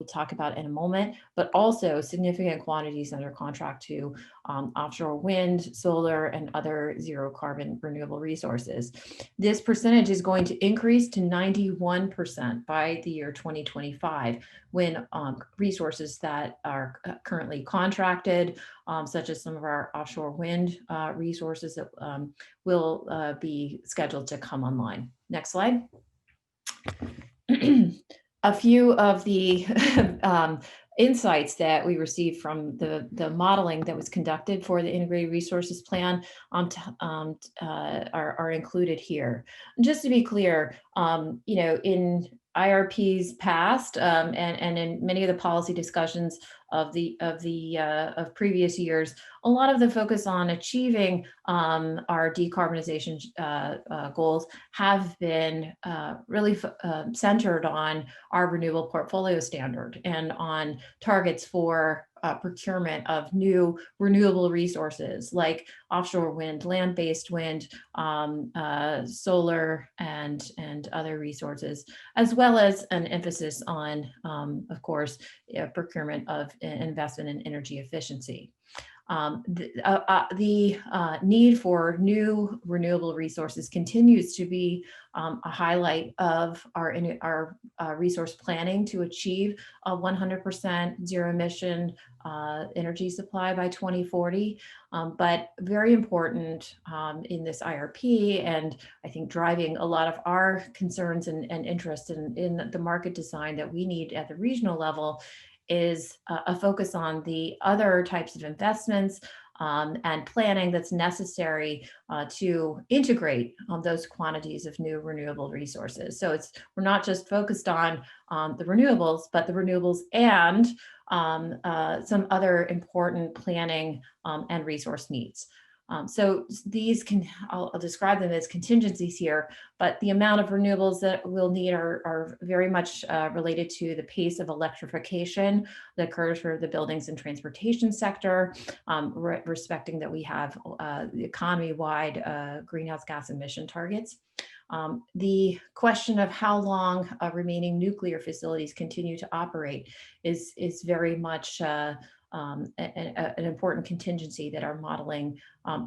talk about in a moment, but also significant quantities under contract to offshore wind, solar, and other zero carbon renewable resources. This percentage is going to increase to 91% by the year 2025, when resources that are currently contracted, such as some of our offshore wind resources that will be scheduled to come online. Next slide. A few of the insights that we received from the modeling that was conducted for the Integrated Resources Plan are included here. Just to be clear, in IRPs past and in many of the policy discussions of previous years, a lot of the focus on achieving our decarbonization goals have been really centered on our renewable portfolio standard and on targets for procurement of new renewable resources like offshore wind, land-based wind, solar, and other resources, as well as an emphasis on, of course, procurement of investment in energy efficiency. The need for new renewable resources continues to be a highlight of our resource planning to achieve a 100% zero emission energy supply by 2040. But very important in this IRP, and I think driving a lot of our concerns and interest in the market design that we need at the regional level, is a focus on the other types of investments and planning that's necessary to integrate those quantities of new renewable resources. So we're not just focused on the renewables, but the renewables and some other important planning and resource needs. So these I'll describe them as contingencies here, but the amount of renewables that we'll need are very much related to the pace of electrification that occurs for the buildings and transportation sector, respecting that we have the economy-wide greenhouse gas emission targets. The question of how long remaining nuclear facilities continue to operate is very much an important contingency that our modeling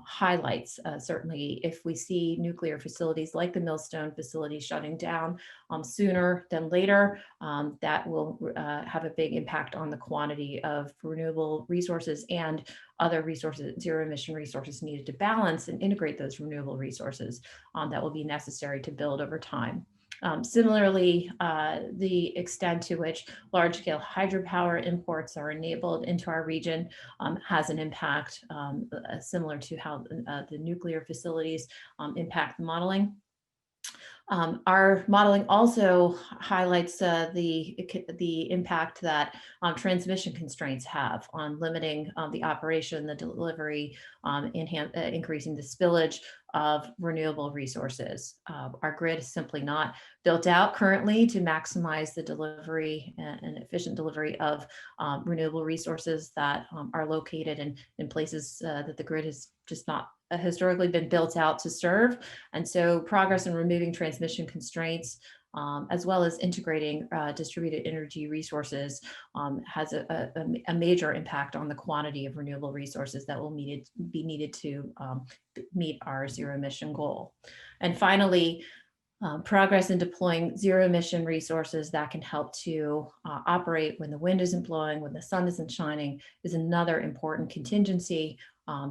highlights. Certainly, if we see nuclear facilities like the Millstone facility shutting down sooner than later, that will have a big impact on the quantity of renewable resources and other resources, zero emission resources needed to balance and integrate those renewable resources that will be necessary to build over time. Similarly, the extent to which large-scale hydropower imports are enabled into our region has an impact similar to how the nuclear facilities impact the modeling. Our modeling also highlights the impact that transmission constraints have on limiting the operation, the delivery, increasing the spillage of renewable resources. Our grid is simply not built out currently to maximize the delivery and efficient delivery of renewable resources that are located in places that the grid has just not historically been built out to serve. And so progress in removing transmission constraints, as well as integrating distributed energy resources, has a major impact on the quantity of renewable resources that will be needed to meet our zero emission goal. And finally, progress in deploying zero emission resources that can help to operate when the wind isn't blowing, when the sun isn't shining, is another important contingency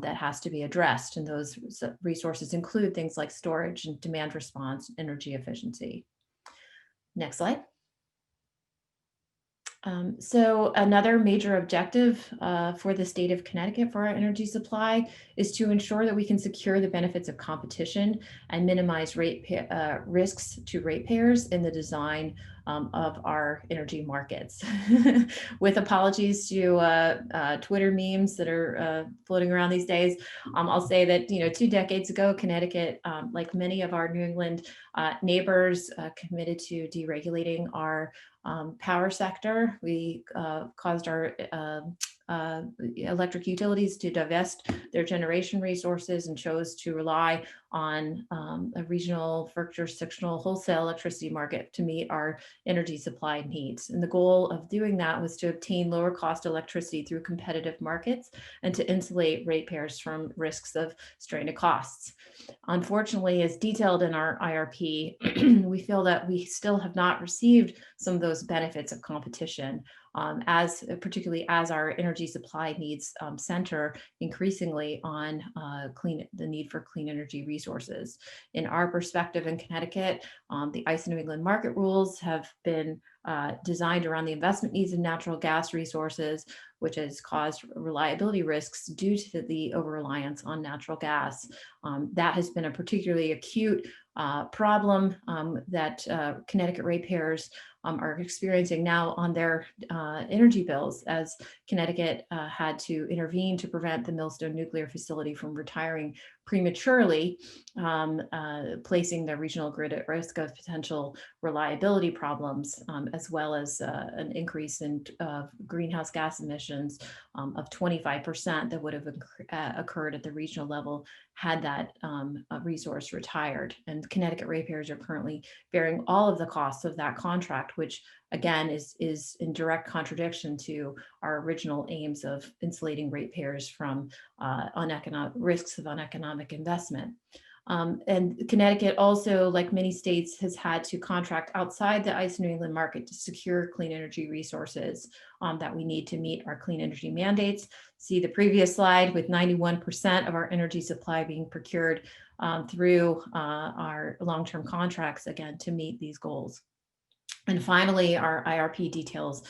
that has to be addressed. And those resources include things like storage and demand response, energy efficiency. Next slide. So another major objective for the state of Connecticut for our energy supply is to ensure that we can secure the benefits of competition and minimize risks to ratepayers in the design of our energy markets. With apologies to Twitter memes that are floating around these days, I'll say that 2 decades ago, Connecticut, like many of our New England neighbors, committed to deregulating our power sector. We caused our electric utilities to divest their generation resources and chose to rely on a regional jurisdictional wholesale electricity market to meet our energy supply needs. And the goal of doing that was to obtain lower cost electricity through competitive markets and to insulate ratepayers from risks of stranded costs. Unfortunately, as detailed in our IRP, we feel that we still have not received some of those benefits of competition, as particularly as our energy supply needs center increasingly on the need for clean energy resources. In our perspective in Connecticut, the ICE New England market rules have been designed around the investment needs of natural gas resources, which has caused reliability risks due to the over-reliance on natural gas. That has been a particularly acute problem that Connecticut ratepayers are experiencing now on their energy bills, as Connecticut had to intervene to prevent the Millstone nuclear facility from retiring prematurely, placing the regional grid at risk of potential reliability problems, as well as an increase in greenhouse gas emissions of 25% that would have occurred at the regional level had that resource retired. And Connecticut ratepayers are currently bearing all of the costs of that contract, which again is in direct contradiction to our original aims of insulating ratepayers from risks of uneconomic investment. And Connecticut also, like many states, has had to contract outside the ICE New England market to secure clean energy resources that we need to meet our clean energy mandates. See the previous slide with 91% of our energy supply being procured through our long-term contracts, again, to meet these goals. And finally, our IRP details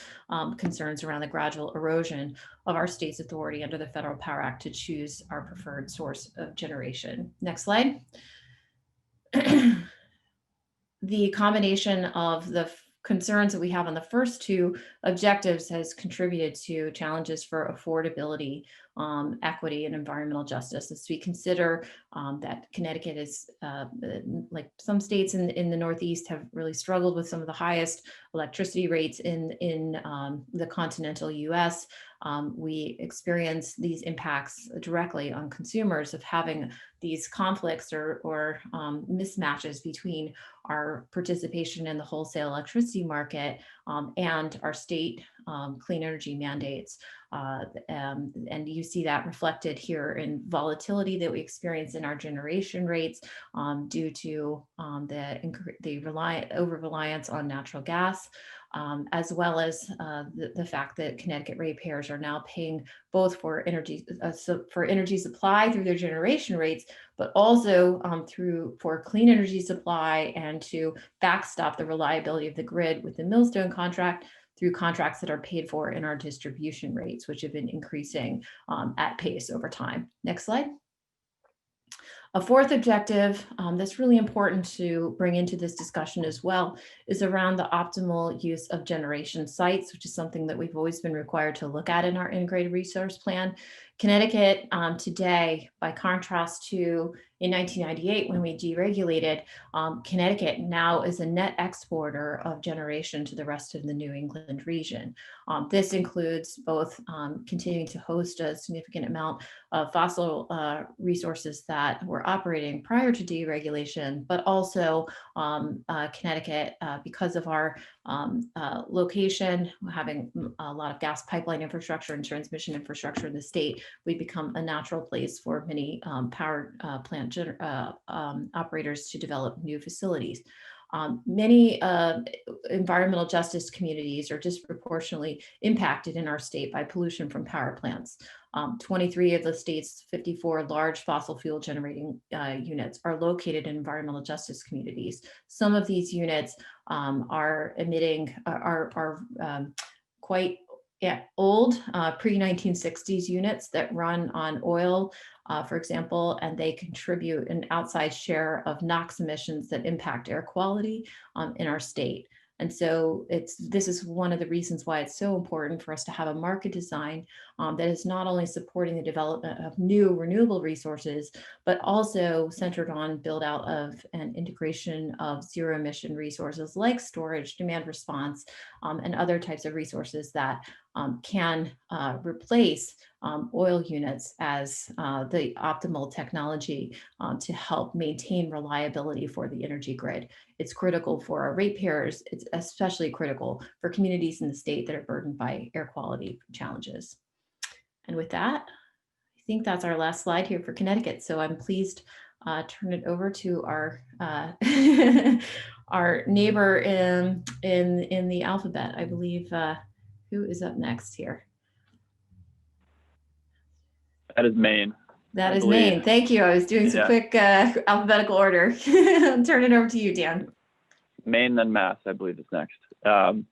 concerns around the gradual erosion of our state's authority under the Federal Power Act to choose our preferred source of generation. Next slide. The combination of the concerns that we have on the first two objectives has contributed to challenges for affordability, equity, and environmental justice. As we consider that Connecticut is, like some states in the Northeast, have really struggled with some of the highest electricity rates in the continental US. We experience these impacts directly on consumers of having these conflicts or mismatches between our participation in the wholesale electricity market and our state clean energy mandates. And you see that reflected here in volatility that we experience in our generation rates due to the over-reliance on natural gas, as well as the fact that Connecticut ratepayers are now paying both for energy supply through their generation rates, but also for clean energy supply and to backstop the reliability of the grid with the Millstone contract through contracts that are paid for in our distribution rates, which have been increasing at pace over time. Next slide. A fourth objective that's really important to bring into this discussion as well is around the optimal use of generation sites, which is something that we've always been required to look at in our integrated resource plan. Connecticut today, by contrast to in 1998 when we deregulated, Connecticut now is a net exporter of generation to the rest of the New England region. This includes both continuing to host a significant amount of fossil resources that were operating prior to deregulation, but also Connecticut, because of our location, having a lot of gas pipeline infrastructure and transmission infrastructure in the state, we've become a natural place for many power plant operators to develop new facilities. Many environmental justice communities are disproportionately impacted in our state by pollution from power plants. 23 of the state's 54 large fossil fuel generating units are located in environmental justice communities. Some of these units are emitting, quite old, pre-1960s units that run on oil, for example, and they contribute an outsized share of NOx emissions that impact air quality in our state. And so this is one of the reasons why it's so important for us to have a market design that is not only supporting the development of new renewable resources, but also centered on build out of and integration of zero emission resources like storage, demand response, and other types of resources that can replace oil units as the optimal technology to help maintain reliability for the energy grid. It's critical for our ratepayers. It's especially critical for communities in the state that are burdened by air quality challenges. And with that, I think that's our last slide here for Connecticut. So I'm pleased turn it over to our our neighbor in the alphabet. I believe who is up next here? That is Maine. That is Maine. Thank you. I was doing some quick alphabetical order. I'll turn it over to you, Dan. Maine, then Mass, I believe, is next. So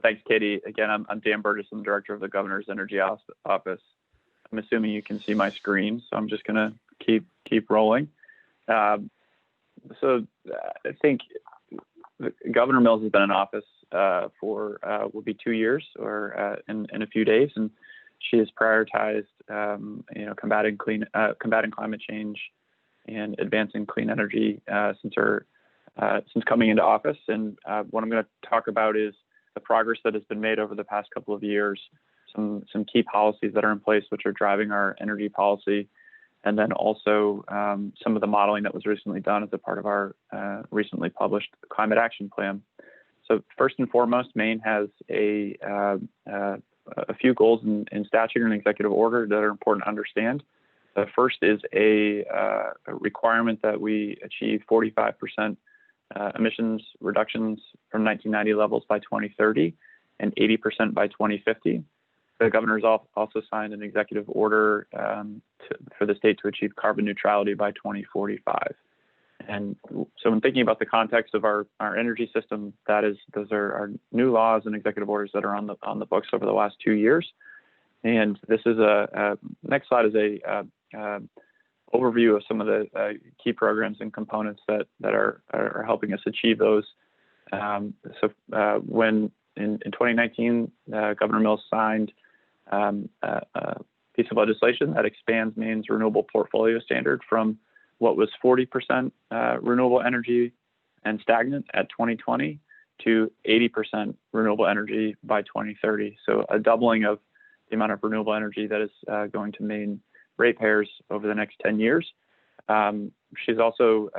thanks, Katie. Again, I'm Dan Burgess. I'm the director of the Governor's Energy Office. I'm assuming you can see my screen, so I'm just going to keep rolling. So I think Governor Mills has been in office for will be 2 years or in a few days, and she has prioritized combating climate change and advancing clean energy since coming into office. And what I'm going to talk about is the progress that has been made over the past couple of years, some key policies that are in place which are driving our energy policy, and then also some of the modeling that was recently done as a part of our recently published climate action plan. So first and foremost, Maine has a few goals in statute and executive order that are important to understand. The first is a requirement that we achieve 45% emissions reductions from 1990 levels by 2030 and 80% by 2050. The governor's also signed an executive order for the state to achieve carbon neutrality by 2045. And so when thinking about the context of our energy system, those are our new laws and executive orders that are on the books over the last 2 years. And this is next slide is a overview of some of the key programs and components that are helping us achieve those. When in 2019, Governor Mills signed a piece of legislation that expands Maine's renewable portfolio standard from what was 40% renewable energy and stagnant at 2020 to 80% renewable energy by 2030. So a doubling of the amount of renewable energy that is going to Maine ratepayers over the next 10 years. She's also,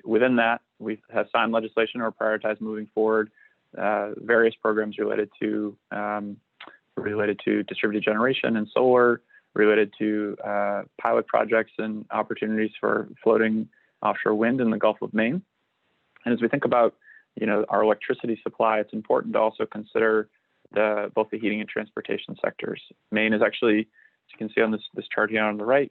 within that, we have signed legislation or prioritized moving forward various programs related to distributed generation and solar, related to pilot projects and opportunities for floating offshore wind in the Gulf of Maine. And as we think about, our electricity supply, it's important to also consider both the heating and transportation sectors. Maine is actually, as you can see on this chart here on the right,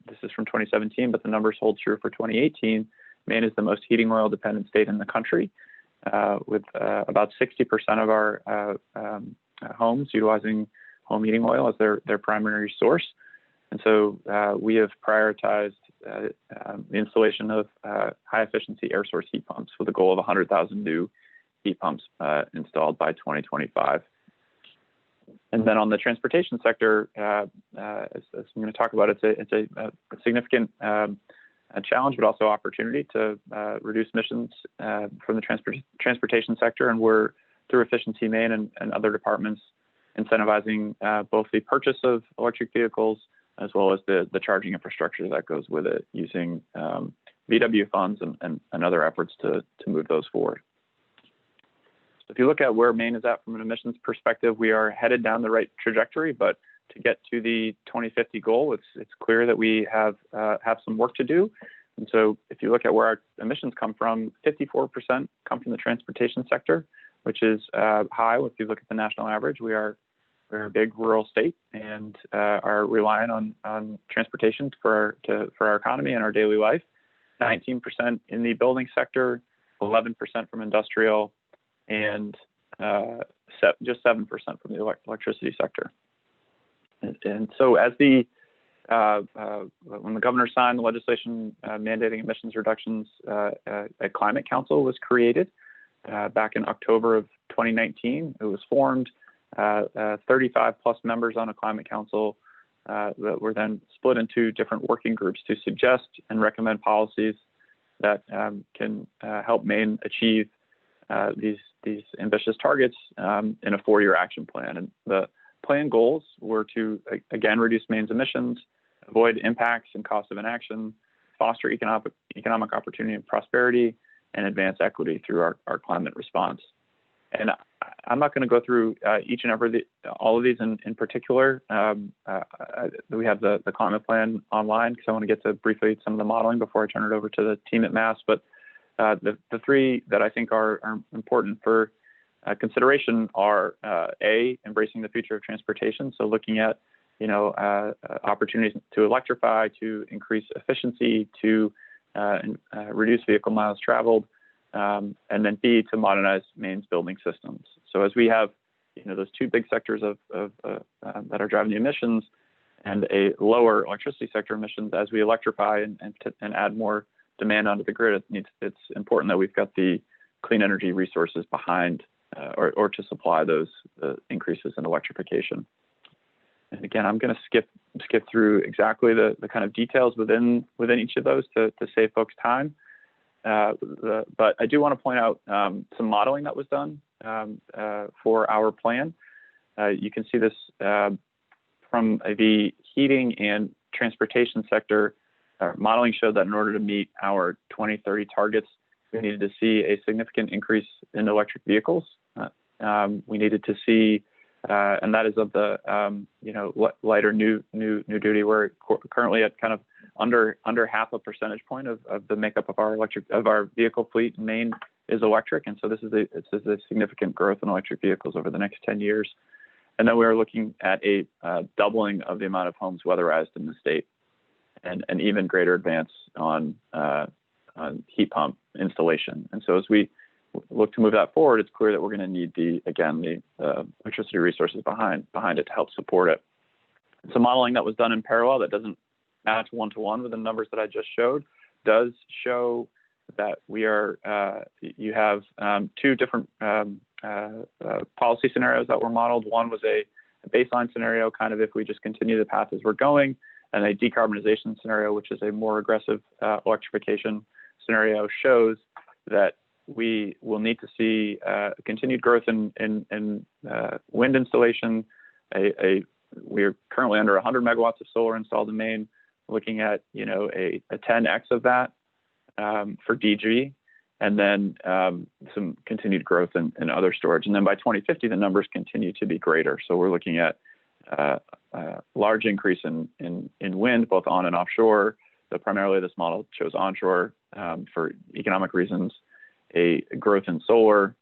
this is from 2017, but the numbers hold true for 2018. Maine is the most heating oil dependent state in the country, with about 60% of our homes utilizing home heating oil as their primary source. And so we have prioritized the installation of high efficiency air source heat pumps with a goal of 100,000 new heat pumps installed by 2025. And then on the transportation sector, as I'm going to talk about, it's a significant challenge, but also opportunity to reduce emissions from the transportation sector. And we're, through Efficiency Maine and other departments, incentivizing both the purchase of electric vehicles as well as the charging infrastructure that goes with it, using VW funds and other efforts to move those forward. So if you look at where Maine is at from an emissions perspective, we are headed down the right trajectory, but to get to the 2050 goal, it's clear that we have some work to do. And so if you look at where our emissions come from, 54% come from the transportation sector, which is high. If you look at the national average, we're a big rural state and are reliant on transportation for our economy and our daily life. 19% in the building sector, 11% from industrial, and just 7% from the electricity sector. And so as when the governor signed the legislation mandating emissions reductions, a climate council was created back in October of 2019. It was formed, 35 plus members on a climate council that were then split into different working groups to suggest and recommend policies that can help Maine achieve these ambitious targets in a 4-year action plan. And the plan goals were to, again, reduce Maine's emissions, avoid impacts and costs of inaction, foster economic opportunity and prosperity, and advance equity through our climate response. And I'm not going to go through each and every all of these in particular. We have the climate plan online because I want to get to briefly some of the modeling before I turn it over to the team at Mass. But the three that I think are important for consideration are A, embracing the future of transportation. So looking at opportunities to electrify, to increase efficiency, to reduce vehicle miles traveled. And then B, to modernize Maine's building systems. So as we have, those two big sectors that are driving the emissions, and a lower electricity sector emissions, as we electrify and add more demand onto the grid, it's important that we've got the clean energy resources behind or to supply those increases in electrification. And again, I'm going to skip through exactly the kind of details within each of those to save folks time. But I do want to point out some modeling that was done for our plan. You can see this from the heating and transportation sector. Modeling showed that in order to meet our 2030 targets, we needed to see a significant increase in electric vehicles. We needed to see, and that is of the lighter new duty. We're currently at kind of under half a percentage point of the makeup of our vehicle fleet in Maine is electric, and so this is a significant growth in electric vehicles over the next 10 years. And then we are looking at a doubling of the amount of homes weatherized in the state, and an even greater advance on heat pump installation. And so as we look to move that forward, it's clear that we're going to need the electricity resources behind it to help support it. So modeling that was done in parallel that doesn't match one-to-one with the numbers that I just showed does show that you have two different policy scenarios that were modeled. One was a baseline scenario, kind of if we just continue the path as we're going, and a decarbonization scenario, which is a more aggressive electrification scenario, shows that we will need to see continued growth in wind installation. We're currently under 100 megawatts of solar installed in Maine, looking at a 10x of that for DG, and then some continued growth in other storage. And then by 2050, the numbers continue to be greater. So we're looking at a large increase in wind, both on and offshore. So primarily this model shows onshore for economic reasons, a growth in solar,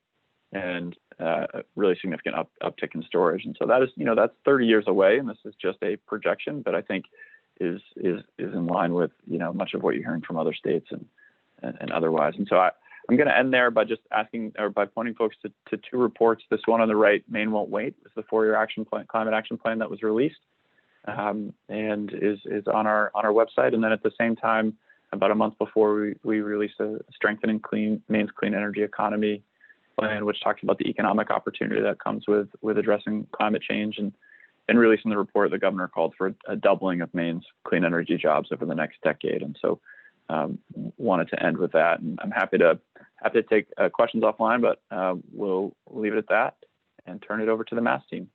and a really significant uptick in storage. And so that is, that's 30 years away, and this is just a projection, but I think is in line with, much of what you're hearing from other states and otherwise. And so I'm going to end there by just asking, or by pointing folks to two reports. This one on the right, Maine Won't Wait, is the 4-year climate action plan that was released and is on our website. And then at the same time, about a month before, we released a Strengthening Maine's Clean Energy Economy plan, which talks about the economic opportunity that comes with addressing climate change. And in releasing the report, the governor called for a doubling of Maine's clean energy jobs over the next decade. And so wanted to end with that. And I'm happy to take questions offline, but we'll leave it at that and turn it over to the Mass team.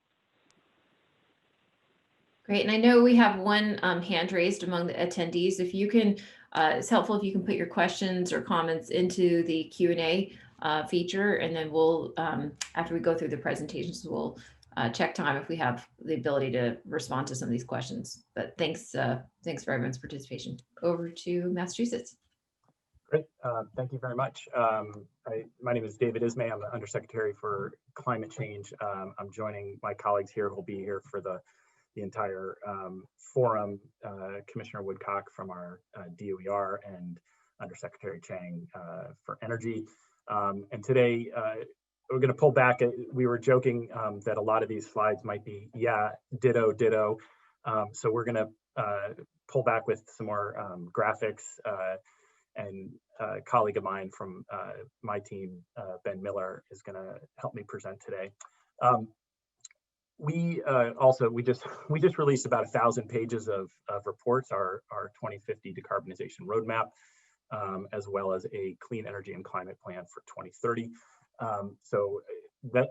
Great. And I know we have one hand raised among the attendees. If you can, it's helpful if you can put your questions or comments into the Q&A feature, and then we'll, after we go through the presentations, we'll check time if we have the ability to respond to some of these questions. But thanks for everyone's participation. Over to Massachusetts. Great. Thank you very much. My name is David Ismay. I'm the Undersecretary for Climate Change. I'm joining my colleagues here who will be here for the entire forum, Commissioner Woodcock from our DOER and Undersecretary Chang for Energy. And today, we're going to pull back. We were joking that a lot of these slides might be, ditto, ditto. So we're going to pull back with some more graphics. And a colleague of mine from my team, Ben Miller, is going to help me present today. We just released about 1,000 pages of reports, our 2050 decarbonization roadmap, as well as a clean energy and climate plan for 2030. So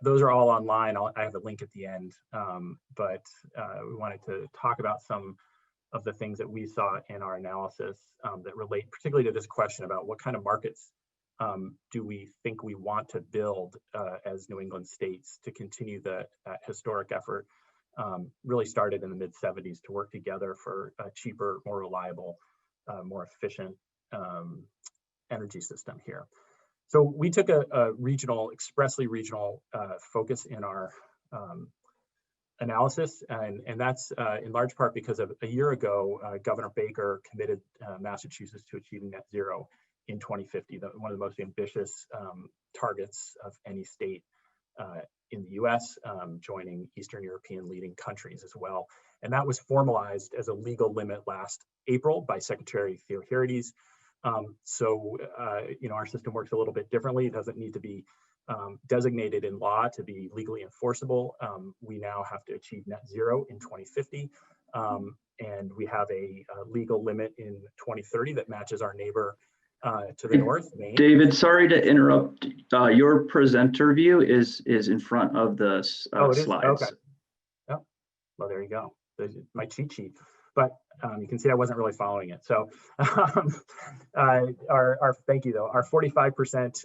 those are all online. I have a link at the end, but we wanted to talk about some of the things that we saw in our analysis that relate particularly to this question about what kind of markets do we think we want to build as New England states to continue that historic effort. Really started in the mid-70s to work together for a cheaper, more reliable, more efficient energy system here. So we took a regional, expressly regional focus in our analysis, and that's in large part because of a year ago, Governor Baker committed Massachusetts to achieving net zero in 2050, one of the most ambitious targets of any state in the US, joining Eastern European leading countries as well. And that was formalized as a legal limit last April by Secretary Theoharides. Our system works a little bit differently. It doesn't need to be designated in law to be legally enforceable. We now have to achieve net zero in 2050. And we have a legal limit in 2030 that matches our neighbor to the north, Maine. David, sorry to interrupt. Your presenter view is in front of the slides. Okay. Oh, well, there you go. There's my cheat sheet. But you can see I wasn't really following it. So thank you though. Our 45%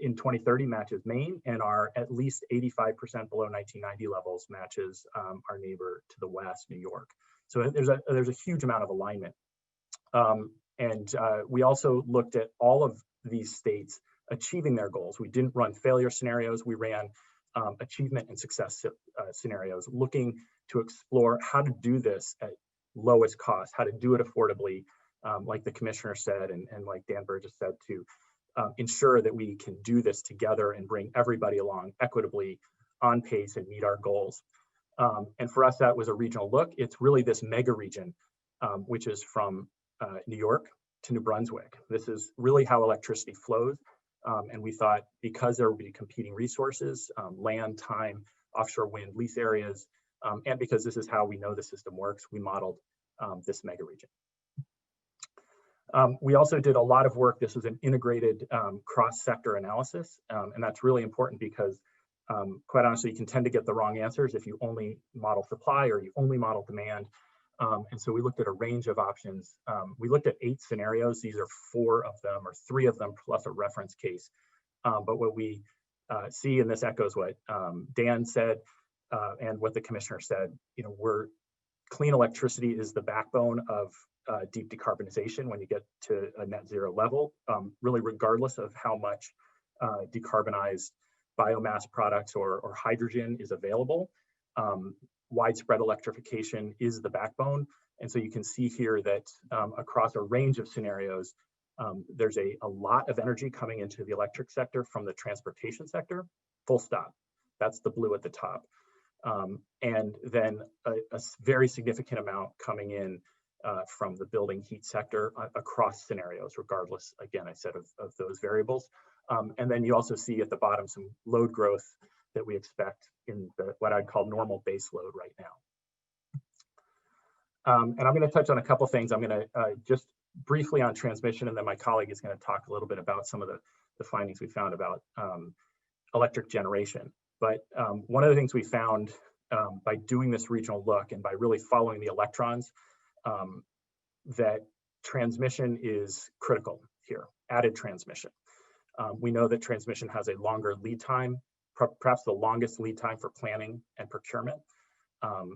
in 2030 matches Maine, and our at least 85% below 1990 levels matches our neighbor to the west, New York. So there's a huge amount of alignment. We also looked at all of these states achieving their goals. We didn't run failure scenarios. We ran achievement and success scenarios, looking to explore how to do this at lowest cost, how to do it affordably, like the commissioner said, and like Dan Burgess said, to ensure that we can do this together and bring everybody along equitably on pace and meet our goals. And for us, that was a regional look. It's really this mega region, which is from New York to New Brunswick. This is really how electricity flows. And we thought because there would be competing resources, land, time, offshore wind, lease areas, and because this is how we know the system works, we modeled this mega region. We also did a lot of work. This was an integrated cross-sector analysis, and that's really important because quite honestly, you can tend to get the wrong answers if you only model supply or you only model demand. And so we looked at a range of options. We looked at 8 scenarios. These are 4 of them, or 3 of them, plus a reference case. But what we see, and this echoes what Dan said and what the commissioner said, clean electricity is the backbone of deep decarbonization when you get to a net zero level, really regardless of how much decarbonized biomass products or hydrogen is available. Widespread electrification is the backbone. And so you can see here that across a range of scenarios, there's a lot of energy coming into the electric sector from the transportation sector, full stop. That's the blue at the top. And then a very significant amount coming in from the building heat sector across scenarios, regardless, again, I said, of those variables. And then you also see at the bottom some load growth that we expect in what I'd call normal base load right now. And I'm going to touch on a couple things. I'm going to just briefly on transmission, and then my colleague is going to talk a little bit about some of the findings we found about electric generation. But one of the things we found by doing this regional look and by really following the electrons, that transmission is critical here, added transmission. We know that transmission has a longer lead time, perhaps the longest lead time for planning and procurement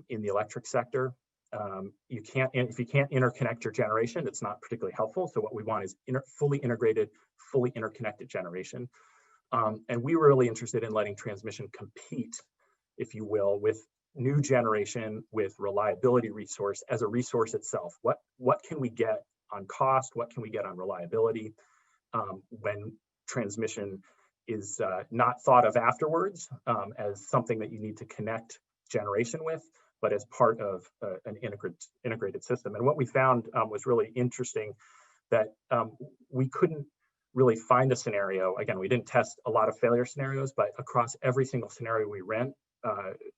in the electric sector. If you can't interconnect your generation, it's not particularly helpful. So what we want is fully integrated, fully interconnected generation. And we were really interested in letting transmission compete, if you will, with new generation, with reliability resource as a resource itself. What can we get on cost? What can we get on reliability when transmission is not thought of afterwards as something that you need to connect generation with, but as part of an integrated system. And what we found was really interesting, that we couldn't really find a scenario. Again, we didn't test a lot of failure scenarios, but across every single scenario we ran,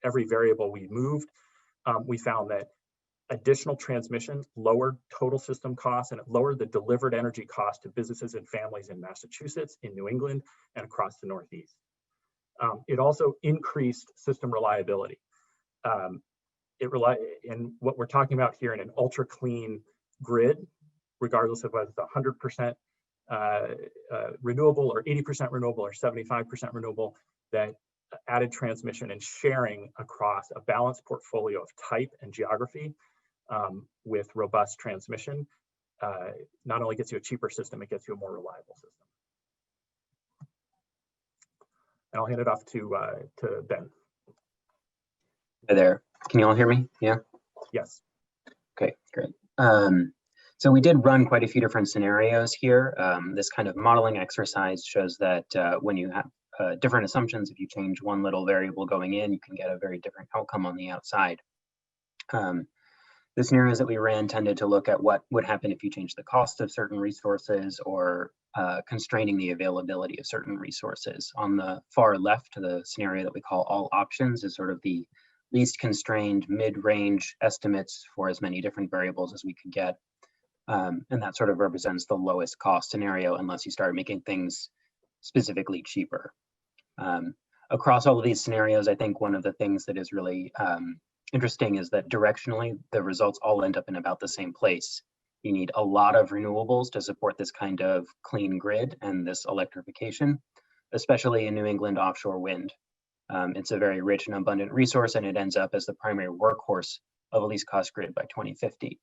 every variable we moved, we found that additional transmission lowered total system costs, and it lowered the delivered energy cost to businesses and families in Massachusetts, in New England, and across the Northeast. It also increased system reliability. And what we're talking about here in an ultra clean grid, regardless of whether it's 100% renewable or 80% renewable or 75% renewable, that added transmission and sharing across a balanced portfolio of type and geography with robust transmission not only gets you a cheaper system, it gets you a more reliable system. And I'll hand it off to Ben. Hi there. Can you all hear me? Yeah? Yes. Okay, great. So we did run quite a few different scenarios here. This kind of modeling exercise shows that when you have different assumptions, if you change one little variable going in, you can get a very different outcome on the outside. The scenarios that we ran tended to look at what would happen if you change the cost of certain resources or constraining the availability of certain resources. On the far left, the scenario that we call all options is sort of the least constrained mid-range estimates for as many different variables as we could get. And that sort of represents the lowest cost scenario unless you start making things specifically cheaper. Across all of these scenarios, I think one of the things that is really interesting is that directionally, the results all end up in about the same place. You need a lot of renewables to support this kind of clean grid and this electrification, especially in New England offshore wind. It's a very rich and abundant resource, and it ends up as the primary workhorse of a least cost grid by 2050.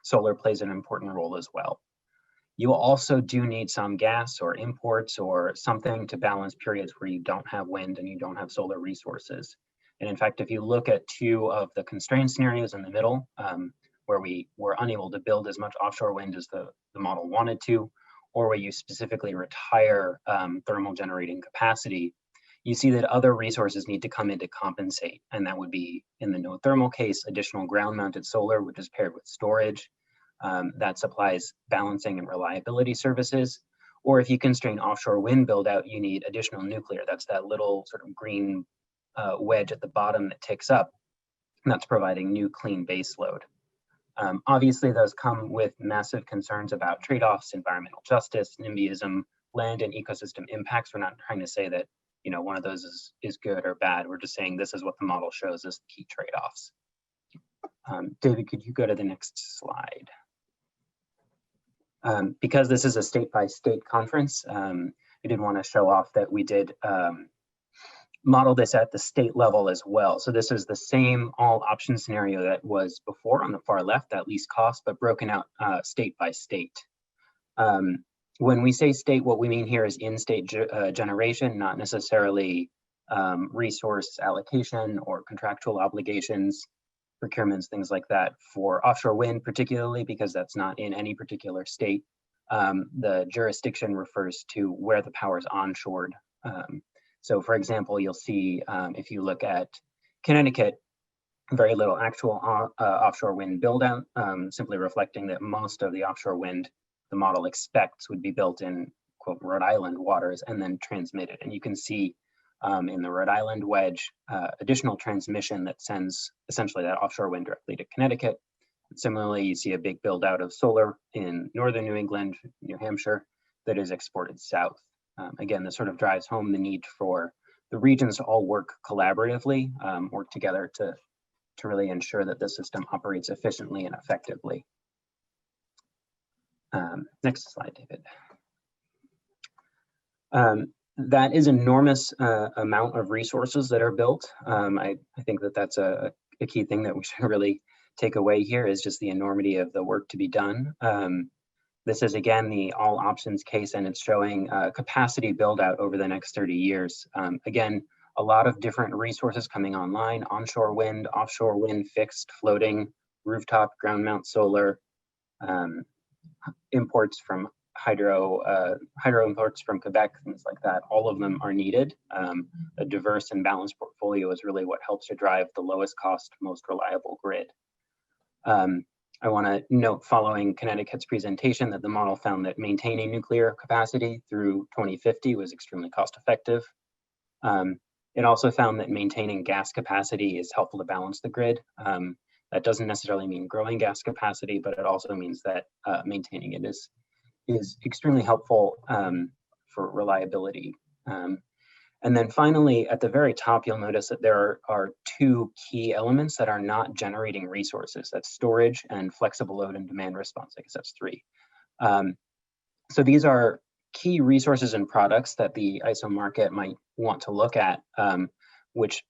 Solar plays an important role as well. You also do need some gas or imports or something to balance periods where you don't have wind and you don't have solar resources. And in fact, if you look at two of the constrained scenarios in the middle, where we were unable to build as much offshore wind as the model wanted to, or where you specifically retire thermal generating capacity, you see that other resources need to come in to compensate. And that would be, in the no thermal case, additional ground mounted solar, which is paired with storage that supplies balancing and reliability services. Or if you constrain offshore wind build out, you need additional nuclear. That's that little sort of green wedge at the bottom that ticks up. And that's providing new clean base load. Obviously, those come with massive concerns about trade-offs, environmental justice, NIMBYism, land and ecosystem impacts. We're not trying to say that one of those is good or bad. We're just saying this is what the model shows as the key trade-offs. David, could you go to the next slide? Because this is a state-by-state conference, we did want to show off that we did model this at the state level as well. So this is the same all option scenario that was before on the far left, that least cost, but broken out state by state. When we say state, what we mean here is in-state generation, not necessarily resource allocation or contractual obligations, procurements, things like that. For offshore wind particularly, because that's not in any particular state, the jurisdiction refers to where the power is onshored. So for example, you'll see if you look at Connecticut, very little actual offshore wind build out, simply reflecting that most of the offshore wind the model expects would be built in, quote, Rhode Island waters and then transmitted. And you can see in the Rhode Island wedge, additional transmission that sends essentially that offshore wind directly to Connecticut. Similarly, you see a big build out of solar in northern New England, New Hampshire, that is exported south. Again, this sort of drives home the need for the regions to all work collaboratively, work together to really ensure that the system operates efficiently and effectively. Next slide, David. That is enormous amount of resources that are built. I think that that's a key thing that we should really take away here is just the enormity of the work to be done. This is again the all options case, and it's showing capacity build out over the next 30 years. Again, a lot of different resources coming online: onshore wind, offshore wind, fixed, floating, rooftop, ground mount solar, imports from hydro imports from Quebec, things like that. All of them are needed. A diverse and balanced portfolio is really what helps to drive the lowest cost, most reliable grid. I want to note, following Connecticut's presentation, that the model found that maintaining nuclear capacity through 2050 was extremely cost effective. It also found that maintaining gas capacity is helpful to balance the grid. That doesn't necessarily mean growing gas capacity, but it also means that maintaining it is extremely helpful for reliability. And then finally, at the very top, you'll notice that there are two key elements that are not generating resources. That's storage and flexible load and demand response. I guess that's three. So these are key resources and products that the ISO market might want to look at, which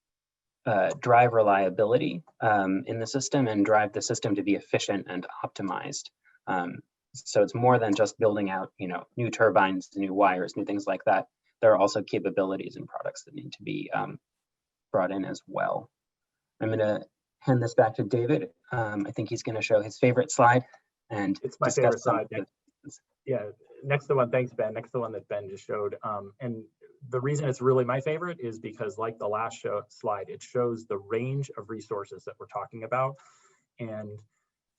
drive reliability in the system and drive the system to be efficient and optimized. So it's more than just building out, new turbines, new wires, new things like that. There are also capabilities and products that need to be brought in as well. I'm going to hand this back to David. I think he's going to show his favorite slide and it's my favorite slide. Yeah, next to the one, thanks Ben, next to the one that Ben just showed. And the reason it's really my favorite is because, like the last slide, it shows the range of resources that we're talking about. And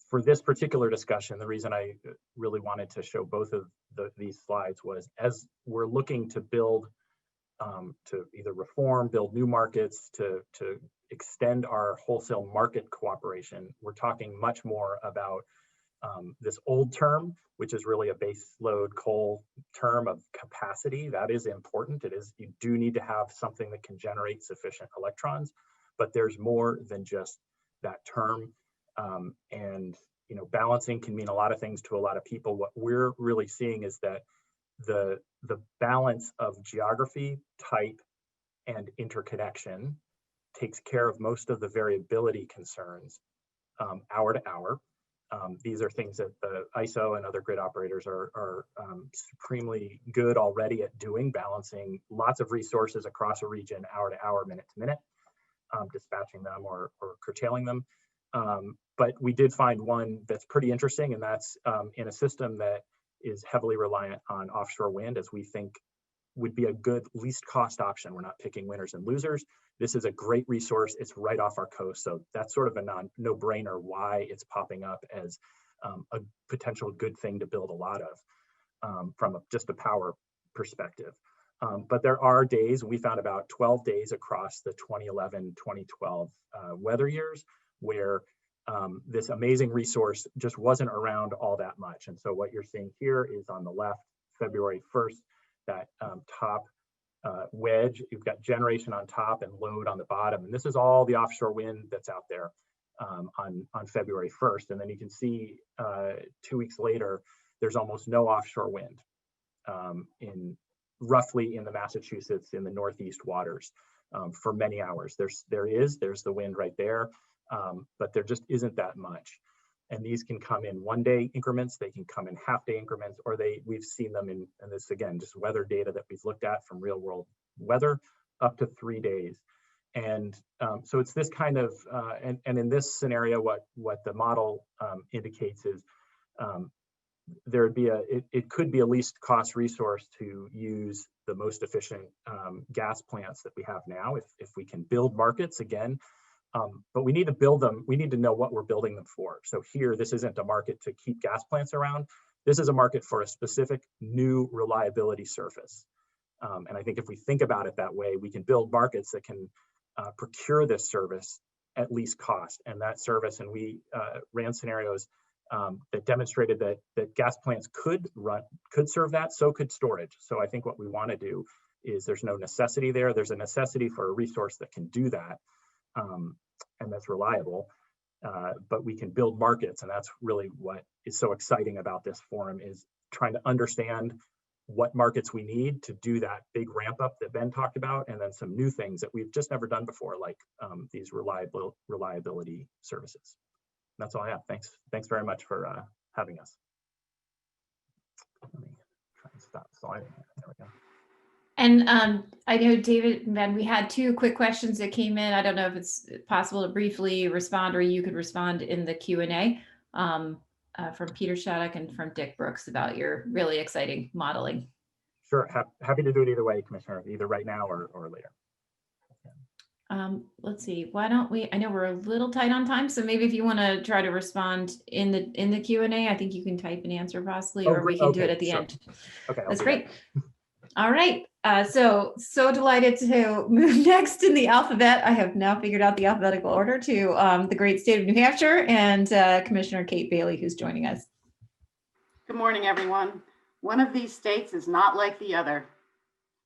for this particular discussion, the reason I really wanted to show both of these slides was, as we're looking to build, to either reform, build new markets, to extend our wholesale market cooperation, we're talking much more about this old term, which is really a base load coal term of capacity. That is important. It is, you do need to have something that can generate sufficient electrons, but there's more than just that term. And balancing can mean a lot of things to a lot of people. What we're really seeing is that the balance of geography, type, and interconnection takes care of most of the variability concerns hour to hour. These are things that the ISO and other grid operators are supremely good already at doing, balancing lots of resources across a region hour to hour, minute to minute, dispatching them or curtailing them. But we did find one that's pretty interesting, and that's in a system that is heavily reliant on offshore wind, as we think would be a good least cost option. We're not picking winners and losers. This is a great resource. It's right off our coast. So that's sort of a no-brainer why it's popping up as a potential good thing to build a lot of from just a power perspective. But there are days, we found about 12 days across the 2011, 2012 weather years where this amazing resource just wasn't around all that much. And so what you're seeing here is on the left, February 1st, that top wedge, you've got generation on top and load on the bottom. And this is all the offshore wind that's out there on February 1st. And then you can see 2 weeks later, there's almost no offshore wind roughly in the Massachusetts, in the Northeast waters for many hours. There's the wind right there, but there just isn't that much. And these can come in 1 day increments, they can come in half-day increments, or we've seen them in, and this again, just weather data that we've looked at from real world weather, up to 3 days. And so it's this kind of, and in this scenario, what the model indicates is there would be it could be a least cost resource to use the most efficient gas plants that we have now, if we can build markets again. But we need to build them. We need to know what we're building them for. So here, this isn't a market to keep gas plants around. This is a market for a specific new reliability service. And I think if we think about it that way, we can build markets that can procure this service at least cost. And that service, and we ran scenarios that demonstrated that gas plants could serve that, so could storage. So I think what we want to do is, there's no necessity there. There's a necessity for a resource that can do that. And that's reliable, but we can build markets. And that's really what is so exciting about this forum, is trying to understand what markets we need to do that big ramp up that Ben talked about, and then some new things that we've just never done before, like these reliability services. That's all I have. Thanks very much for having us. Let me try and stop sliding. There we go. And I know David and Ben, we had 2 quick questions that came in. I don't know if it's possible to briefly respond, or you could respond in the Q&A from Peter Shattuck and from Dick Brooks about your really exciting modeling. Sure, happy to do it either way, Commissioner, either right now or later. Let's see, why don't we, I know we're a little tight on time, so maybe if you want to try to respond in the Q&A, I think you can type an answer possibly, or we can do it at the end. Okay, that's great. All right, so delighted to move next in the alphabet. I have now figured out the alphabetical order to the great state of New Hampshire, and Commissioner Kate Bailey, who's joining us. Good morning, everyone. One of these states is not like the other.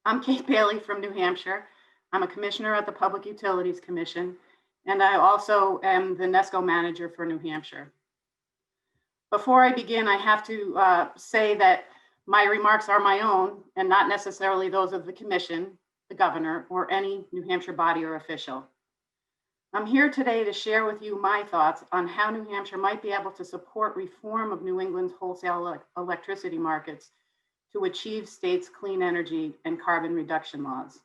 I'm Kate Bailey from New Hampshire. I'm a commissioner at the Public Utilities Commission, and I also am the NESCO manager for New Hampshire. Before I begin, I have to say that my remarks are my own and not necessarily those of the commission, the governor, or any New Hampshire body or official. I'm here today to share with you my thoughts on how New Hampshire might be able to support reform of New England's wholesale electricity markets to achieve state's clean energy and carbon reduction laws.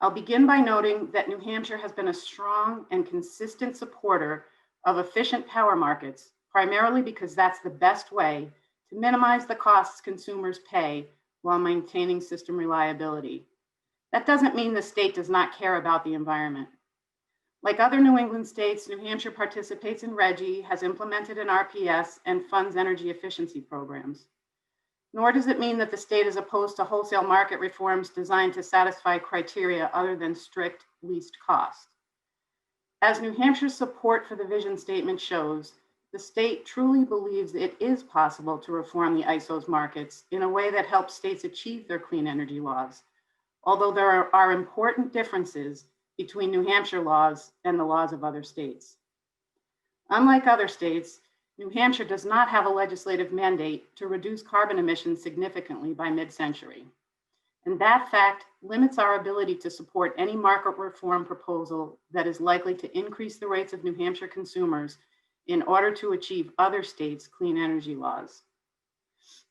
I'll begin by noting that New Hampshire has been a strong and consistent supporter of efficient power markets, primarily because that's the best way to minimize the costs consumers pay while maintaining system reliability. That doesn't mean the state does not care about the environment. Like other New England states, New Hampshire participates in RGGI, has implemented an RPS, and funds energy efficiency programs. Nor does it mean that the state is opposed to wholesale market reforms designed to satisfy criteria other than strict least cost. As New Hampshire's support for the vision statement shows, the state truly believes it is possible to reform the ISO's markets in a way that helps states achieve their clean energy laws, although there are important differences between New Hampshire laws and the laws of other states. Unlike other states, New Hampshire does not have a legislative mandate to reduce carbon emissions significantly by mid-century. And that fact limits our ability to support any market reform proposal that is likely to increase the rates of New Hampshire consumers in order to achieve other states' clean energy laws.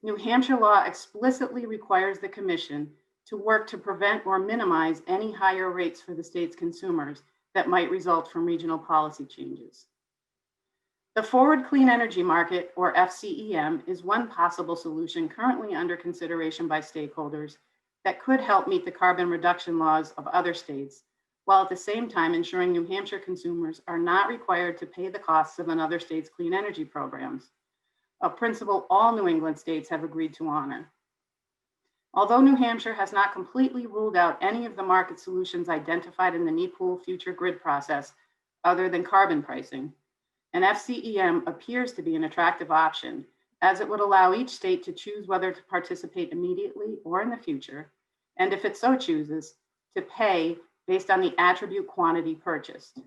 New Hampshire law explicitly requires the Commission to work to prevent or minimize any higher rates for the state's consumers that might result from regional policy changes. The Forward Clean Energy Market, or FCEM, is one possible solution currently under consideration by stakeholders that could help meet the carbon reduction laws of other states, while at the same time ensuring New Hampshire consumers are not required to pay the costs of another state's clean energy programs, a principle all New England states have agreed to honor. Although New Hampshire has not completely ruled out any of the market solutions identified in the NEPOOL future grid process other than carbon pricing, an FCEM appears to be an attractive option, as it would allow each state to choose whether to participate immediately or in the future, and if it so chooses, to pay based on the attribute quantity purchased.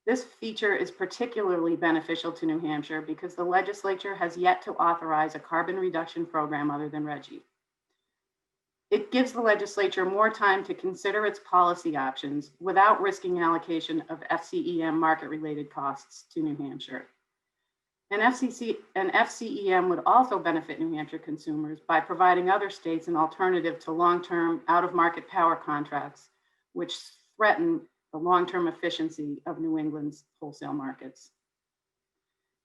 This feature is particularly beneficial to New Hampshire because the legislature has yet to authorize a carbon reduction program other than RGGI. It gives the legislature more time to consider its policy options without risking allocation of FCEM market-related costs to New Hampshire. An FCEM would also benefit New Hampshire consumers by providing other states an alternative to long-term out-of-market power contracts, which threaten the long-term efficiency of New England's wholesale markets.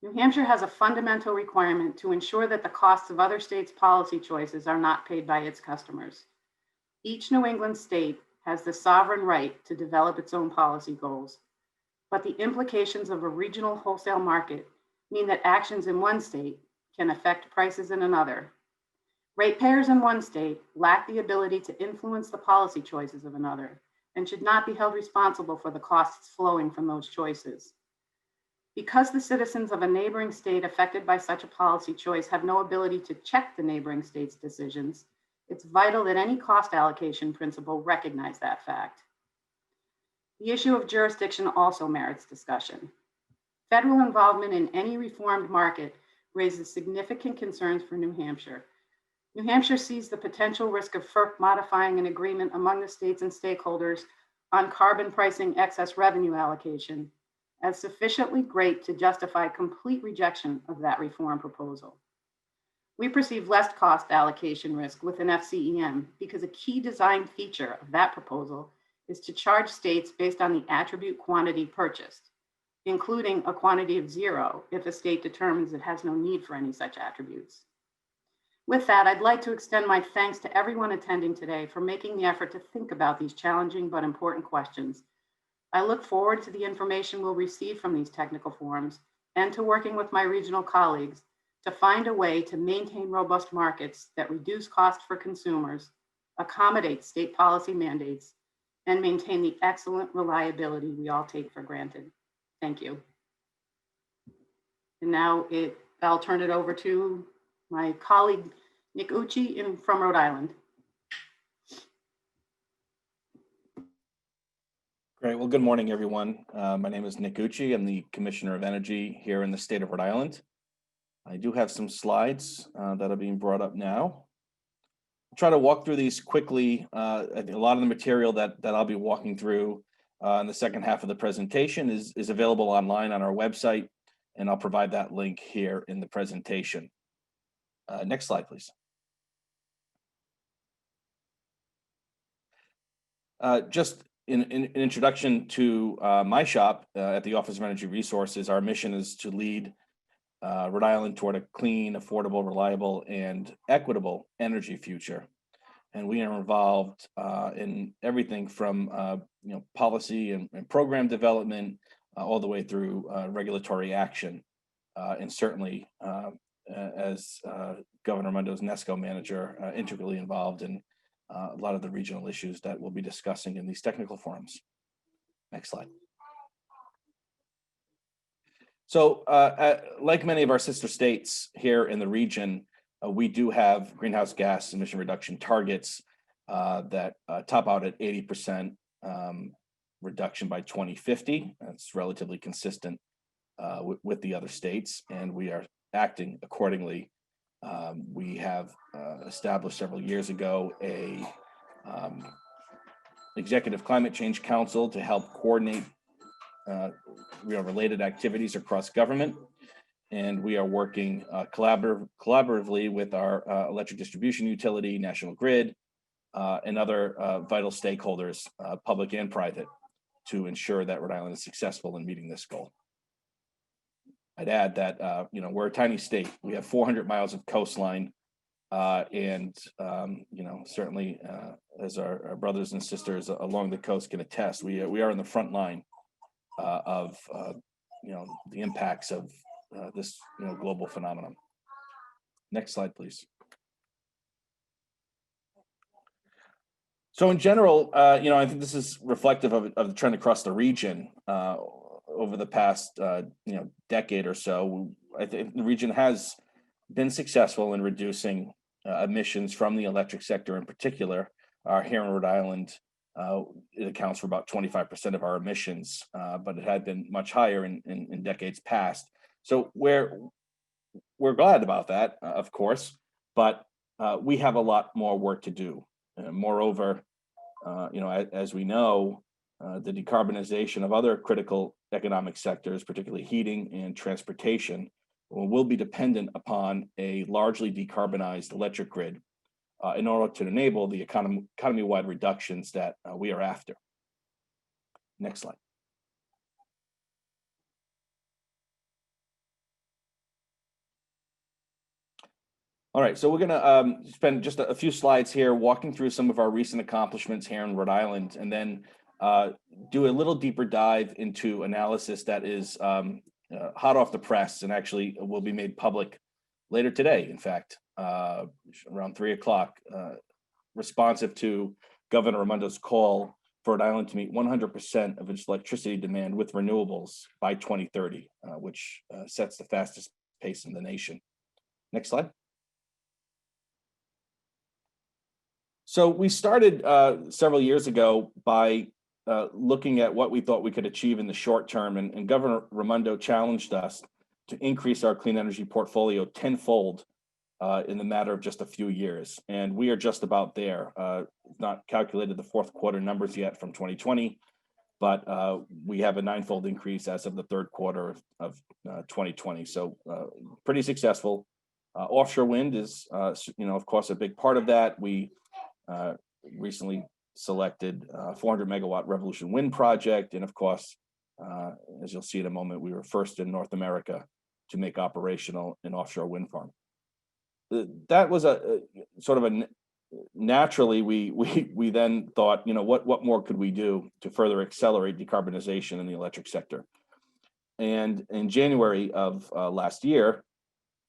New Hampshire has a fundamental requirement to ensure that the costs of other states' policy choices are not paid by its customers. Each New England state has the sovereign right to develop its own policy goals, but the implications of a regional wholesale market mean that actions in one state can affect prices in another. Ratepayers in one state lack the ability to influence the policy choices of another and should not be held responsible for the costs flowing from those choices. Because the citizens of a neighboring state affected by such a policy choice have no ability to check the neighboring state's decisions, it's vital that any cost allocation principle recognize that fact. The issue of jurisdiction also merits discussion. Federal involvement in any reformed market raises significant concerns for New Hampshire. New Hampshire sees the potential risk of FERC modifying an agreement among the states and stakeholders on carbon pricing excess revenue allocation as sufficiently great to justify complete rejection of that reform proposal. We perceive less cost allocation risk with an FCEM because a key design feature of that proposal is to charge states based on the attribute quantity purchased, including a quantity of 0 if a state determines it has no need for any such attributes. With that, I'd like to extend my thanks to everyone attending today for making the effort to think about these challenging but important questions. I look forward to the information we'll receive from these technical forums and to working with my regional colleagues to find a way to maintain robust markets that reduce costs for consumers, accommodate state policy mandates, and maintain the excellent reliability we all take for granted. Thank you. And now I'll turn it over to my colleague, Nick Ucci from Rhode Island. Great. Well, good morning, everyone. My name is Nick Gucci. I'm the Commissioner of Energy here in the state of Rhode Island. I do have some slides that are being brought up now. I'll try to walk through these quickly. I think a lot of the material that I'll be walking through in the second half of the presentation is available online on our website, and I'll provide that link here in the presentation. Next slide, please. Just in introduction to my shop at the Office of Energy Resources, our mission is to lead Rhode Island toward a clean, affordable, reliable, and equitable energy future. And we are involved in everything from policy and program development all the way through regulatory action. And certainly, as Governor Raimondo's NESCO manager, integrally involved in a lot of the regional issues that we'll be discussing in these technical forums. Next slide. So like many of our sister states here in the region, we do have greenhouse gas emission reduction targets that top out at 80% reduction by 2050. That's relatively consistent with the other states, and we are acting accordingly. We have established several years ago a Executive Climate Change Council to help coordinate related activities across government. And we are working collaboratively with our electric distribution utility, National Grid, and other vital stakeholders, public and private, to ensure that Rhode Island is successful in meeting this goal. I'd add that we're a tiny state. We have 400 miles of coastline, and certainly as our brothers and sisters along the coast can attest, we are in the front line of the impacts of this global phenomenon. Next slide, please. So in general, I think this is reflective of the trend across the region over the past decade or so. I think the region has been successful in reducing emissions from the electric sector in particular. Here in Rhode Island, it accounts for about 25% of our emissions, but it had been much higher in decades past. So we're glad about that, of course, but we have a lot more work to do. Moreover, as we know, the decarbonization of other critical economic sectors, particularly heating and transportation, will be dependent upon a largely decarbonized electric grid in order to enable the economy-wide reductions that we are after. Next slide. All right, so we're going to spend just a few slides here walking through some of our recent accomplishments here in Rhode Island, and then do a little deeper dive into analysis that is hot off the press and actually will be made public later today, in fact, around 3 o'clock, responsive to Governor Raimondo's call for Rhode Island to meet 100% of its electricity demand with renewables by 2030, which sets the fastest pace in the nation. Next slide. So we started several years ago by looking at what we thought we could achieve in the short term, and Governor Raimondo challenged us to increase our clean energy portfolio tenfold in the matter of just a few years. And we are just about there. Not calculated the fourth quarter numbers yet from 2020, but we have a ninefold increase as of the third quarter of 2020. So pretty successful. Offshore wind is, of course, a big part of that. We recently selected 400 megawatt Revolution Wind project. And of course, as you'll see in a moment, we were first in North America to make operational an offshore wind farm. That was a sort of a naturally, we then thought, what more could we do to further accelerate decarbonization in the electric sector? And in January of last year,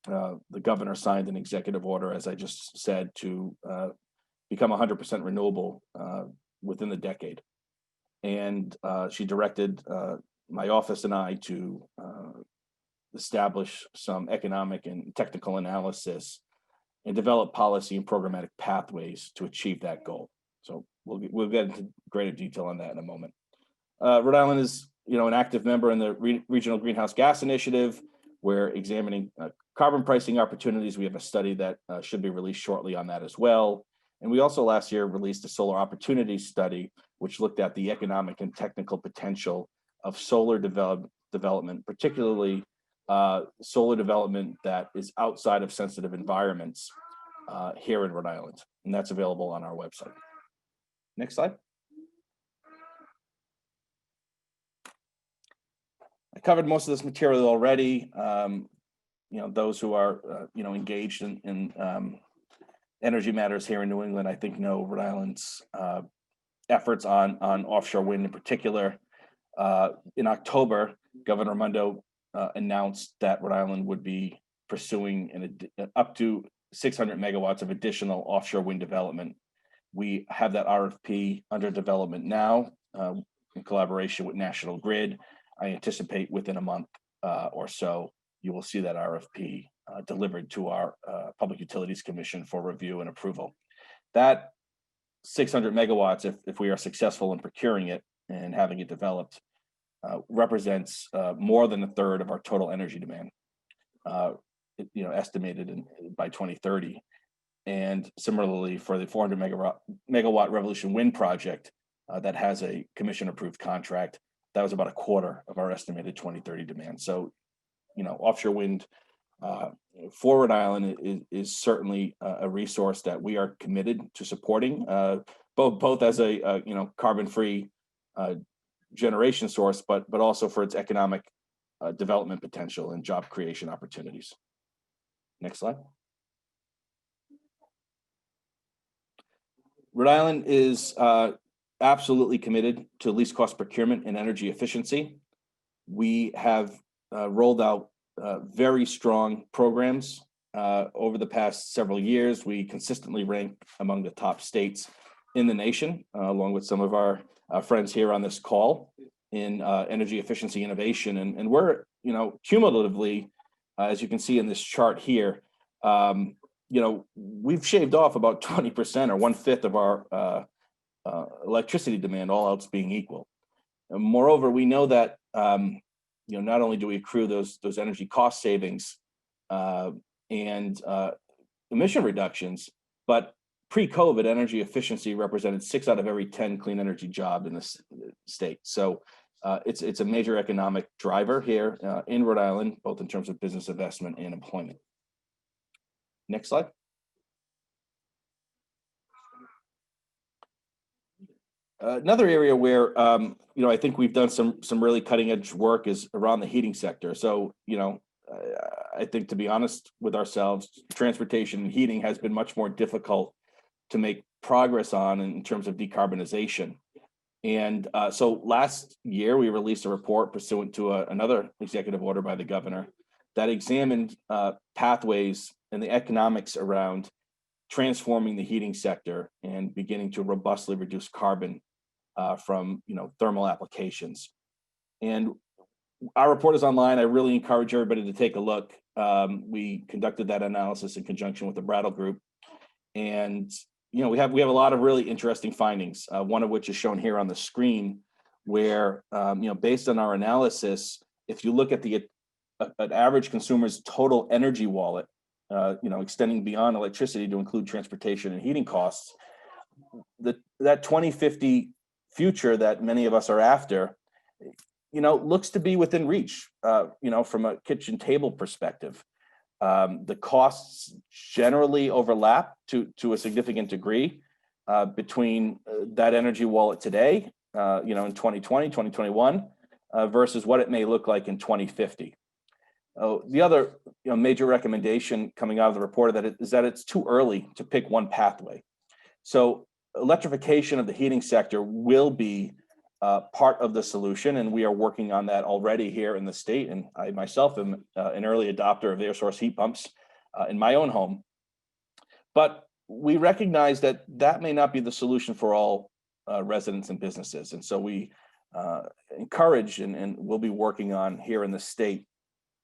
the governor signed an executive order, as I just said, to become 100% renewable within the decade. And she directed my office and I to establish some economic and technical analysis and develop policy and programmatic pathways to achieve that goal. So we'll get into greater detail on that in a moment. Rhode Island is, an active member in the Regional Greenhouse Gas Initiative. We're examining carbon pricing opportunities. We have a study that should be released shortly on that as well. And we also last year released a solar opportunities study, which looked at the economic and technical potential of solar development, particularly solar development that is outside of sensitive environments here in Rhode Island. And that's available on our website. Next slide. I covered most of this material already. Those who are, engaged in energy matters here in New England, I think know Rhode Island's efforts on offshore wind in particular. In October, Governor Raimondo announced that Rhode Island would be pursuing up to 600 megawatts of additional offshore wind development. We have that RFP under development now in collaboration with National Grid. I anticipate within a month or so, you will see that RFP delivered to our Public Utilities Commission for review and approval. That 600 megawatts, if we are successful in procuring it and having it developed, represents more than a third of our total energy demand, estimated by 2030. And similarly, for the 400 megawatt Revolution Wind project that has a commission-approved contract, that was about a quarter of our estimated 2030 demand. So, offshore wind for Rhode Island is certainly a resource that we are committed to supporting, both as a carbon-free generation source, but also for its economic development potential and job creation opportunities. Next slide. Rhode Island is absolutely committed to least cost procurement and energy efficiency. We have rolled out very strong programs over the past several years. We consistently rank among the top states in the nation, along with some of our friends here on this call in energy efficiency innovation. And we're, cumulatively, as you can see in this chart here, we've shaved off about 20% or 1/5 of our electricity demand, all else being equal. And moreover, we know that not only do we accrue those energy cost savings and emission reductions, but pre-COVID energy efficiency represented 6 out of every 10 clean energy job in this state. So it's a major economic driver here in Rhode Island, both in terms of business investment and employment. Next slide. Another area where I think we've done some really cutting edge work is around the heating sector. So I think, to be honest with ourselves, transportation and heating has been much more difficult to make progress on in terms of decarbonization. And so last year we released a report pursuant to another executive order by the governor that examined pathways and the economics around transforming the heating sector and beginning to robustly reduce carbon from thermal applications. And our report is online. I really encourage everybody to take a look. We conducted that analysis in conjunction with the Brattle Group, and we have a lot of really interesting findings. One of which is shown here on the screen, where based on our analysis, if you look at an average consumer's total energy wallet, extending beyond electricity to include transportation and heating costs, that 2050 future that many of us are after, looks to be within reach, from a kitchen table perspective. The costs generally overlap to a significant degree between that energy wallet today, in 2020, 2021, versus what it may look like in 2050. The other major recommendation coming out of the report is that it's too early to pick one pathway. So electrification of the heating sector will be part of the solution, and we are working on that already here in the state. And I myself am an early adopter of air source heat pumps in my own home. But we recognize that may not be the solution for all residents and businesses. And so we encourage and we'll be working on here in the state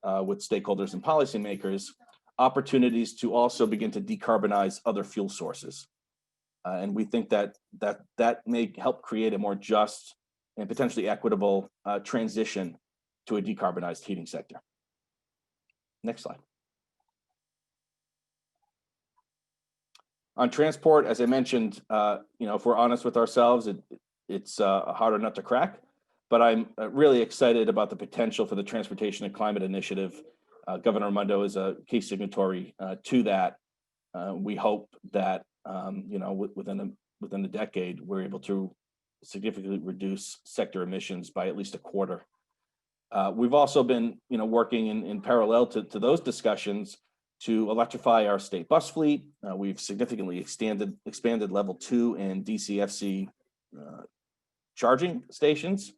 with stakeholders and policymakers opportunities to also begin to decarbonize other fuel sources. And we think that may help create a more just and potentially equitable transition to a decarbonized heating sector. Next slide. On transport, as I mentioned, if we're honest with ourselves, it's a harder nut to crack, but I'm really excited about the potential for the Transportation and Climate Initiative. Governor Raimondo is a key signatory to that. We hope that, within the decade, we're able to significantly reduce sector emissions by at least a quarter. We've also been, working in parallel to those discussions to electrify our state bus fleet. We've significantly expanded level 2 and DCFC charging stations.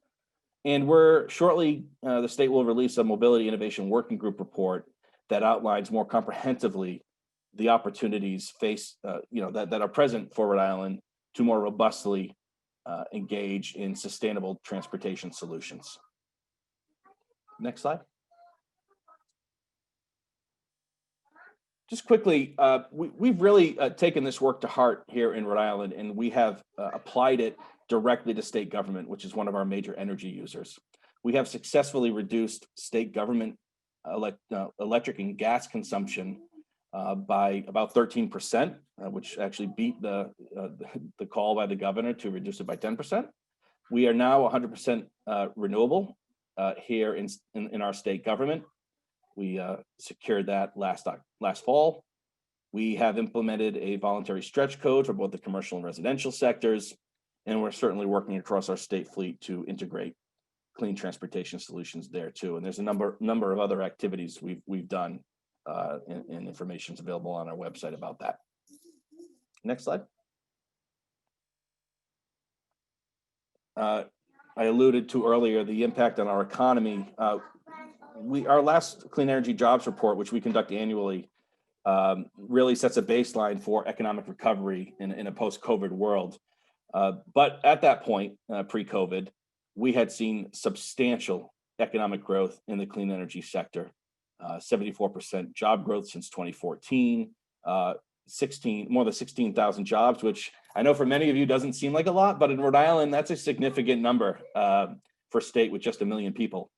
And we're shortly, the state will release a mobility innovation working group report that outlines more comprehensively the opportunities that are present for Rhode Island to more robustly engage in sustainable transportation solutions. Next slide. Just quickly, we've really taken this work to heart here in Rhode Island, and we have applied it directly to state government, which is one of our major energy users. We have successfully reduced state government electric and gas consumption by about 13%, which actually beat the call by the governor to reduce it by 10%. We are now 100% renewable here in our state government. We secured that last fall. We have implemented a voluntary stretch code for both the commercial and residential sectors, and we're certainly working across our state fleet to integrate clean transportation solutions there too. And there's a number of other activities we've done, and information is available on our website about that. Next slide. I alluded to earlier the impact on our economy. Our last Clean Energy Jobs Report, which we conduct annually, really sets a baseline for economic recovery in a post-COVID world. But at that point, pre-COVID, we had seen substantial economic growth in the clean energy sector, 74% job growth since 2014, more than 16,000 jobs, which I know for many of you doesn't seem like a lot, but in Rhode Island, that's a significant number for a state with just 1 million people.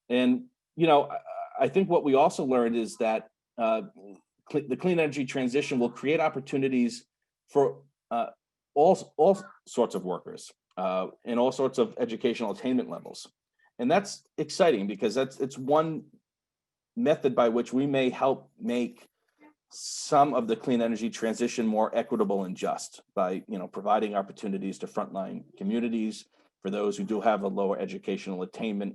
And I think what we also learned is that the clean energy transition will create opportunities for all sorts of workers and all sorts of educational attainment levels. And that's exciting because it's one method by which we may help make some of the clean energy transition more equitable and just by providing opportunities to frontline communities for those who do have a lower educational attainment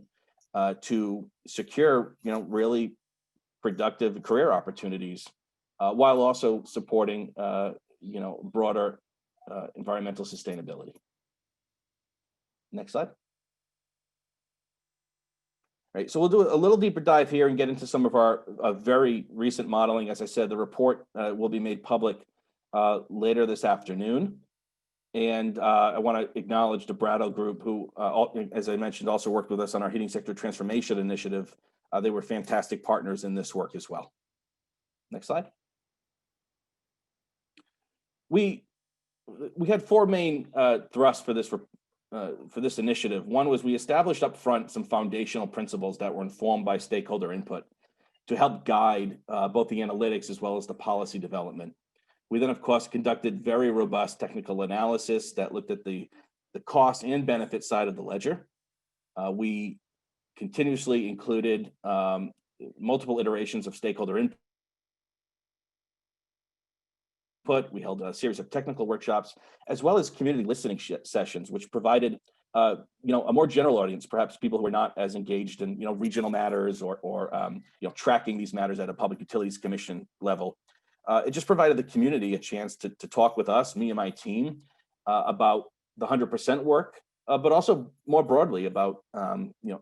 to secure really productive career opportunities while also supporting broader environmental sustainability. Next slide. All right, so we'll do a little deeper dive here and get into some of our very recent modeling. As I said, the report will be made public later this afternoon. And I want to acknowledge the Brattle Group, who, as I mentioned, also worked with us on our Heating Sector Transformation Initiative. They were fantastic partners in this work as well. Next slide. We had 4 main thrusts for this initiative. One was we established up front some foundational principles that were informed by stakeholder input to help guide both the analytics as well as the policy development. We then, of course, conducted very robust technical analysis that looked at the cost and benefit side of the ledger. We continuously included multiple iterations of stakeholder input. We held a series of technical workshops, as well as community listening sessions, which provided a more general audience, perhaps people who are not as engaged in regional matters or tracking these matters at a Public Utilities Commission level. It just provided the community a chance to talk with us, me and my team, about the 100% work, but also more broadly about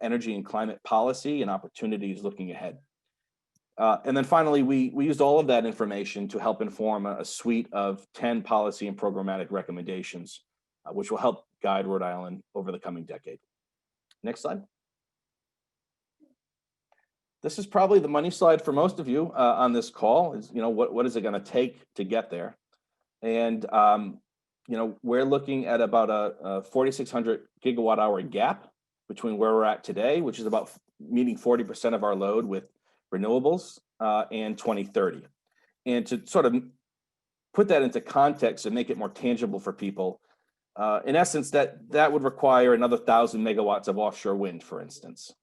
energy and climate policy and opportunities looking ahead. And then finally, we used all of that information to help inform a suite of 10 policy and programmatic recommendations, which will help guide Rhode Island over the coming decade. Next slide. This is probably the money slide for most of you on this call. Is what is it going to take to get there? And we're looking at about a 4,600 gigawatt hour gap between where we're at today, which is about meeting 40% of our load with renewables, and 2030. And to sort of put that into context and make it more tangible for people, in essence, that would require another 1,000 megawatts of offshore wind, for instance.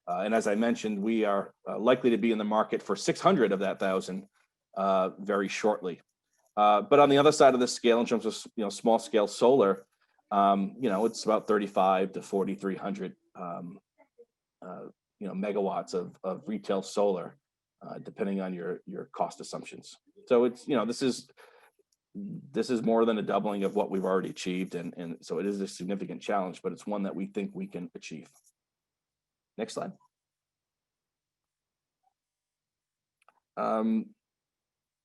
And as I mentioned, we are likely to be in the market for 600 of that 1,000 very shortly. But on the other side of the scale, in terms of small scale solar, it's about 35 to 4,300 megawatts of retail solar, depending on your cost assumptions. So it's this is more than a doubling of what we've already achieved, and so it is a significant challenge, but it's one that we think we can achieve. Next slide.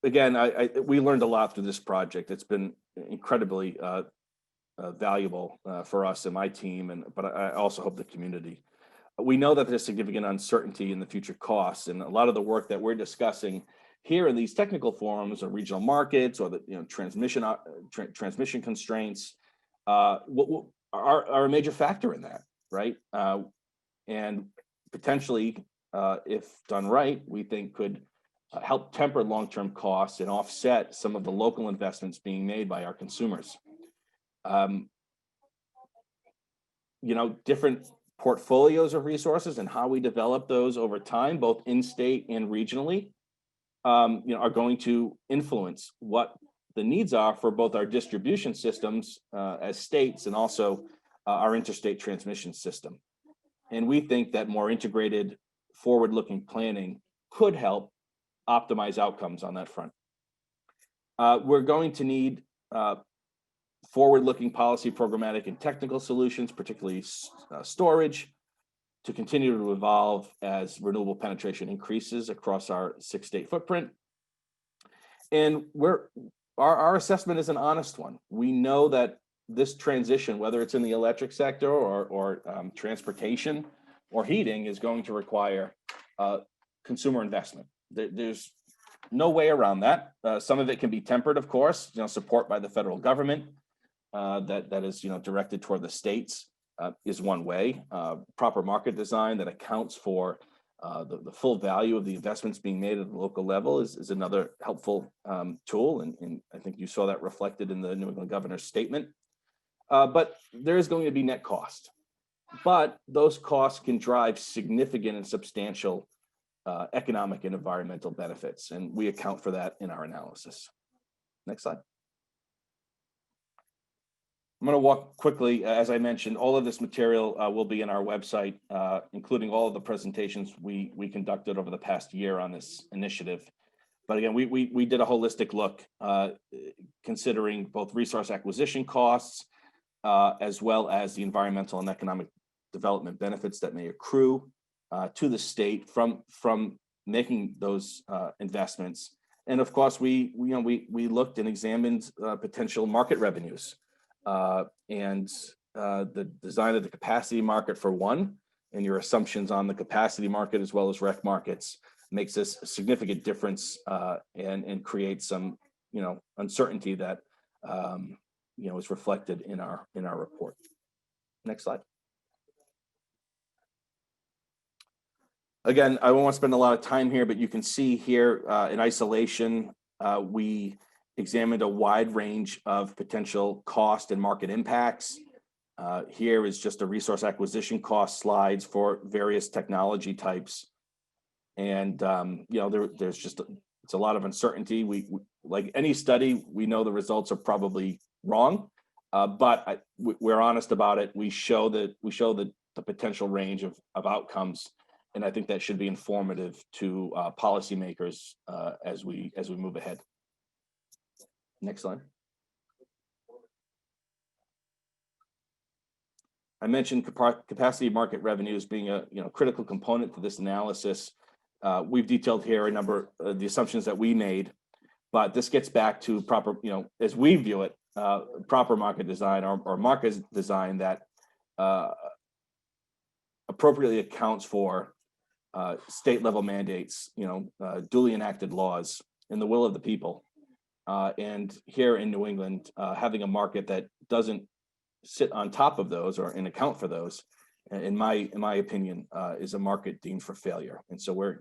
Again, we learned a lot through this project. It's been incredibly valuable for us and my team, but I also hope the community. We know that there's significant uncertainty in the future costs, and a lot of the work that we're discussing here in these technical forums or regional markets or the transmission constraints are a major factor in that, right? And potentially, if done right, we think could help temper long-term costs and offset some of the local investments being made by our consumers. Different portfolios of resources and how we develop those over time, both in-state and regionally, are going to influence what the needs are for both our distribution systems as states and also our interstate transmission system. And we think that more integrated, forward-looking planning could help optimize outcomes on that front. We're going to need forward-looking policy, programmatic, and technical solutions, particularly storage, to continue to evolve as renewable penetration increases across our 6-state footprint. And our assessment is an honest one. We know that this transition, whether it's in the electric sector or transportation or heating, is going to require consumer investment. There's no way around that. Some of it can be tempered, of course, support by the federal government that is directed toward the states. Is one way. Proper market design that accounts for the full value of the investments being made at the local level is another helpful tool, and I think you saw that reflected in the New England Governor's statement. But there is going to be net cost, but those costs can drive significant and substantial economic and environmental benefits, and we account for that in our analysis. Next slide. I'm going to walk quickly. As I mentioned, all of this material will be in our website, including all of the presentations we conducted over the past year on this initiative. But again, we did a holistic look, considering both resource acquisition costs, as well as the environmental and economic development benefits that may accrue to the state from making those investments. And of course, we looked and examined potential market revenues. And the design of the capacity market for one, and your assumptions on the capacity market as well as rec markets makes this a significant difference and creates some uncertainty that is reflected in our report. Next slide. Again, I won't want to spend a lot of time here, but you can see here in isolation, we examined a wide range of potential cost and market impacts. Here is just a resource acquisition cost slides for various technology types. And, there's just, it's a lot of uncertainty. We like any study, we know the results are probably wrong, but we're honest about it. We show the potential range of outcomes. And I think that should be informative to policymakers as we move ahead. Next slide. I mentioned capacity market revenues being a critical component to this analysis. We've detailed here a number of the assumptions that we made, but this gets back to proper, as we view it, proper market design or market design that appropriately accounts for state level mandates, duly enacted laws, and the will of the people. And here in New England, having a market that doesn't sit on top of those or and account for those, in my opinion, is a market deemed for failure. And so we're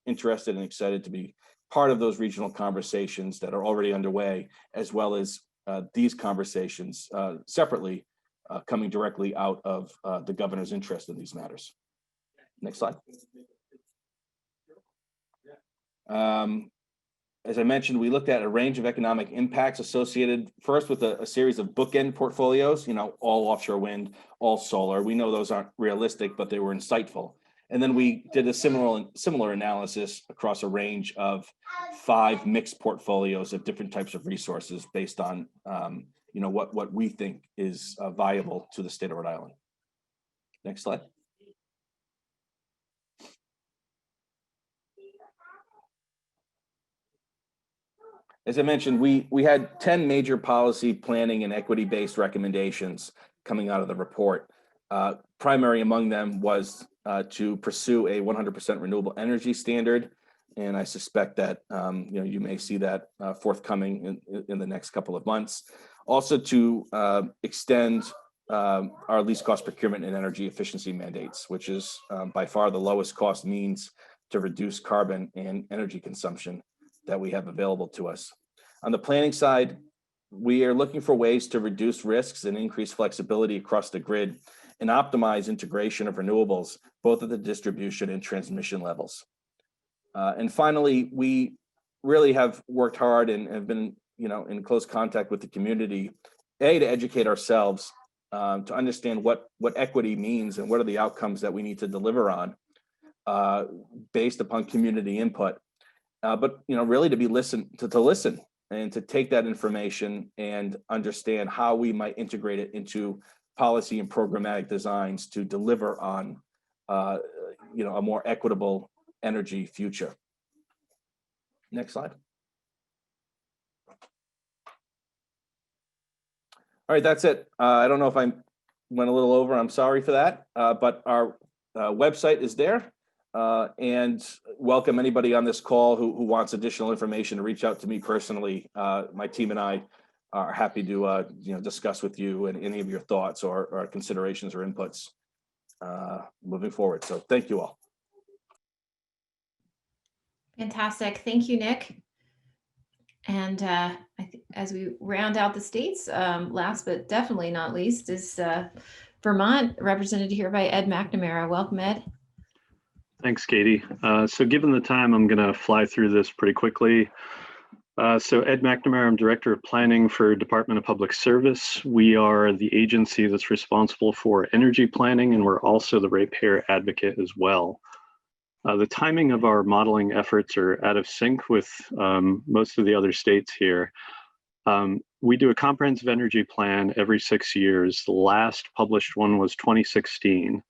interested and excited to be part of those regional conversations that are already underway, as well as these conversations separately coming directly out of the governor's interest in these matters. Next slide. As I mentioned, we looked at a range of economic impacts associated first with a series of bookend portfolios, all offshore wind, all solar. We know those aren't realistic, but they were insightful. And then we did a similar analysis across a range of 5 mixed portfolios of different types of resources based on what we think is viable to the state of Rhode Island. Next slide. As I mentioned, we had 10 major policy planning and equity-based recommendations coming out of the report. Primary among them was to pursue a 100% renewable energy standard, and I suspect that you may see that forthcoming in the next couple of months. Also to extend our least cost procurement and energy efficiency mandates, which is by far the lowest cost means to reduce carbon and energy consumption that we have available to us. On the planning side, we are looking for ways to reduce risks and increase flexibility across the grid and optimize integration of renewables, both at the distribution and transmission levels. And finally, we really have worked hard and have been in close contact with the community, to educate ourselves, to understand what equity means and what are the outcomes that we need to deliver on based upon community input. But really to listen and to take that information and understand how we might integrate it into policy and programmatic designs to deliver on a more equitable energy future. Next slide. All right, that's it. I don't know if I went a little over. I'm sorry for that, but our website is there. And welcome anybody on this call who wants additional information to reach out to me personally. My team and I are happy to discuss with you and any of your thoughts or considerations or inputs moving forward. So thank you all. Fantastic. Thank you, Nick. And I think as we round out the states, last but definitely not least is Vermont, represented here by Ed McNamara. Welcome, Ed. Thanks, Katie. So given the time, I'm going to fly through this pretty quickly. So Ed McNamara, I'm Director of Planning for Department of Public Service. We are the agency that's responsible for energy planning, and we're also the ratepayer advocate as well. The timing of our modeling efforts are out of sync with most of the other states here. We do a comprehensive energy plan every 6 years. The last published one was 2016.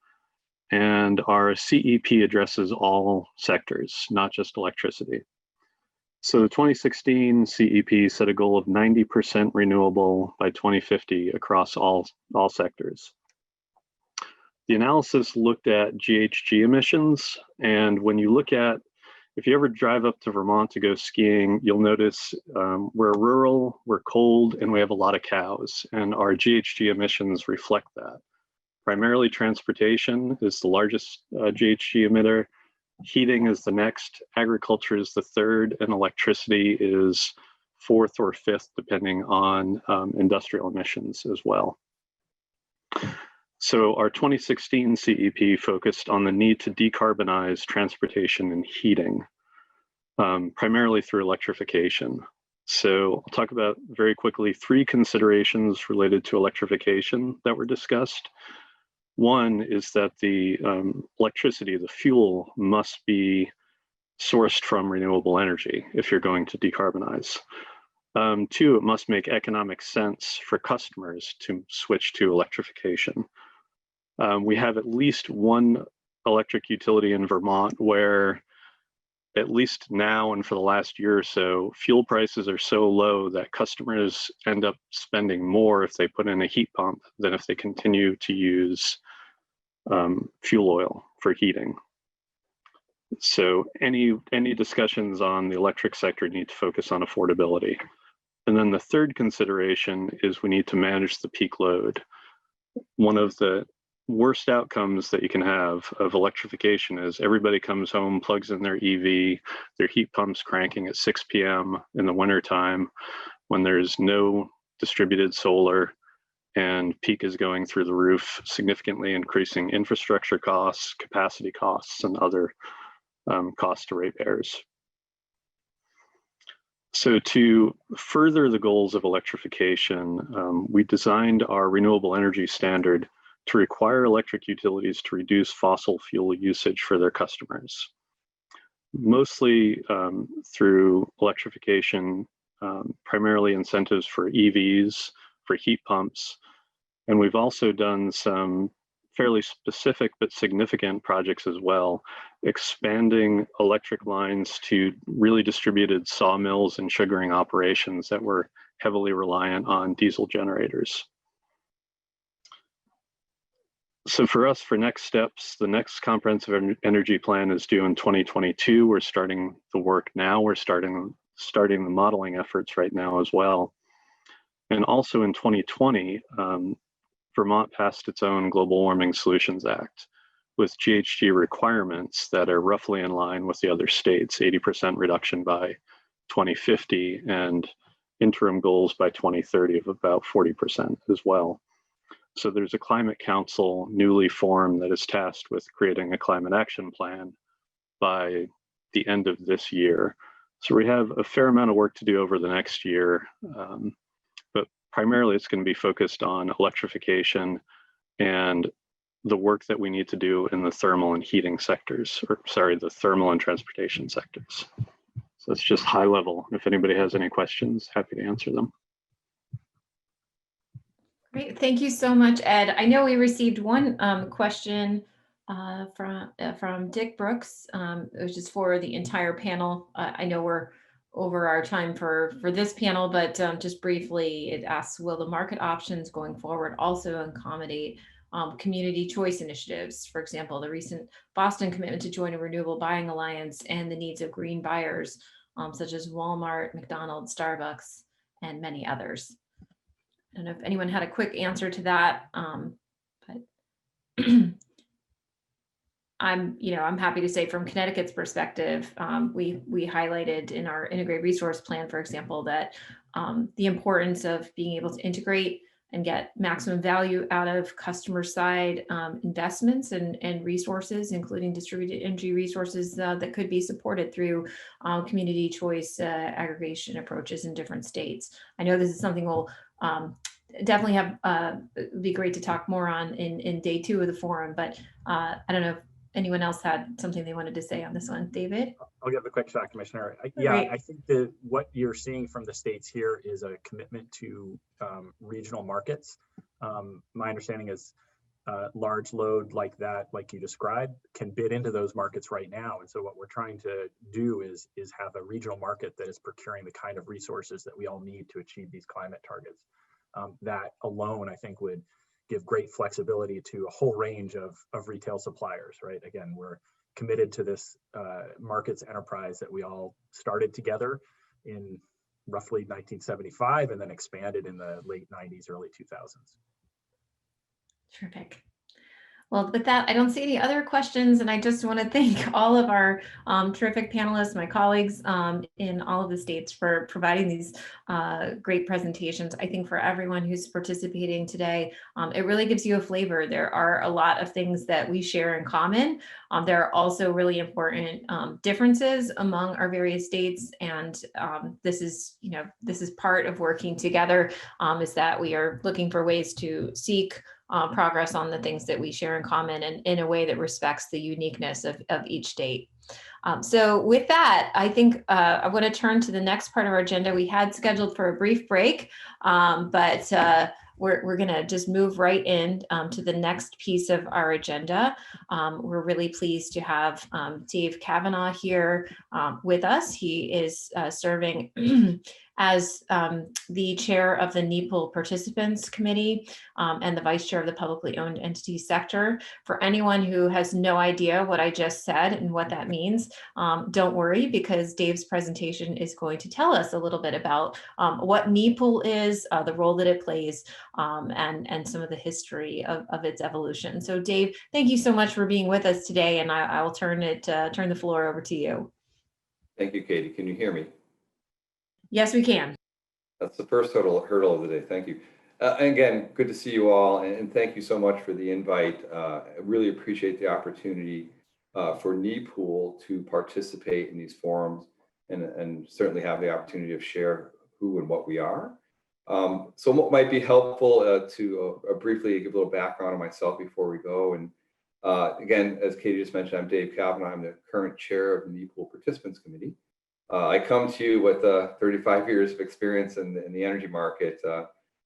And our CEP addresses all sectors, not just electricity. So the 2016 CEP set a goal of 90% renewable by 2050 across all sectors. The analysis looked at GHG emissions, and when you look at, if you ever drive up to Vermont to go skiing, you'll notice we're rural, we're cold, and we have a lot of cows, and our GHG emissions reflect that. Primarily transportation is the largest GHG emitter, heating is the next, agriculture is the third, and electricity is fourth or fifth, depending on industrial emissions as well. So our 2016 CEP focused on the need to decarbonize transportation and heating, primarily through electrification. So I'll talk about very quickly 3 considerations related to electrification that were discussed. One is that the electricity, the fuel, must be sourced from renewable energy if you're going to decarbonize. 2, it must make economic sense for customers to switch to electrification. We have at least one electric utility in Vermont where, at least now and for the last year or so, fuel prices are so low that customers end up spending more if they put in a heat pump than if they continue to use fuel oil for heating. So any discussions on the electric sector need to focus on affordability. And then the third consideration is we need to manage the peak load. One of the worst outcomes that you can have of electrification is everybody comes home, plugs in their EV, their heat pumps cranking at 6 p.m. in the wintertime when there's no distributed solar and peak is going through the roof, significantly increasing infrastructure costs, capacity costs, and other costs to ratepayers. So to further the goals of electrification, we designed our renewable energy standard to require electric utilities to reduce fossil fuel usage for their customers, mostly through electrification, primarily incentives for EVs, for heat pumps. And we've also done some fairly specific but significant projects as well, expanding electric lines to really distributed sawmills and sugaring operations that were heavily reliant on diesel generators. So for us, for next steps, the next comprehensive energy plan is due in 2022. We're starting the work now. We're starting the modeling efforts right now as well. And also in 2020, Vermont passed its own Global Warming Solutions Act with GHG requirements that are roughly in line with the other states, 80% reduction by 2050 and interim goals by 2030 of about 40% as well. So there's a climate council newly formed that is tasked with creating a climate action plan by the end of this year. So we have a fair amount of work to do over the next year, but primarily it's going to be focused on electrification and the work that we need to do in the thermal and heating sectors, or sorry, the thermal and transportation sectors. So it's just high level. If anybody has any questions, happy to answer them. Great, thank you so much, Ed. I know we received one question from Dick Brooks, which is for the entire panel. I know we're over our time for this panel, but just briefly, it asks, will the market options going forward also accommodate community choice initiatives? For example, the recent Boston commitment to join a renewable buying alliance and the needs of green buyers, such as Walmart, McDonald's, Starbucks, and many others. I don't know if anyone had a quick answer to that, but I'm happy to say from Connecticut's perspective, we highlighted in our integrated resource plan, for example, that the importance of being able to integrate and get maximum value out of customer side investments and resources, including distributed energy resources that could be supported through community choice aggregation approaches in different states. I know this is something we'll definitely have, it'd be great to talk more on in day 2 of the forum, but I don't know if anyone else had something they wanted to say on this one. David? I'll give a quick shot, Commissioner. Great. I think that what you're seeing from the states here is a commitment to regional markets. My understanding is large load like that, like you described, can bid into those markets right now. And so what we're trying to do is have a regional market that is procuring the kind of resources that we all need to achieve these climate targets. That alone, I think, would give great flexibility to a whole range of retail suppliers, right? Again, we're committed to this markets enterprise that we all started together in roughly 1975 and then expanded in the late 90s, early 2000s. Terrific. Well, with that, I don't see any other questions, and I just want to thank all of our terrific panelists, my colleagues in all of the states for providing these great presentations. I think for everyone who's participating today, it really gives you a flavor. There are a lot of things that we share in common. There are also really important differences among our various states, and this is part of working together, is that we are looking for ways to seek progress on the things that we share in common and in a way that respects the uniqueness of each state. So with that, I think I want to turn to the next part of our agenda. We had scheduled for a brief break, but we're going to just move right in to the next piece of our agenda. We're really pleased to have Dave Kavanaugh here with us. He is serving as the chair of the NEPL Participants Committee and the vice chair of the publicly owned entity sector. For anyone who has no idea what I just said and what that means, don't worry, because Dave's presentation is going to tell us a little bit about what NEPL is, the role that it plays, and some of the history of its evolution. So Dave, thank you so much for being with us today, and I will turn the floor over to you. Thank you, Katie. Can you hear me? Yes, we can. That's the first hurdle of the day. Thank you. And again, good to see you all, and thank you so much for the invite. I really appreciate the opportunity for NEPL to participate in these forums and certainly have the opportunity to share who and what we are. So what might be helpful to briefly give a little background on myself before we go. And again, as Katie just mentioned, I'm Dave Kavanaugh. I'm the current chair of the NEPL Participants Committee. I come to you with 35 years of experience in the energy market,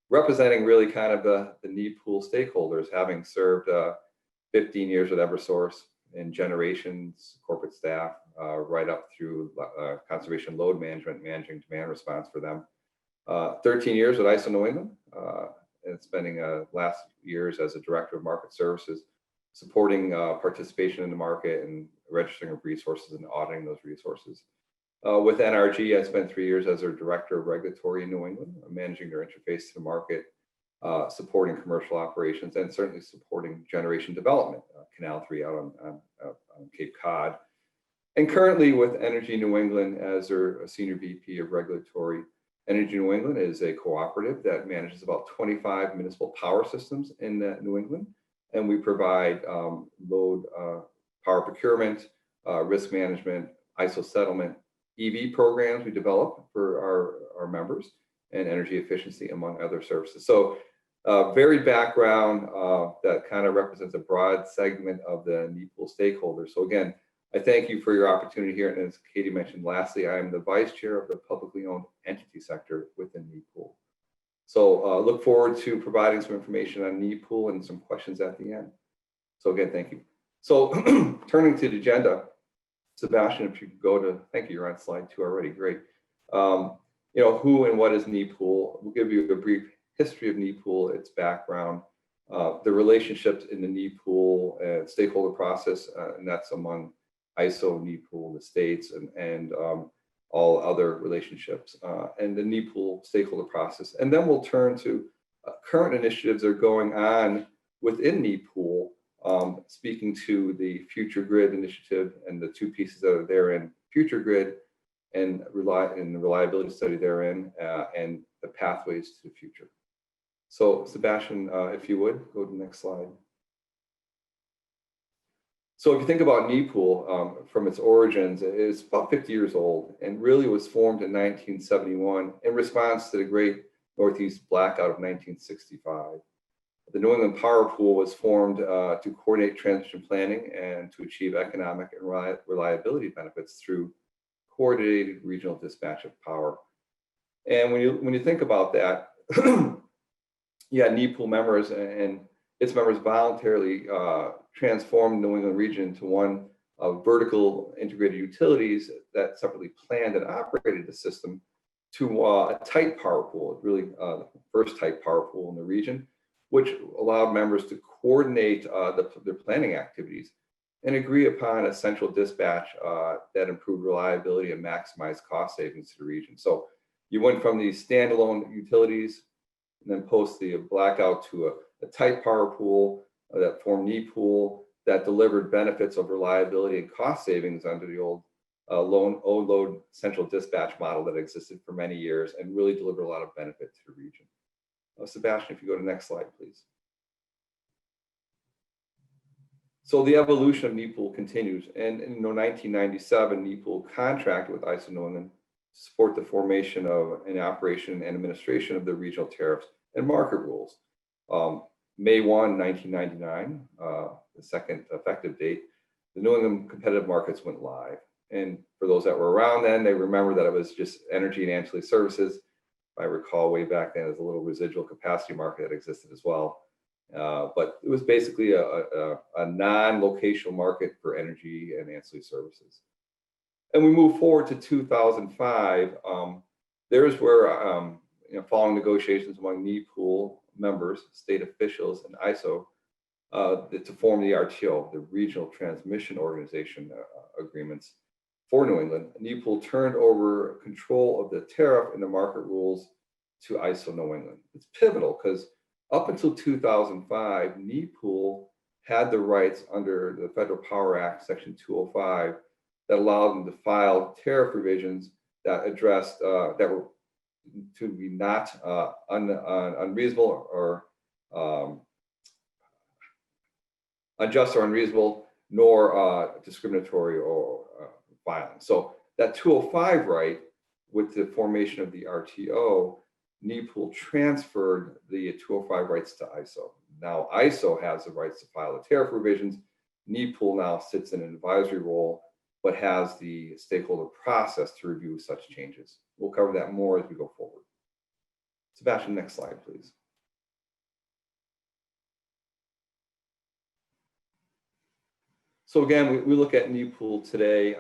representing really kind of the NEPL stakeholders, having served 15 years with Eversource in generations, corporate staff, right up through conservation load management, managing demand response for them. 13 years with ISO New England, and spending last years as a director of market services, supporting participation in the market and registering of resources and auditing those resources. With NRG, I spent 3 years as their director of regulatory in New England, managing their interface to the market, supporting commercial operations, and certainly supporting generation development, Canal 3 out on Cape Cod. And currently with Energy New England as their senior VP of regulatory. Energy New England is a cooperative that manages about 25 municipal power systems in New England. And we provide load power procurement, risk management, ISO settlement, EV programs we develop for our members, and energy efficiency, among other services. So varied background that kind of represents a broad segment of the NEPL stakeholders. So again, I thank you for your opportunity here. And as Katie mentioned, lastly, I am the vice chair of the publicly owned entity sector within NEPL. So look forward to providing some information on NEPL and some questions at the end. So again, thank you. So turning to the agenda, Sebastian, if you could go to, thank you, you're on slide 2 already, great. You know, who and what is NEPL? We'll give you a brief history of NEPL, its background, the relationships in the NEPL stakeholder process, and that's among ISO, NEPL, the states, and all other relationships, and the NEPL stakeholder process. And then we'll turn to current initiatives that are going on within NEPL, speaking to the Future Grid initiative and the 2 pieces that are therein, Future Grid and the reliability study therein, and the pathways to the future. So Sebastian, if you would, go to the next slide. So if you think about NEPL from its origins, it's about 50 years old and really was formed in 1971 in response to the Great Northeast Blackout of 1965. The New England Power Pool was formed to coordinate transition planning and to achieve economic and reliability benefits through coordinated regional dispatch of power. And when you think about that, yeah, NEPL members and its members voluntarily transformed the New England region into one of vertical integrated utilities that separately planned and operated the system to a tight power pool, really the first tight power pool in the region, which allowed members to coordinate their planning activities and agree upon a central dispatch that improved reliability and maximized cost savings to the region. So you went from these standalone utilities and then post the blackout to a tight power pool that formed NEPL that delivered benefits of reliability and cost savings under the old load central dispatch model that existed for many years and really delivered a lot of benefit to the region. Sebastian, if you go to the next slide, please. So the evolution of NEPL continues, and in 1997, NEPL contracted with ISO New England to support the formation of an operation and administration of the regional tariffs and market rules. May 1, 1999, the second effective date, the New England competitive markets went live. And for those that were around then, they remember that it was just energy and ancillary services. If I recall way back then, there's a little residual capacity market that existed as well. But it was basically a non-locational market for energy and ancillary services. And we move forward to 2005, There's where, following negotiations among NEPOOL members, state officials, and ISO, to form the RTO, the Regional Transmission Organization agreements for New England, NEPOOL turned over control of the tariff and the market rules to ISO New England. It's pivotal because up until 2005, NEPOOL had the rights under the Federal Power Act, Section 205, that allowed them to file tariff provisions that addressed, that were to be not unreasonable or unjust or unreasonable, nor discriminatory or violent. So that 205 right, with the formation of the RTO, NEPOOL transferred the 205 rights to ISO. Now ISO has the rights to file the tariff revisions. NEPOOL now sits in an advisory role, but has the stakeholder process to review such changes. We'll cover that more as we go forward. Sebastian, next slide, please. So again, we look at NEPOOL today,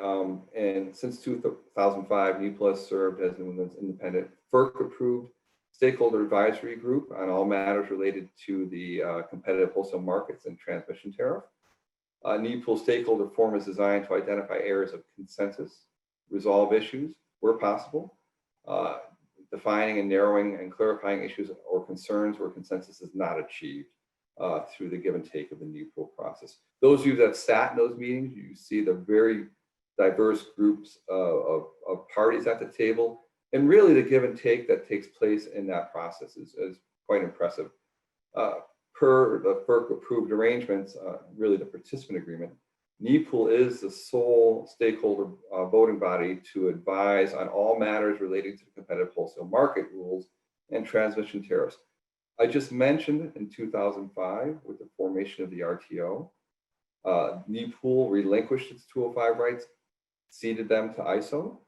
and since 2005, NEPOOL has served as New England's independent FERC-approved stakeholder advisory group on all matters related to the competitive wholesale markets and transmission tariff. NEPOOL stakeholder forum is designed to identify areas of consensus, resolve issues where possible, defining and narrowing and clarifying issues or concerns where consensus is not achieved through the give and take of the NEPOOL process. Those of you that have sat in those meetings, you see the very diverse groups of parties at the table. And really the give and take that takes place in that process is quite impressive. Per the FERC approved arrangements, really the participant agreement, NEPOOL is the sole stakeholder voting body to advise on all matters relating to the competitive wholesale market rules and transmission tariffs. I just mentioned in 2005 with the formation of the RTO, NEPOOL relinquished its 205 rights, ceded them to ISO,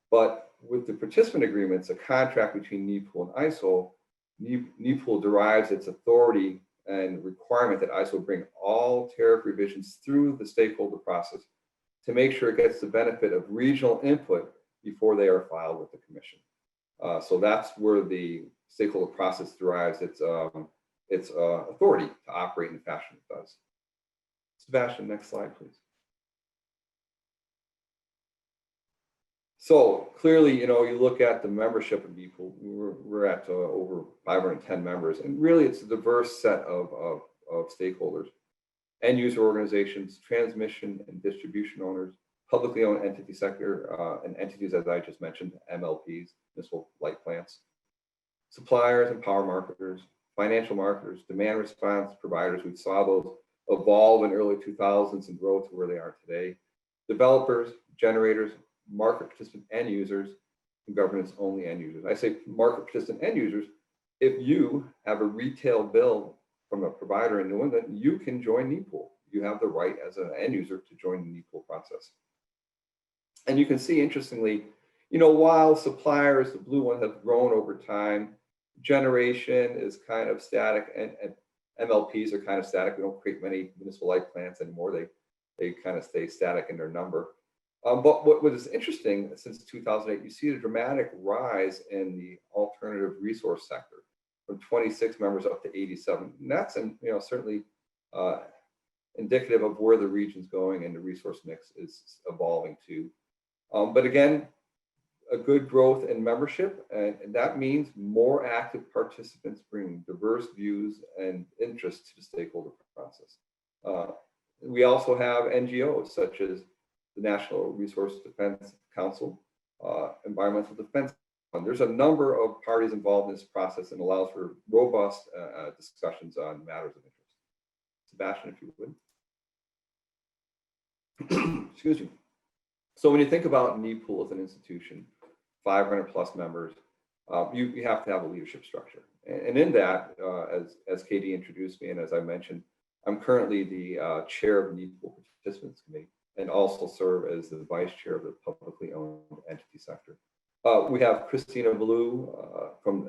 but with the participant agreements, a contract between NEPOOL and ISO, NEPOOL derives its authority and requirement that ISO bring all tariff revisions through the stakeholder process to make sure it gets the benefit of regional input before they are filed with the commission. So that's where the stakeholder process derives its authority to operate in the fashion it does. Sebastian, next slide, please. So clearly, you look at the membership of NEPOOL, we're at over 510 members, and really it's a diverse set of stakeholders, end user organizations, transmission and distribution owners, publicly owned entity sector, and entities, as I just mentioned, MLPs, municipal light plants, suppliers and power marketers, financial marketers, demand response providers. We saw those evolve in early 2000s and grow to where they are today, developers, generators, market participant end users, and governance only end users. I say market participant end users. If you have a retail bill from a provider in New England, you can join NEPOOL. You have the right as an end user to join the NEPOOL process. And you can see, interestingly, while suppliers, the blue ones, have grown over time, generation is kind of static, and MLPs are kind of static. We don't create many municipal light plants anymore. They kind of stay static in their number. But what is interesting, since 2008, you see a dramatic rise in the alternative resource sector from 26 members up to 87. And that's certainly indicative of where the region's going and the resource mix is evolving to. But again, a good growth in membership, and that means more active participants bringing diverse views and interests to the stakeholder process. We also have NGOs such as the National Resource Defense Council, Environmental Defense Fund. There's a number of parties involved in this process and allows for robust discussions on matters of interest. Sebastian, if you would. Excuse me. So when you think about NEPOOL as an institution, 500 plus members, you have to have a leadership structure. And in that, as Katie introduced me, and as I mentioned, I'm currently the chair of the NEPOOL Participants Committee, and also serve as the vice chair of the publicly owned entity sector. We have Christina Ballou from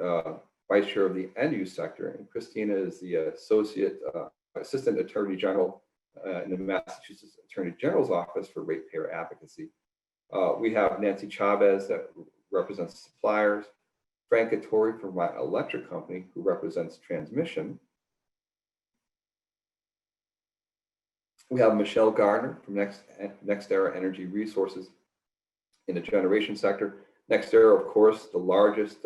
vice chair of the end use sector, and Christina is the assistant attorney general in the Massachusetts Attorney General's Office for Ratepayer Advocacy. We have Nancy Chavez that represents suppliers, Frank Ettore from my electric company, who represents transmission. We have Michelle Gardner from NextEra Energy Resources in the generation sector. NextEra, of course, the largest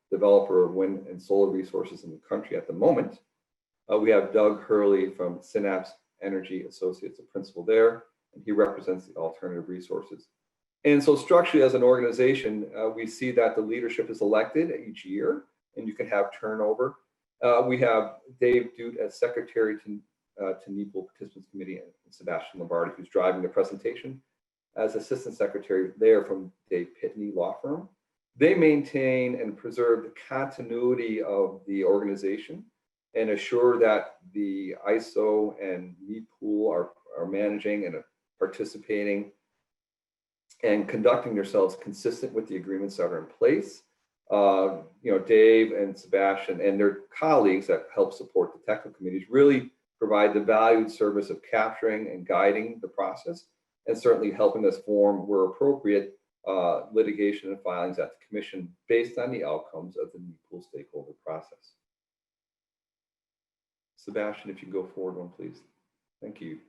developer of wind and solar resources in the country at the moment. We have Doug Hurley from Synapse Energy Associates, a principal there, and he represents the alternative resources. And so structurally as an organization, we see that the leadership is elected each year, and you can have turnover. We have Dave Dute as secretary to NEPOOL Participants Committee, and Sebastian Lombardi, who's driving the presentation, as assistant secretary there from Dave Pitney Law Firm. They maintain and preserve the continuity of the organization and assure that the ISO and NEPOOL are managing and participating and conducting themselves consistent with the agreements that are in place. Dave and Sebastian and their colleagues that help support the technical committees really provide the valued service of capturing and guiding the process, and certainly helping us form, where appropriate, litigation and filings at the commission based on the outcomes of the NEPOOL stakeholder process. Sebastian, if you go forward one, please. Thank you.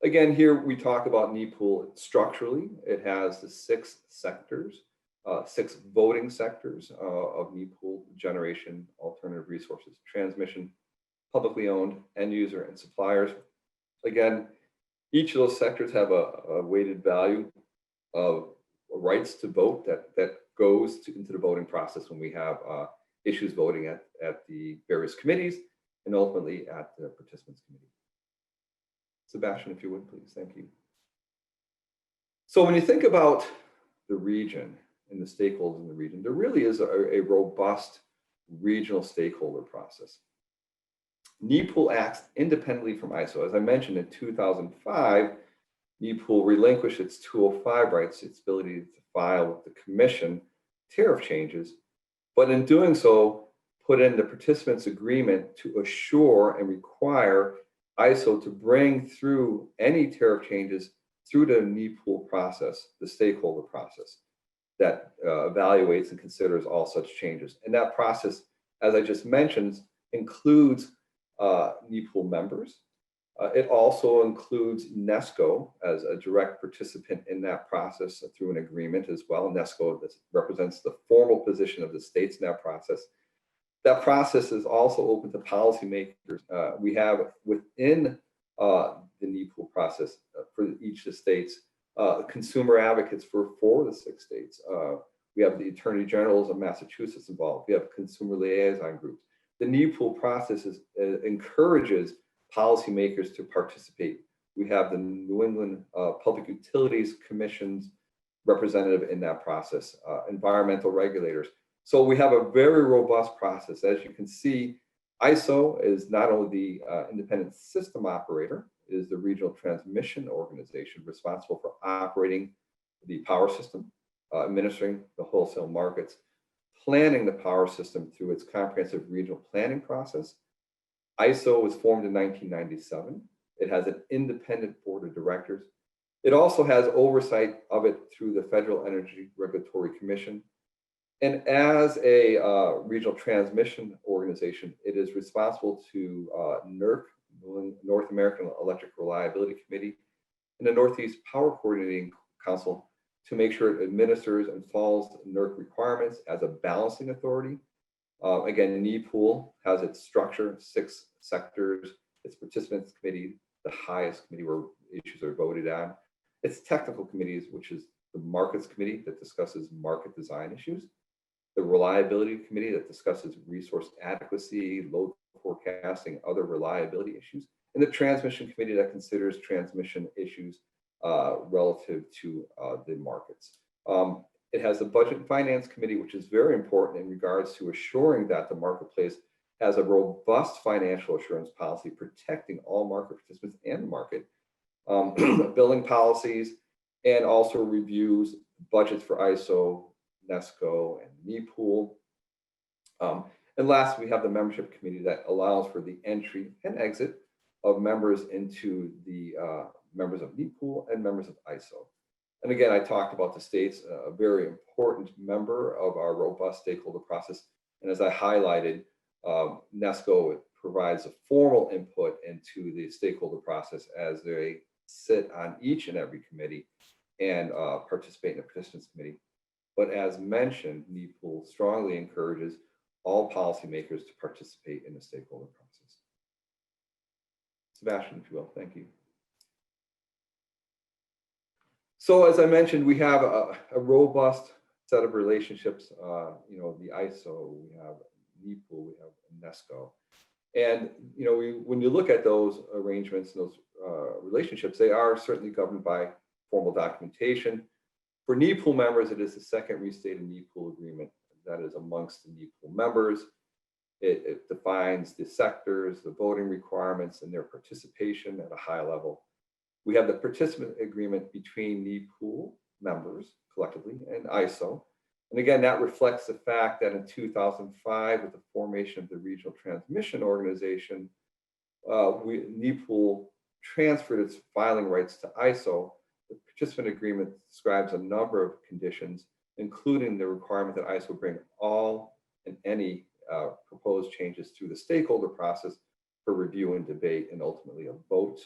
Again, here we talk about NEPOOL structurally. It has the 6 sectors, 6 voting sectors of NEPOOL: generation, alternative resources, transmission, publicly owned, end user, and suppliers. Again, each of those sectors have a weighted value of rights to vote that goes into the voting process when we have issues voting at the various committees and ultimately at the participants committee. Sebastian, if you would, please. Thank you. So when you think about the region and the stakeholders in the region, there really is a robust regional stakeholder process. NEPOOL acts independently from ISO. As I mentioned, in 2005, NEPOOL relinquished its 205 rights, its ability to file with the commission tariff changes, but in doing so, put in the participants agreement to assure and require ISO to bring through any tariff changes through the NEPOOL process, the stakeholder process that evaluates and considers all such changes. And that process, as I just mentioned, includes NEPOOL members. It also includes NESCO as a direct participant in that process through an agreement as well. NESCO represents the formal position of the states in that process. That process is also open to policymakers. We have within the NEPOOL process for each of the states, consumer advocates for 4 of the 6 states. We have the attorney generals of Massachusetts involved. We have consumer liaison groups. The NEPOOL process encourages policymakers to participate. We have the New England Public Utilities Commission's representative in that process, environmental regulators. So we have a very robust process. As you can see, ISO is not only the independent system operator, it is the regional transmission organization responsible for operating the power system, administering the wholesale markets, planning the power system through its comprehensive regional planning process. ISO was formed in 1997. It has an independent board of directors. It also has oversight of it through the Federal Energy Regulatory Commission. And as a regional transmission organization, it is responsible to NERC, North American Electric Reliability Committee, and the Northeast Power Coordinating Council to make sure it administers and follows NERC requirements as a balancing authority. Again, NEPOOL has its structure, 6 sectors, its participants committee, the highest committee where issues are voted on. Its technical committees, which is the markets committee that discusses market design issues, the reliability committee that discusses resource adequacy, load forecasting, other reliability issues, and the transmission committee that considers transmission issues relative to the markets. It has a budget and finance committee, which is very important in regards to assuring that the marketplace has a robust financial assurance policy protecting all market participants and the market, billing policies, and also reviews budgets for ISO, NESCO, and NEPOOL. And last, we have the membership committee that allows for the entry and exit of members into the members of NEPOOL and members of ISO. And again, I talked about the state's a very important member of our robust stakeholder process. And as I highlighted, NESCO provides a formal input into the stakeholder process as they sit on each and every committee and participate in the participants committee. But as mentioned, NEPOOL strongly encourages all policymakers to participate in the stakeholder process. Sebastian, if you will, thank you. So as I mentioned, we have a robust set of relationships, you know, the ISO, we have NEPOOL, we have NESCO. And, you know, when you look at those arrangements, those relationships, they are certainly governed by formal documentation. For NEPOOL members, it is the second restated NEPOOL agreement that is amongst the NEPOOL members. It defines the sectors, the voting requirements, and their participation at a high level. We have the participant agreement between NEPOOL members collectively and ISO. And again, that reflects the fact that in 2005, with the formation of the Regional Transmission Organization, NEPOOL transferred its filing rights to ISO. The participant agreement describes a number of conditions, including the requirement that ISO bring all and any proposed changes through the stakeholder process for review and debate, and ultimately a vote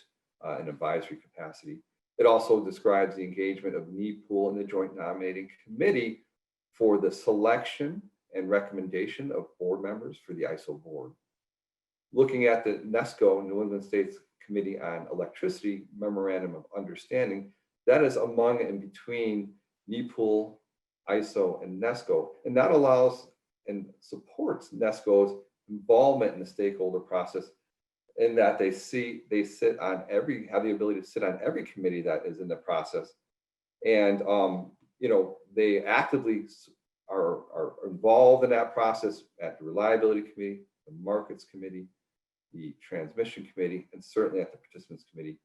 in advisory capacity. It also describes the engagement of NEPOOL and the Joint Nominating Committee for the selection and recommendation of board members for the ISO board. Looking at the NESCO, New England States Committee on Electricity Memorandum of Understanding, that is among and between NEPOOL, ISO, and NESCO, and that allows and supports NESCO's involvement in the stakeholder process, in that they sit on have the ability to sit on every committee that is in the process, and you know, they actively are involved in that process at the Reliability Committee, the Markets Committee, the Transmission Committee, and certainly at the Participants Committee.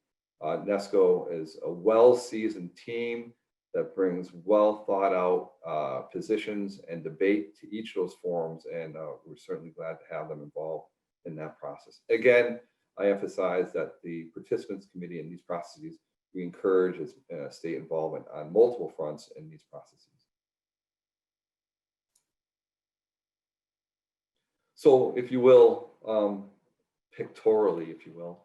NESCO is a well-seasoned team that brings well thought out positions and debate to each of those forums, and we're certainly glad to have them involved in that process. Again, I emphasize that the Participants Committee in these processes, we encourage state involvement on multiple fronts in these processes. So if you will, pictorially, if you will,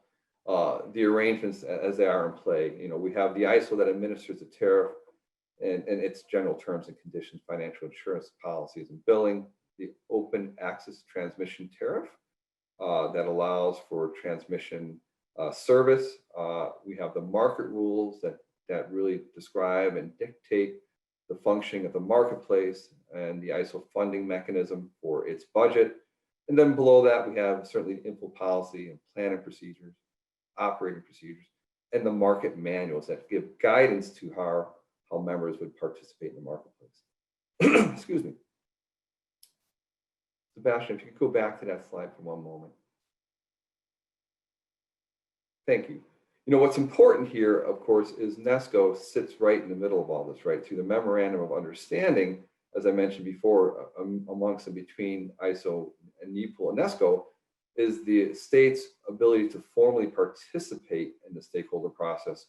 the arrangements as they are in play, you know, we have the ISO that administers the tariff and its general terms and conditions, financial insurance policies and billing, the open access transmission tariff that allows for transmission service. We have the market rules that really describe and dictate the functioning of the marketplace and the ISO funding mechanism for its budget. And then below that, we have certainly info policy and planning procedures, operating procedures, and the market manuals that give guidance to how members would participate in the marketplace. Excuse me. Sebastian, if you could go back to that slide for one moment. Thank you. You know, what's important here, of course, is NESCO sits right in the middle of all this, right? Through the Memorandum of Understanding, as I mentioned before, amongst and between ISO and NEPOOL and NESCO, is the state's ability to formally participate in the stakeholder process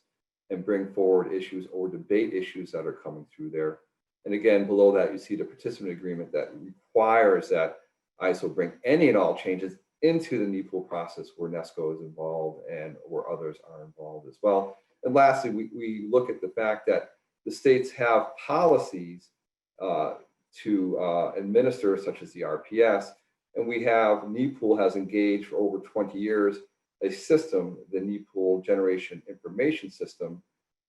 and bring forward issues or debate issues that are coming through there. And again, below that, you see the participant agreement that requires that ISO bring any and all changes into the NEPOOL process where NESCO is involved and where others are involved as well. And lastly, we look at the fact that the states have policies to administer, such as the RPS, and we have, NEPOOL has engaged for over 20 years a system, the NEPOOL Generation Information System,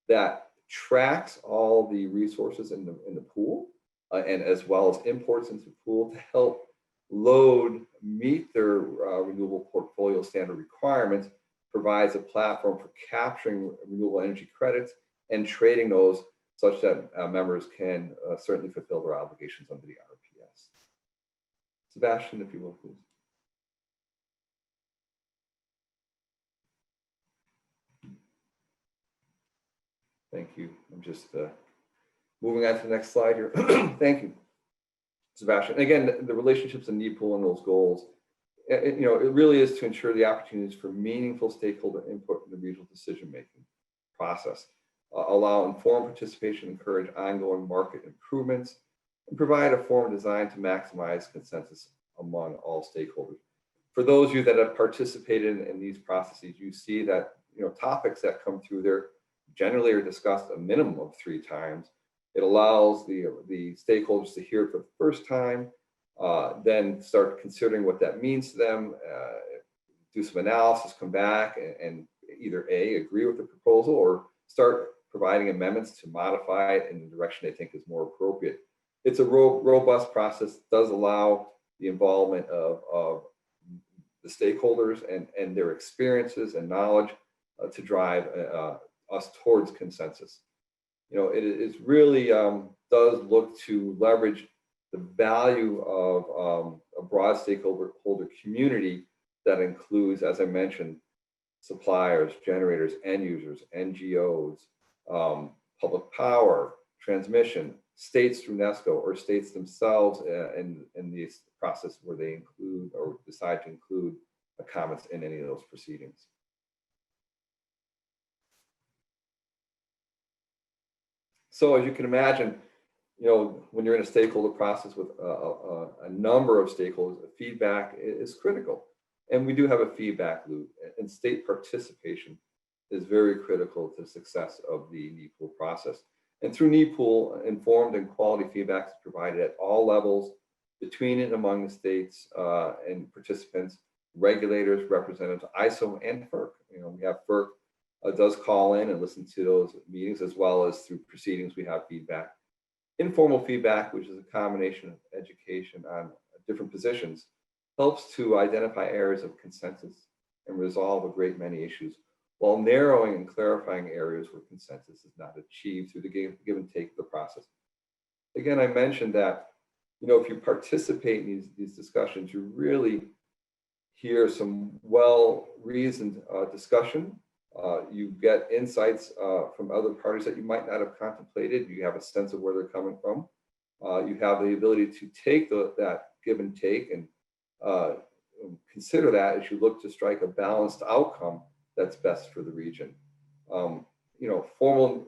that tracks all the resources in the pool and as well as imports into the pool to help load meet their renewable portfolio standard requirements, provides a platform for capturing renewable energy credits and trading those such that members can certainly fulfill their obligations under the RPS. Sebastian, if you will, please. Thank you. I'm just moving on to the next slide here. Thank you, Sebastian. Again, the relationships in NEPOOL and those goals, you know, it really is to ensure the opportunities for meaningful stakeholder input in the regional decision-making process. allow informed participation, encourage ongoing market improvements, and provide a forum designed to maximize consensus among all stakeholders. For those of you that have participated in these processes, you see that topics that come through there generally are discussed a minimum of 3 times. It allows the stakeholders to hear it for the first time, then start considering what that means to them, do some analysis, come back and either A, agree with the proposal or start providing amendments to modify it in the direction they think is more appropriate. It's a robust process, does allow the involvement of the stakeholders and their experiences and knowledge to drive us towards consensus. It is really does look to leverage the value of a broad stakeholder community that includes, as I mentioned, suppliers, generators, end users, NGOs, public power, transmission, states through NESCO, or states themselves in the process where they include or decide to include the comments in any of those proceedings. So as you can imagine, when you're in a stakeholder process with a number of stakeholders, feedback is critical. And we do have a feedback loop, and state participation is very critical to the success of the NEPOOL process. And through NEPOOL, informed and quality feedback is provided at all levels between and among the states and participants, regulators, representatives, ISO, and FERC. We have FERC does call in and listen to those meetings, as well as through proceedings we have feedback. Informal feedback, which is a combination of education on different positions, helps to identify areas of consensus and resolve a great many issues, while narrowing and clarifying areas where consensus is not achieved through the give and take of the process. Again, I mentioned that, if you participate in these discussions, you really hear some well-reasoned discussion. You get insights from other parties that you might not have contemplated. You have a sense of where they're coming from. You have the ability to take that give and take and consider that as you look to strike a balanced outcome that's best for the region. Formal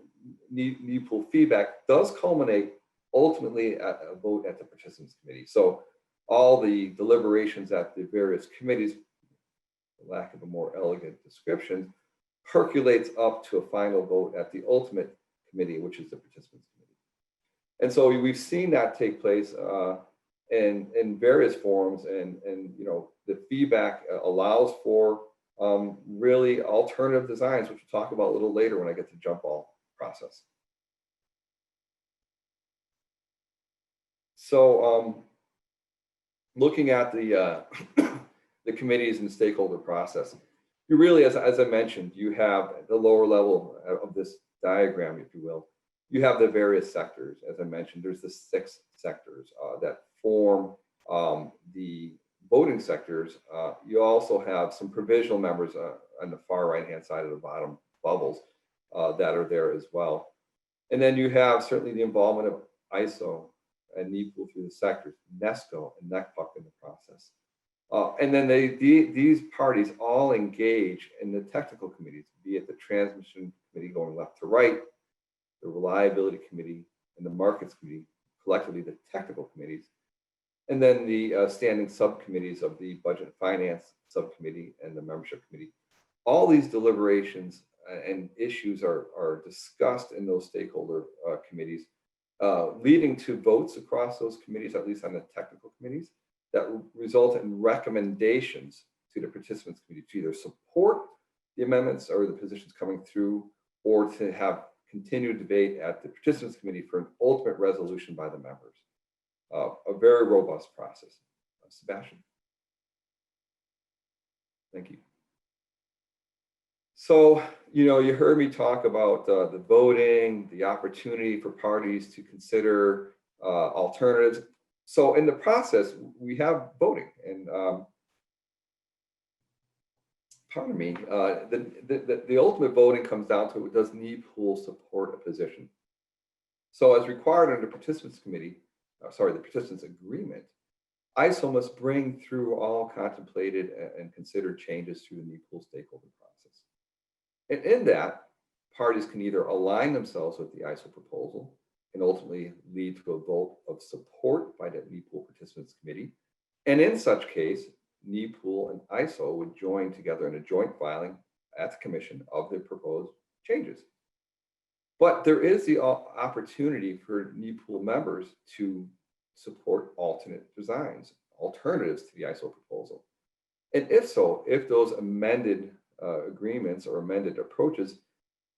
NEPOOL feedback does culminate ultimately at a vote at the participants committee. So all the deliberations at the various committees, for lack of a more elegant description, percolates up to a final vote at the ultimate committee, which is the participants committee. And so we've seen that take place in various forms, and the feedback allows for really alternative designs, which we'll talk about a little later when I get to jump ball process. So looking at the the committees and stakeholder process, you really, as I mentioned, you have the lower level of this diagram, if you will. You have the various sectors. As I mentioned, there's the 6 sectors that form the voting sectors. You also have some provisional members on the far right-hand side of the bottom bubbles that are there as well. And then you have certainly the involvement of ISO and NEPOOL through the sectors, NESCO and NECPUC in the process. And then these parties all engage in the technical committees, be it the transmission committee going left to right, the reliability committee, and the markets committee, collectively the technical committees, and then the standing subcommittees of the budget and finance subcommittee and the membership committee. All these deliberations and issues are discussed in those stakeholder committees, leading to votes across those committees, at least on the technical committees, that result in recommendations to the participants committee to either support the amendments or the positions coming through, or to have continued debate at the participants committee for an ultimate resolution by the members. A very robust process. Sebastian. Thank you. So, you heard me talk about the voting, the opportunity for parties to consider alternatives. So in the process, we have voting, and pardon me, the ultimate voting comes down to, does NEPOOL support a position? So as required under the participants committee, the participants agreement, ISO must bring through all contemplated and considered changes through the NEPOOL stakeholder process. And in that, parties can either align themselves with the ISO proposal and ultimately lead to a vote of support by the NEPOOL Participants Committee. And in such case, NEPOOL and ISO would join together in a joint filing at the commission of the proposed changes. But there is the opportunity for NEPOOL members to support alternate designs, alternatives to the ISO proposal. And if so, if those amended agreements or amended approaches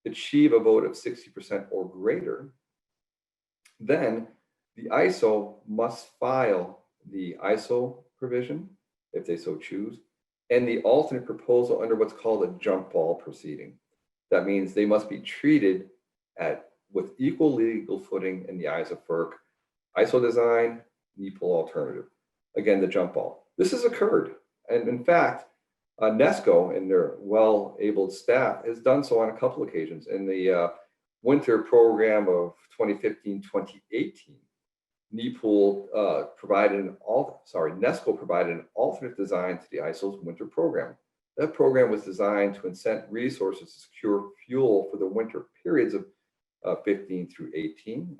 achieve a vote of 60% or greater, then the ISO must file the ISO provision, if they so choose, and the alternate proposal under what's called a jump ball proceeding. That means they must be treated with equal legal footing in the eyes of FERC, ISO design, NEPOOL alternative. Again, the jump ball. This has occurred. And in fact, NESCO and their well-abled staff has done so on a couple occasions. In the winter program of 2015-2018, NEPOOL NESCO provided an alternate design to the ISO's winter program. That program was designed to incent resources to secure fuel for the winter periods of 15 through 18,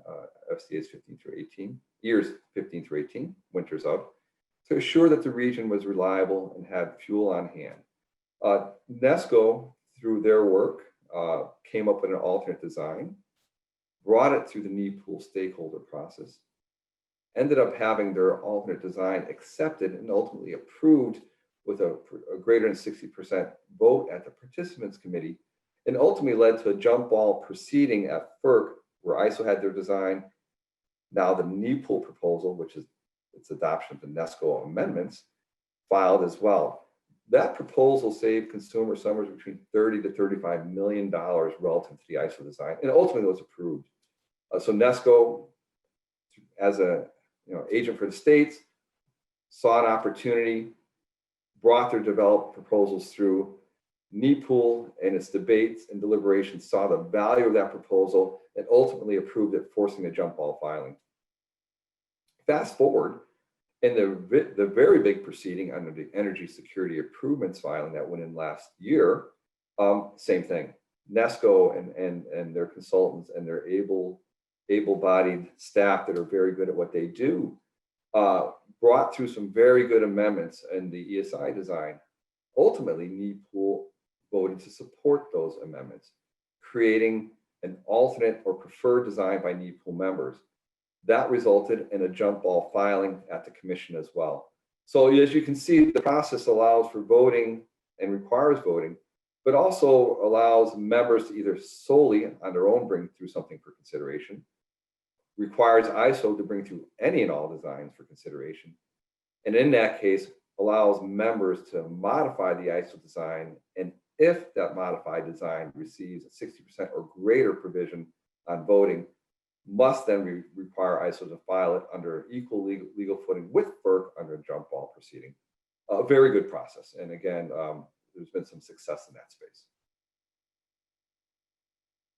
FCA's 15 through 18, years 15 through 18, winters of, to assure that the region was reliable and had fuel on hand. NESCO, through their work, came up with an alternate design, brought it through the NEPOOL stakeholder process, ended up having their alternate design accepted and ultimately approved with a greater than 60% vote at the participants committee, and ultimately led to a jump ball proceeding at FERC, where ISO had their design. Now the NEPOOL proposal, which is its adoption of the NESCO amendments, filed as well. That proposal saved consumers somewhere between $30 to $35 million relative to the ISO design, and ultimately was approved. So NESCO, as a agent for the states, saw an opportunity, brought their developed proposals through. NEPOOL and its debates and deliberations saw the value of that proposal and ultimately approved it, forcing a jump ball filing. Fast forward, in the very big proceeding under the Energy Security Improvements filing that went in last year, same thing. NESCO and their consultants and their able-bodied staff that are very good at what they do brought through some very good amendments in the ESI design. Ultimately, NEPOOL voted to support those amendments, creating an alternate or preferred design by NEPOOL members. That resulted in a jump ball filing at the commission as well. So as you can see, the process allows for voting and requires voting, but also allows members to either solely on their own bring through something for consideration, requires ISO to bring through any and all designs for consideration, and in that case, allows members to modify the ISO design, and if that modified design receives a 60% or greater provision on voting, must then require ISO to file it under equal legal footing with FERC under a jump ball proceeding. A very good process, and again, there's been some success in that space.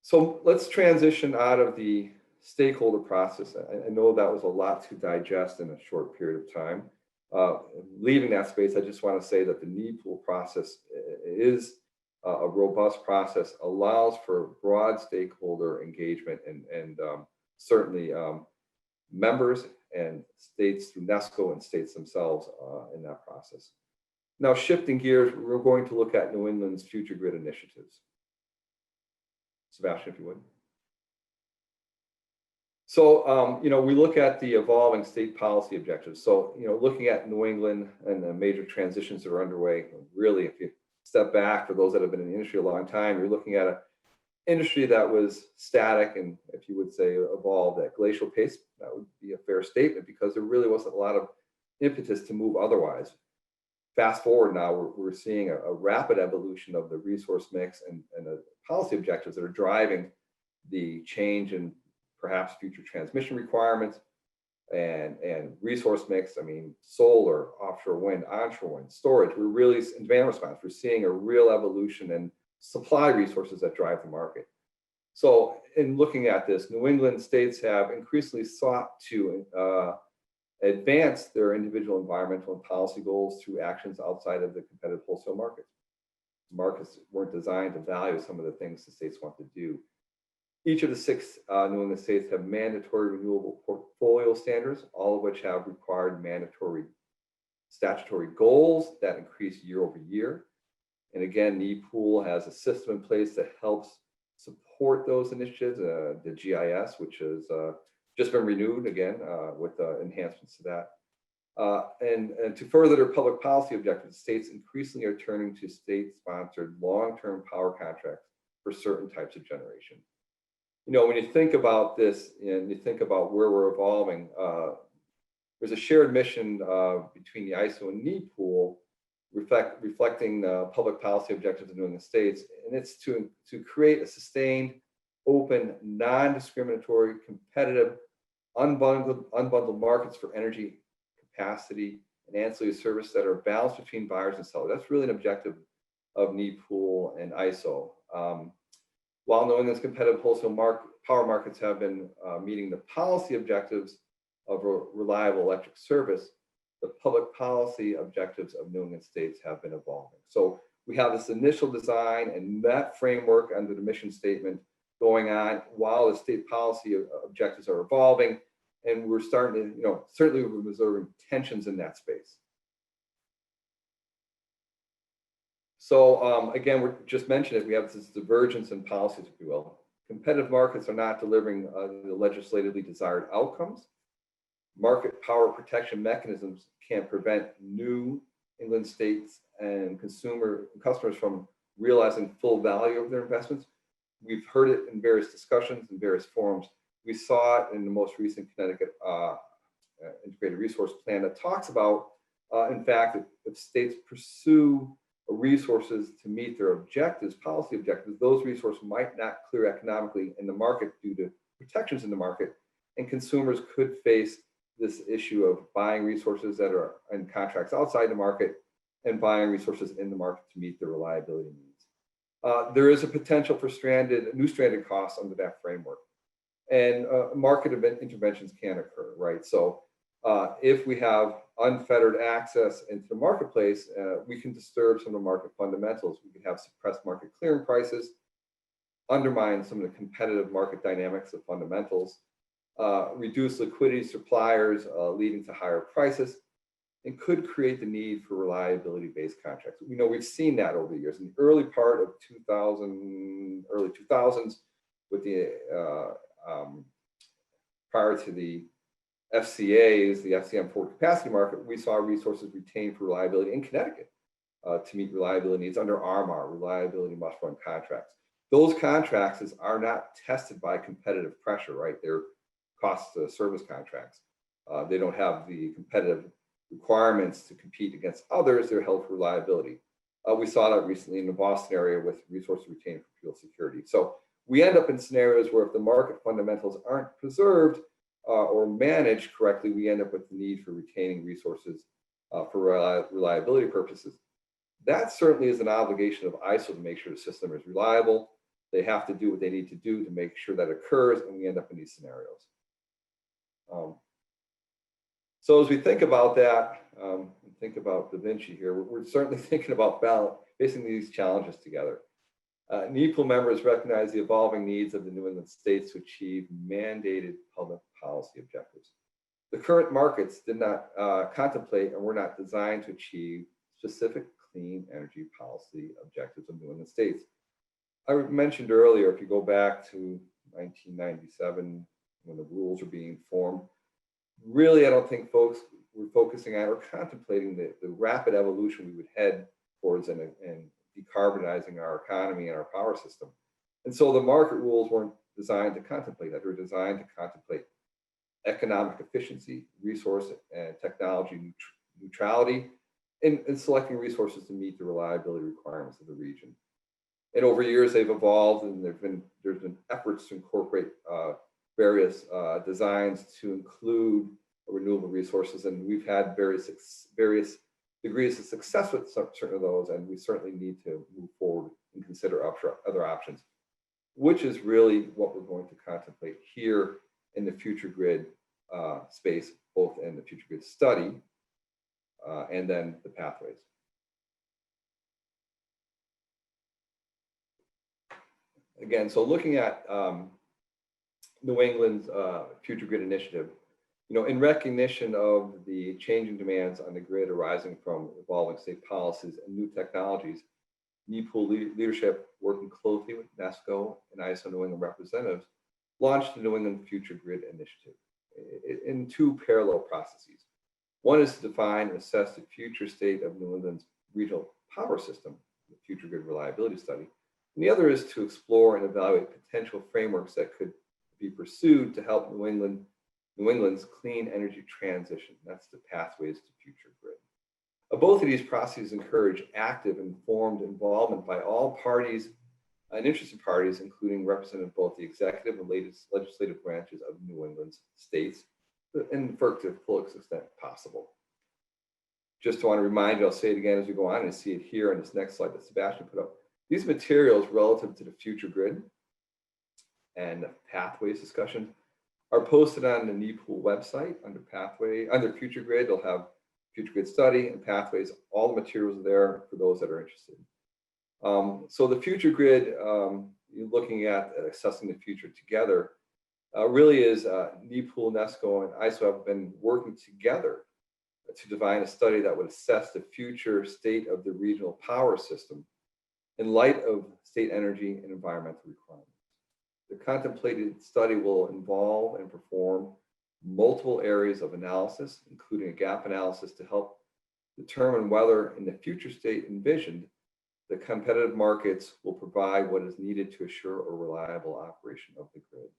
So let's transition out of the stakeholder process. I know that was a lot to digest in a short period of time. Leaving that space, I just want to say that the NEPOOL process is a robust process, allows for broad stakeholder engagement and certainly members and states through NESCO and states themselves in that process. Now, shifting gears, we're going to look at New England's future grid initiatives. Sebastian, if you would. So, we look at the evolving state policy objectives. So, looking at New England and the major transitions that are underway, really, if you step back, for those that have been in the industry a long time, you're looking at an industry that was static and, if you would say, evolved at glacial pace. That would be a fair statement because there really wasn't a lot of impetus to move otherwise. Fast forward now, we're seeing a rapid evolution of the resource mix and the policy objectives that are driving the change in perhaps future transmission requirements and resource mix. I mean, solar, offshore wind, onshore wind, storage. We're really, in demand response, we're seeing a real evolution in supply resources that drive the market. So in looking at this, New England states have increasingly sought to advance their individual environmental and policy goals through actions outside of the competitive wholesale market. markets weren't designed to value some of the things the states want to do. Each of the 6 New England states have mandatory renewable portfolio standards, all of which have required mandatory statutory goals that increase year over year. And again, NEPOOL has a system in place that helps support those initiatives, the GIS, which has just been renewed again with enhancements to that. And to further their public policy objectives, states increasingly are turning to state-sponsored long-term power contracts for certain types of generation. You know, when you think about this and you think about where we're evolving, there's a shared mission between the ISO and NEPOOL reflecting the public policy objectives of New England states, and it's to create a sustained, open, non-discriminatory, competitive, unbundled markets for energy capacity and ancillary service that are balanced between buyers and sellers. That's really an objective of NEPOOL and ISO. While New England's competitive wholesale power markets have been meeting the policy objectives of a reliable electric service, the public policy objectives of New England states have been evolving. So we have this initial design and that framework under the mission statement going on while the state policy objectives are evolving. And we're starting to, you know, certainly we're observing tensions in that space. So again, we're just mentioned it, we have this divergence in policies, if you will. Competitive markets are not delivering the legislatively desired outcomes. Market power protection mechanisms can prevent New England states and customers from realizing full value of their investments. We've heard it in various discussions in various forums. We saw it in the most recent Connecticut Integrated Resource Plan that talks about, in fact, if states pursue resources to meet their objectives, policy objectives, those resources might not clear economically in the market due to protections in the market, and consumers could face this issue of buying resources that are in contracts outside the market and buying resources in the market to meet their reliability needs. There is a potential for new stranded costs under that framework. And market interventions can occur, right? So if we have unfettered access into the marketplace, we can disturb some of the market fundamentals. We can have suppressed market clearing prices, undermine some of the competitive market dynamics of fundamentals, reduce liquidity suppliers, leading to higher prices, and could create the need for reliability-based contracts. We know we've seen that over the years. In the early part of early 2000s, with the prior to the FCAs, the FCM forward capacity market, we saw resources retained for reliability in Connecticut to meet reliability needs under RMAR, reliability must run contracts. Those contracts are not tested by competitive pressure, right? They're cost service contracts. They don't have the competitive requirements to compete against others. They're held for reliability. We saw that recently in the Boston area with resources retained for fuel security. So we end up in scenarios where if the market fundamentals aren't preserved or managed correctly, we end up with the need for retaining resources for reliability purposes. That certainly is an obligation of ISO to make sure the system is reliable. They have to do what they need to do to make sure that occurs, and we end up in these scenarios. So as we think about that, think about Da Vinci here, we're certainly thinking about facing these challenges together. NEPOOL members recognize the evolving needs of the New England states to achieve mandated public policy objectives. The current markets did not contemplate and were not designed to achieve specific clean energy policy objectives of New England states. I mentioned earlier, if you go back to 1997, when the rules are being formed, really, I don't think folks were focusing on or contemplating the rapid evolution we would head towards and decarbonizing our economy and our power system. And so the market rules weren't designed to contemplate that. They were designed to contemplate economic efficiency, resource and technology neutrality, and selecting resources to meet the reliability requirements of the region. And over years, they've evolved, and there's been efforts to incorporate various designs to include renewable resources, and we've had various degrees of success with certain of those, and we certainly need to move forward and consider other options, which is really what we're going to contemplate here in the future grid space, both in the future grid study and then the pathways. again, so looking at New England's Future Grid Initiative, in recognition of the changing demands on the grid arising from evolving state policies and new technologies, NEPOOL leadership, working closely with NESCO and ISO New England representatives, launched the New England Future Grid Initiative in two parallel processes. One is to define and assess the future state of New England's regional power system, the Future Grid Reliability Study. And the other is to explore and evaluate potential frameworks that could be pursued to help New England's clean energy transition. That's the Pathways to Future Grid. Both of these processes encourage active, informed involvement by all parties and interested parties, including representative both the executive and latest legislative branches of New England's states, and FERC to the fullest extent possible. Just want to remind you, I'll say it again as we go on and see it here on this next slide that Sebastian put up. These materials relative to the future grid and the pathways discussion are posted on the NEPOOL website under Future Grid. They'll have Future Grid Study and Pathways. All the materials are there for those that are interested. So the Future Grid, you're looking at assessing the future together, really is NEPOOL, NESCO, and ISO have been working together to define a study that would assess the future state of the regional power system in light of state energy and environmental requirements. The contemplated study will involve and perform multiple areas of analysis, including a gap analysis to help determine whether in the future state envisioned, the competitive markets will provide what is needed to assure a reliable operation of the grid.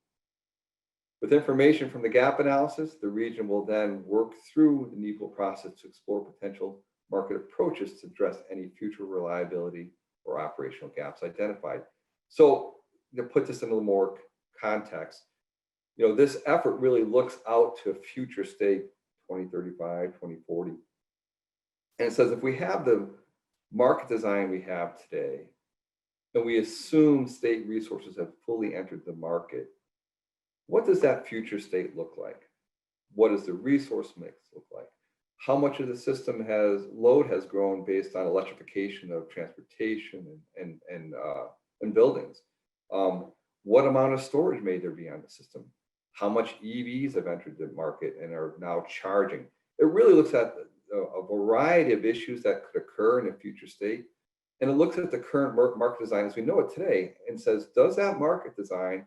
With information from the gap analysis, the region will then work through the NEPOOL process to explore potential market approaches to address any future reliability or operational gaps identified. So to put this in a little more context, this effort really looks out to a future state, 2035, 2040. And it says if we have the market design we have today, and we assume state resources have fully entered the market, what does that future state look like? What does the resource mix look like? How much of the system load has grown based on electrification of transportation and buildings? What amount of storage may there be on the system? How much EVs have entered the market and are now charging? It really looks at a variety of issues that could occur in a future state. And it looks at the current market design as we know it today and says, does that market design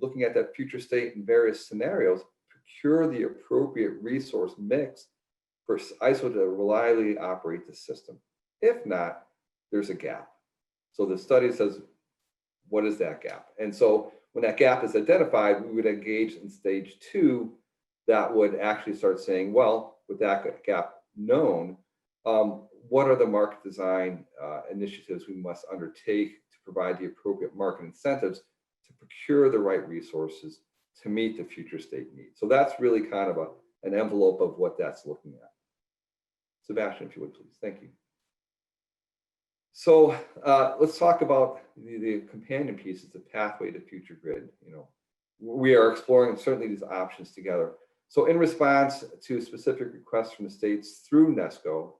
looking at that future state in various scenarios, procure the appropriate resource mix for ISO to reliably operate the system? If not, there's a gap. So the study says, what is that gap? And so when that gap is identified, we would engage in stage 2 that would actually start saying, well, with that gap known, what are the market design initiatives we must undertake to provide the appropriate market incentives to procure the right resources to meet the future state needs? So that's really kind of an envelope of what that's looking at. Sebastian, if you would please, thank you. So let's talk about the companion pieces, the pathway to future grid. We are exploring certainly these options together. So in response to specific requests from the states through NESCO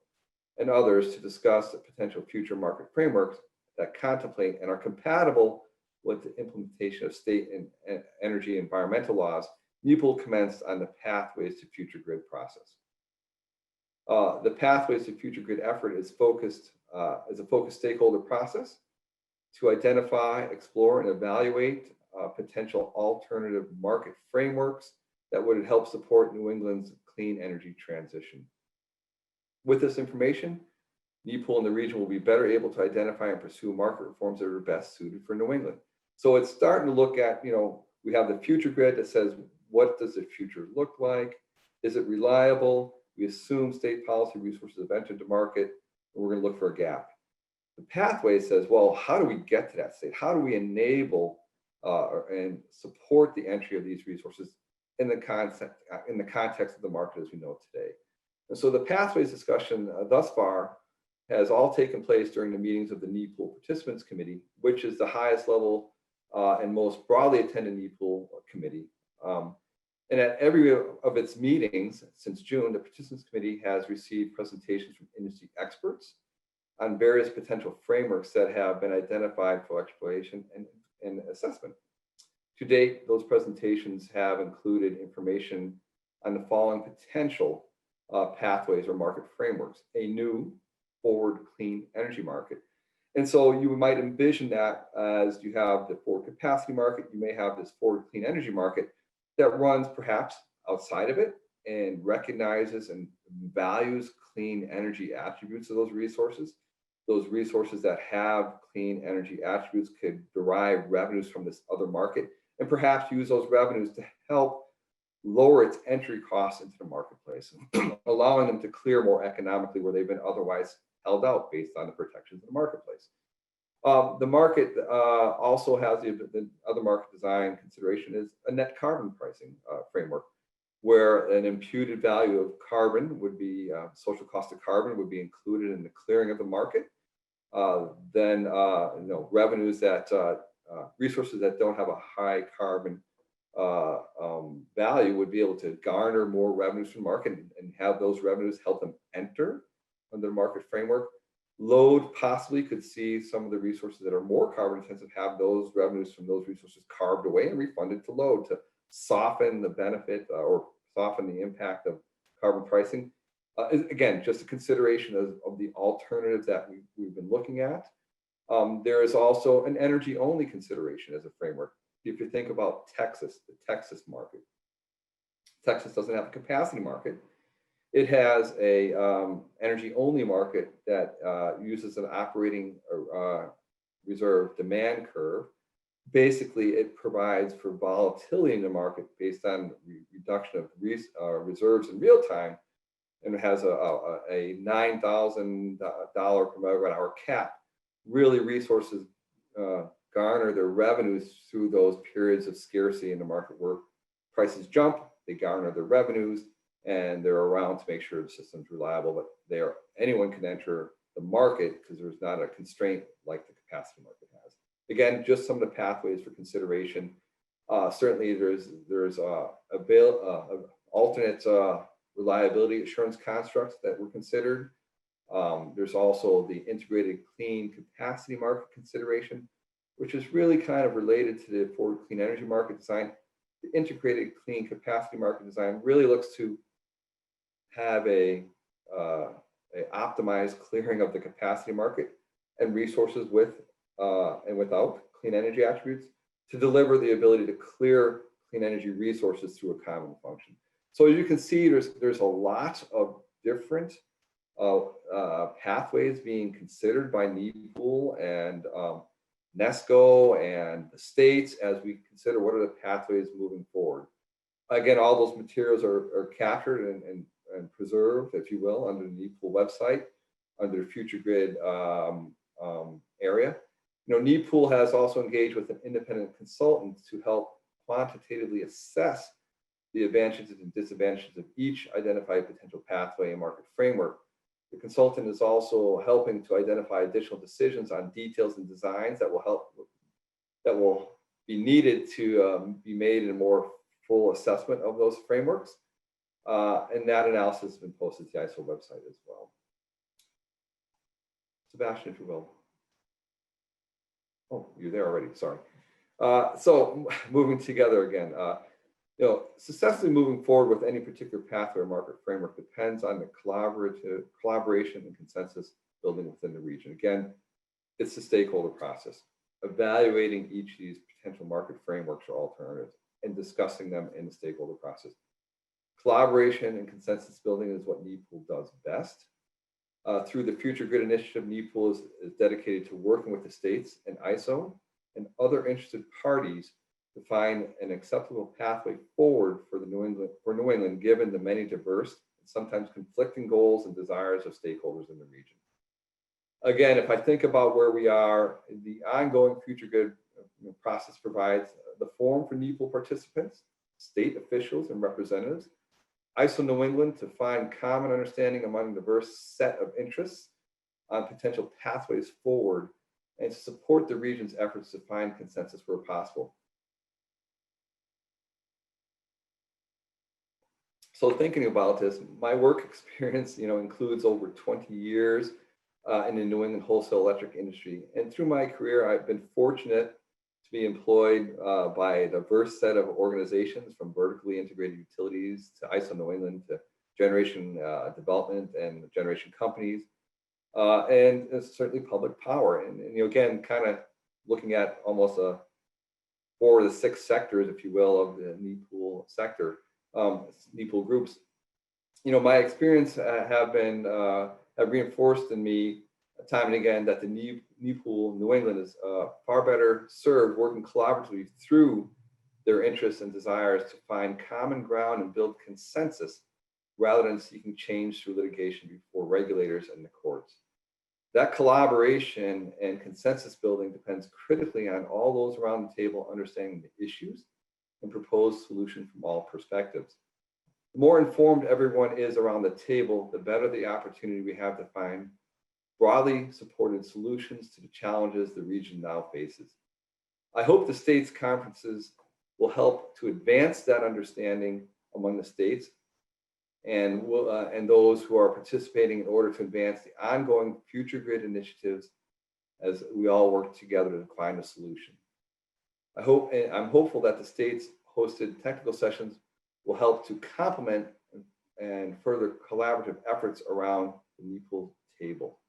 and others to discuss the potential future market frameworks that contemplate and are compatible with the implementation of state and energy environmental laws, NEPOOL commenced on the Pathways to Future Grid process. The Pathways to Future Grid effort is focused as a focused stakeholder process to identify, explore, and evaluate potential alternative market frameworks that would help support New England's clean energy transition. With this information, NEPOOL and the region will be better able to identify and pursue market reforms that are best suited for New England. So it's starting to look at, we have the future grid that says, what does the future look like? Is it reliable? We assume state policy resources have entered the market, and we're going to look for a gap. The pathway says, well, how do we get to that state? How do we enable and support the entry of these resources in the context of the market as we know it today? And so the pathways discussion thus far has all taken place during the meetings of the NEPOOL Participants Committee, which is the highest level and most broadly attended NEPOOL committee. And at every of its meetings since June, the Participants Committee has received presentations from industry experts on various potential frameworks that have been identified for exploration and assessment. To date, those presentations have included information on the following potential pathways or market frameworks: a new forward clean energy market. And so you might envision that as you have the forward capacity market, you may have this forward clean energy market that runs perhaps outside of it and recognizes and values clean energy attributes of those resources. Those resources that have clean energy attributes could derive revenues from this other market and perhaps use those revenues to help lower its entry costs into the marketplace, allowing them to clear more economically where they've been otherwise held out based on the protections of the marketplace. The market also has the other market design consideration is a net carbon pricing framework, where an imputed value of carbon would be, social cost of carbon would be included in the clearing of the market. Then revenues that, resources that don't have a high carbon value would be able to garner more revenues from the market and have those revenues help them enter under the market framework. Load possibly could see some of the resources that are more carbon intensive have those revenues from those resources carved away and refunded to load to soften the benefit or soften the impact of carbon pricing. Again, just a consideration of the alternatives that we've been looking at. There is also an energy only consideration as a framework. If you think about Texas, the Texas market, Texas doesn't have a capacity market. It has a energy only market that uses an operating reserve demand curve. Basically, it provides for volatility in the market based on reduction of reserves in real time, and it has a $9,000 per megawatt hour cap. Really, resources garner their revenues through those periods of scarcity in the market where prices jump, they garner their revenues, and they're around to make sure the system's reliable, but anyone can enter the market because there's not a constraint like the capacity market has. Again, just some of the pathways for consideration. Certainly there's alternate reliability assurance constructs that were considered. There's also the integrated clean capacity market consideration, which is really kind of related to the forward clean energy market design. The integrated clean capacity market design really looks to have a optimized clearing of the capacity market and resources with and without clean energy attributes to deliver the ability to clear clean energy resources through a common function. So as you can see, there's a lot of different pathways being considered by NEPOOL and NESCO and the states as we consider what are the pathways moving forward. Again, all those materials are captured and preserved, if you will, under the NEPOOL website, under the Future Grid area. NEPOOL has also engaged with an independent consultant to help quantitatively assess the advantages and disadvantages of each identified potential pathway and market framework. The consultant is also helping to identify additional decisions on details and designs that will be needed to be made in a more full assessment of those frameworks. And that analysis has been posted to the ISO website as well. Sebastian, if you will. Oh, you're there already, sorry. So moving together again, successfully moving forward with any particular pathway or market framework depends on the collaboration and consensus building within the region. Again, it's the stakeholder process, evaluating each of these potential market frameworks or alternatives and discussing them in the stakeholder process. Collaboration and consensus building is what NEPOOL does best. Through the Future Grid Initiative, NEPOOL is dedicated to working with the states and ISO and other interested parties to find an acceptable pathway forward for New England, given the many diverse and sometimes conflicting goals and desires of stakeholders in the region. Again, if I think about where we are, the ongoing Future Grid process provides the forum for NEPOOL participants, state officials and representatives, ISO New England to find common understanding among a diverse set of interests on potential pathways forward and to support the region's efforts to find consensus where possible. So thinking about this, my work experience, includes over 20 years in the New England wholesale electric industry. And through my career, I've been fortunate to be employed by a diverse set of organizations, from vertically integrated utilities to ISO New England to generation development and generation companies, and certainly public power. And you know, again, kind of looking at almost 4 of the 6 sectors, if you will, of the NEPOOL sector, NEPOOL groups. You know, my experience have reinforced in me time and again that the NEPOOL New England is far better served working collaboratively through their interests and desires to find common ground and build consensus rather than seeking change through litigation before regulators and the courts. That collaboration and consensus building depends critically on all those around the table understanding the issues and proposed solutions from all perspectives. The more informed everyone is around the table, the better the opportunity we have to find broadly supported solutions to the challenges the region now faces. I hope the states' conferences will help to advance that understanding among the states and those who are participating in order to advance the ongoing future grid initiatives as we all work together to find a solution. I'm hopeful that the states hosted technical sessions will help to complement and further collaborative efforts around the NEPOOL table.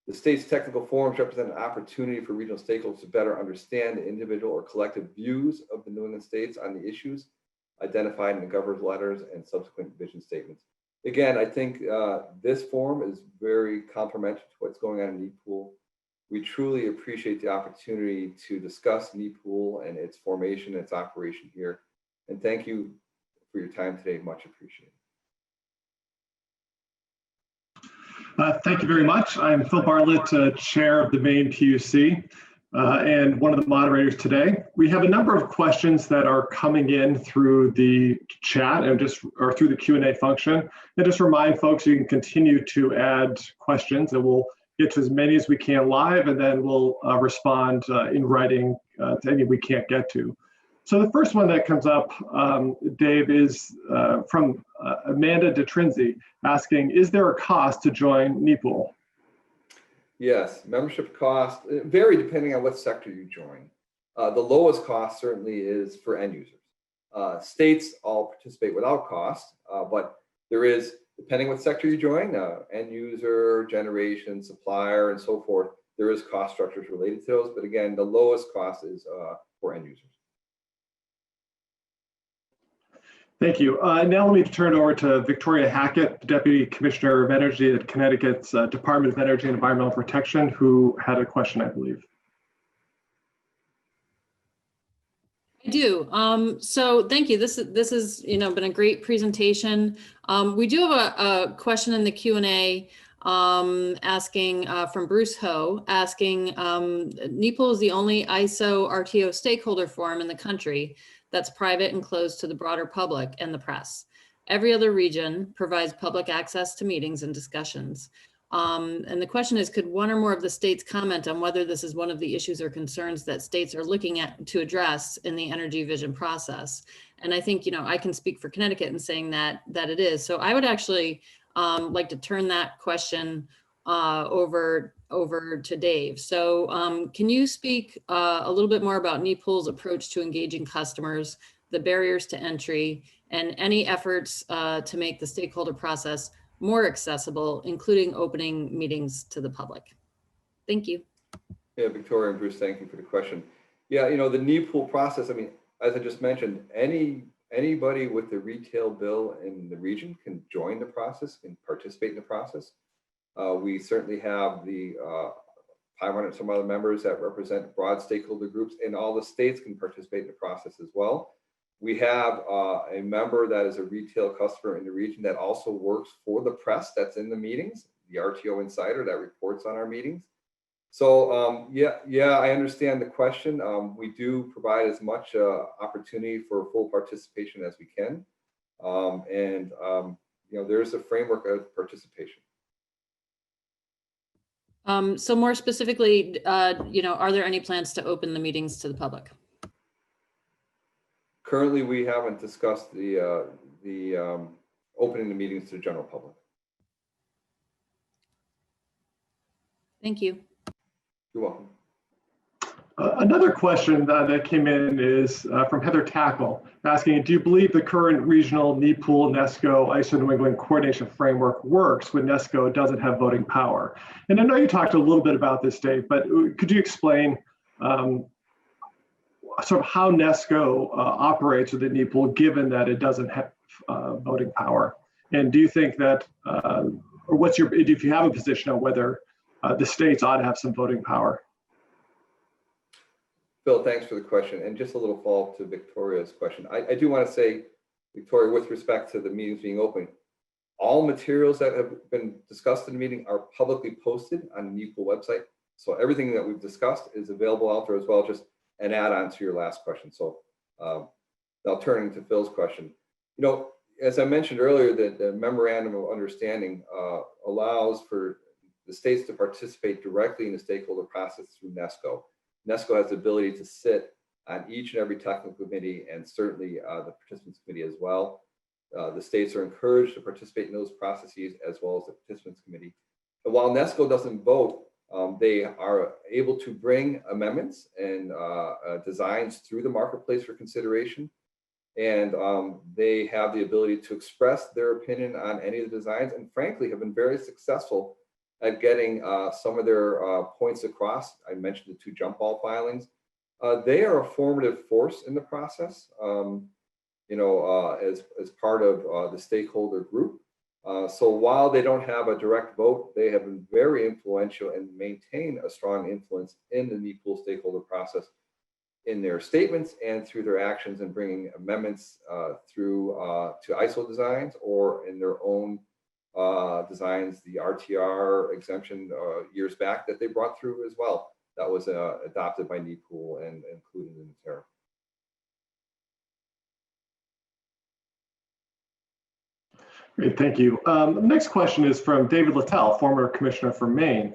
The state's technical forums represent an opportunity for regional stakeholders to better understand the individual or collective views of the New England states on the issues identified in the governor's letters and subsequent vision statements. Again, I think this forum is very complementary to what's going on in NEPOOL. We truly appreciate the opportunity to discuss NEPOOL and its formation, its operation here. And thank you for your time today, much appreciated. Thank you very much. I'm Phil Bartlett, Chair of the Maine PUC and one of the moderators today. We have a number of questions that are coming in through the chat and or through the Q&A function. And just remind folks, you can continue to add questions and we'll get to as many as we can live, and then we'll respond in writing to any we can't get to. So the first one that comes up, Dave, is from Amanda DeTrinzi asking, is there a cost to join NEPOOL? Yes, membership costs vary depending on what sector you join. The lowest cost certainly is for end users. States all participate without cost, but there is, depending what sector you join, end user, generation, supplier, and so forth, there is cost structures related to those. But again, the lowest cost is for end users. Thank you. Now let me turn it over to Victoria Hackett, Deputy Commissioner of Energy at Connecticut's Department of Energy and Environmental Protection, who had a question, I believe. I do. So thank you. This has been a great presentation. We do have a question in the Q&A asking from Bruce Ho, asking, NEPOOL is the only ISO RTO stakeholder forum in the country that's private and closed to the broader public and the press. Every other region provides public access to meetings and discussions. And the question is, could one or more of the states comment on whether this is one of the issues or concerns that states are looking at to address in the energy vision process? And I think, I can speak for Connecticut in saying that it is. So I would actually like to turn that question over to Dave. So can you speak a little bit more about NEPOOL's approach to engaging customers, the barriers to entry, and any efforts to make the stakeholder process more accessible, including opening meetings to the public? Thank you. Yeah, Victoria and Bruce, thank you for the question. Yeah, the NEPOOL process, I mean, as I just mentioned, anybody with a retail bill in the region can join the process and participate in the process. We certainly have the 500 some other members that represent broad stakeholder groups, and all the states can participate in the process as well. We have a member that is a retail customer in the region that also works for the press that's in the meetings, the RTO Insider that reports on our meetings. So yeah, I understand the question. We do provide as much opportunity for full participation as we can. There's a framework of participation. So more specifically, are there any plans to open the meetings to the public? Currently, we haven't discussed the opening the meetings to the general public. Thank you. You're welcome. Another question that came in is from Heather Tackle, asking, do you believe the current regional NEPOOL, NESCO, ISO New England coordination framework works when NESCO doesn't have voting power? And I know you talked a little bit about this, Dave, but could you explain sort of how NESCO operates within NEPOOL, given that it doesn't have voting power? And do you think that, or what's your, if you have a position on whether the states ought to have some voting power? Phil, thanks for the question. And just a little follow-up to Victoria's question. I do want to say, Victoria, with respect to the meetings being open, all materials that have been discussed in the meeting are publicly posted on the NEPOOL website. So everything that we've discussed is available out there as well, just an add-on to your last question. So now turning to Phil's question. You know, as I mentioned earlier, the memorandum of understanding allows for the states to participate directly in the stakeholder process through NESCO. NESCO has the ability to sit on each and every technical committee, and certainly the participants committee as well. The states are encouraged to participate in those processes as well as the participants committee. And while NESCO doesn't vote, they are able to bring amendments and designs through the marketplace for consideration. And they have the ability to express their opinion on any of the designs, and frankly have been very successful at getting some of their points across. I mentioned the 2 jump ball filings. They are a formative force in the process, you know, as part of the stakeholder group. So while they don't have a direct vote, they have been very influential and maintain a strong influence in the NEPOOL stakeholder process in their statements and through their actions in bringing amendments through to ISO designs, or in their own designs, the RTR exemption years back that they brought through as well. That was adopted by NEPOOL and included in the tariff. Great, thank you. Next question is from David Littell, former commissioner from Maine.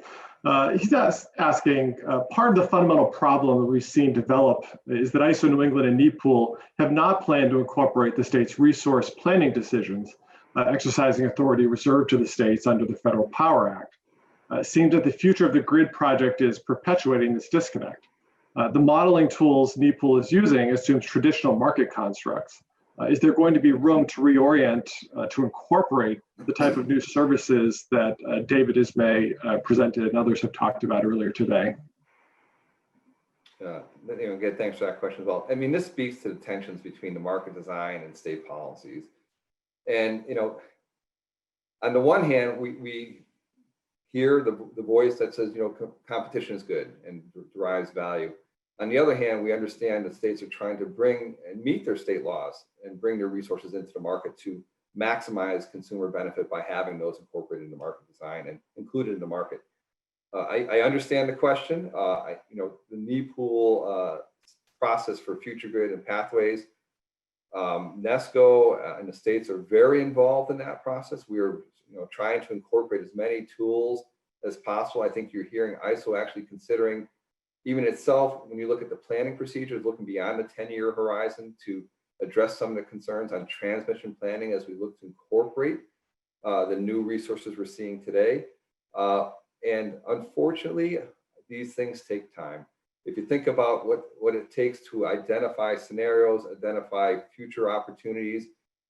He's asking, part of the fundamental problem that we've seen develop is that ISO New England and NEPOOL have not planned to incorporate the state's resource planning decisions, exercising authority reserved to the states under the Federal Power Act. It seems that the future of the grid project is perpetuating this disconnect. The modeling tools NEPOOL is using assumes traditional market constructs. Is there going to be room to reorient to incorporate the type of new services that David Ismay presented and others have talked about earlier today? Again, thanks for that question as well. I mean, this speaks to the tensions between the market design and state policies. And, you know, on the one hand, we hear the voice that says, you know, competition is good and derives value. On the other hand, we understand that states are trying to bring and meet their state laws and bring their resources into the market to maximize consumer benefit by having those incorporated in the market design and included in the market. I understand the question. You know, the NEPOOL process for future grid and pathways, NESCO and the states are very involved in that process. We are, you know, trying to incorporate as many tools as possible. I think you're hearing ISO actually considering even itself, when you look at the planning procedures, looking beyond the 10-year horizon to address some of the concerns on transmission planning as we look to incorporate the new resources we're seeing today. And unfortunately, these things take time. If you think about what it takes to identify scenarios, identify future opportunities,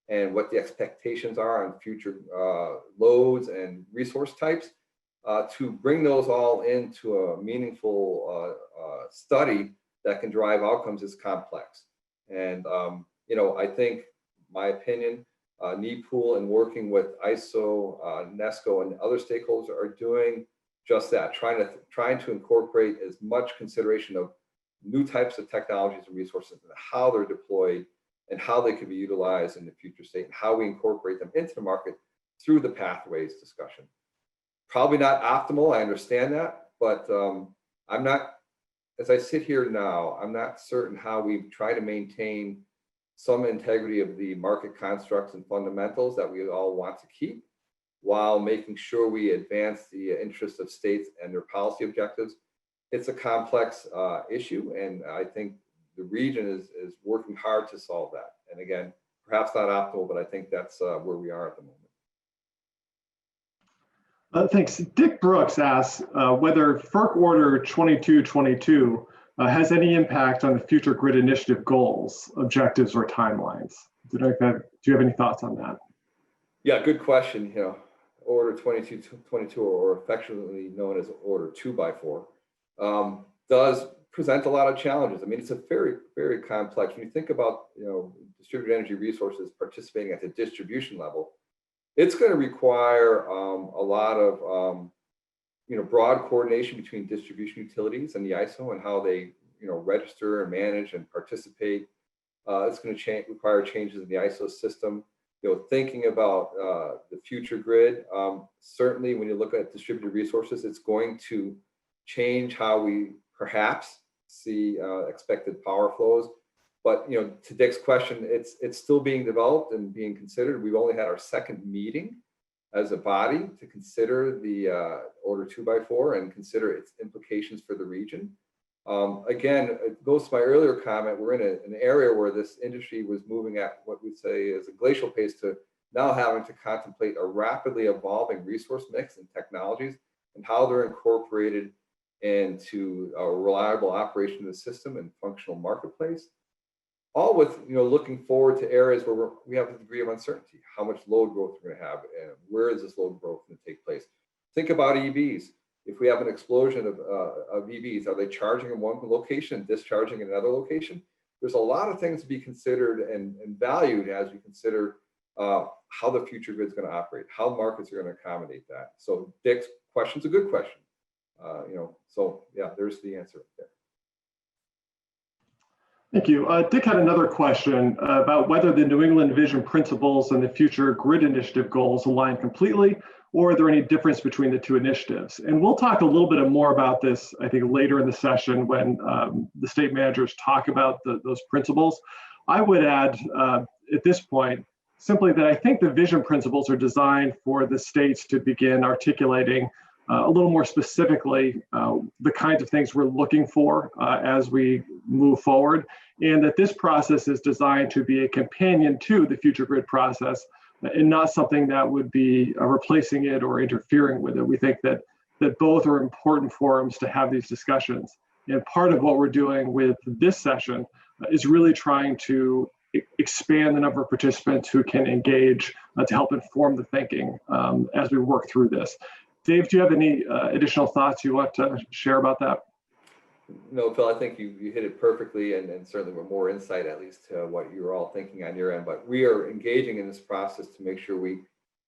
and what the expectations are on future loads and resource types, to bring those all into a meaningful study that can drive outcomes is complex. And, you know, I think, my opinion, NEPOOL and working with ISO, NESCO, and other stakeholders are doing just that, trying to incorporate as much consideration of new types of technologies and resources and how they're deployed and how they can be utilized in the future state and how we incorporate them into the market through the pathways discussion. Probably not optimal, I understand that, but I'm not, as I sit here now, I'm not certain how we try to maintain some integrity of the market constructs and fundamentals that we all want to keep, while making sure we advance the interests of states and their policy objectives. It's a complex issue, and I think the region is working hard to solve that. And again, perhaps not optimal, but I think that's where we are at the moment. Thanks. Dick Brooks asks whether FERC Order 2222 has any impact on the future grid initiative goals, objectives, or timelines. Do you have any thoughts on that? Yeah, good question. You know, Order 2222, or affectionately known as Order 2x4, does present a lot of challenges. I mean, it's a very, very complex. When you think about, you know, distributed energy resources participating at the distribution level, it's going to require a lot of, you know, broad coordination between distribution utilities and the ISO and how they, you know, register and manage and participate. It's going to require changes in the ISO system. You know, thinking about the future grid, certainly when you look at distributed resources, it's going to change how we perhaps see expected power flows. But, you know, to Dick's question, it's still being developed and being considered. We've only had our second meeting as a body to consider the Order 2x4 and consider its implications for the region. Again, it goes to my earlier comment. We're in an area where this industry was moving at what we'd say is a glacial pace to now having to contemplate a rapidly evolving resource mix and technologies and how they're incorporated into a reliable operation of the system and functional marketplace. All with, you know, looking forward to areas where we have a degree of uncertainty, how much load growth we're going to have, and where is this load growth going to take place. Think about EVs. If we have an explosion of EVs, are they charging in one location, discharging in another location? There's a lot of things to be considered and valued as we consider how the future grid is going to operate, how markets are going to accommodate that. So Dick's question's a good question. You know, so yeah, there's the answer there. Thank you. Dick had another question about whether the New England Vision Principles and the future grid initiative goals align completely, or are there any difference between the two initiatives? And we'll talk a little bit more about this, I think, later in the session when the state managers talk about those principles. I would add at this point simply that I think the vision principles are designed for the states to begin articulating a little more specifically the kinds of things we're looking for as we move forward, and that this process is designed to be a companion to the future grid process and not something that would be replacing it or interfering with it. We think that both are important forums to have these discussions. And part of what we're doing with this session is really trying to expand the number of participants who can engage to help inform the thinking as we work through this. Dave, do you have any additional thoughts you want to share about that? No, Phil, I think you hit it perfectly, and certainly with more insight, at least to what you're all thinking on your end. But we are engaging in this process to make sure we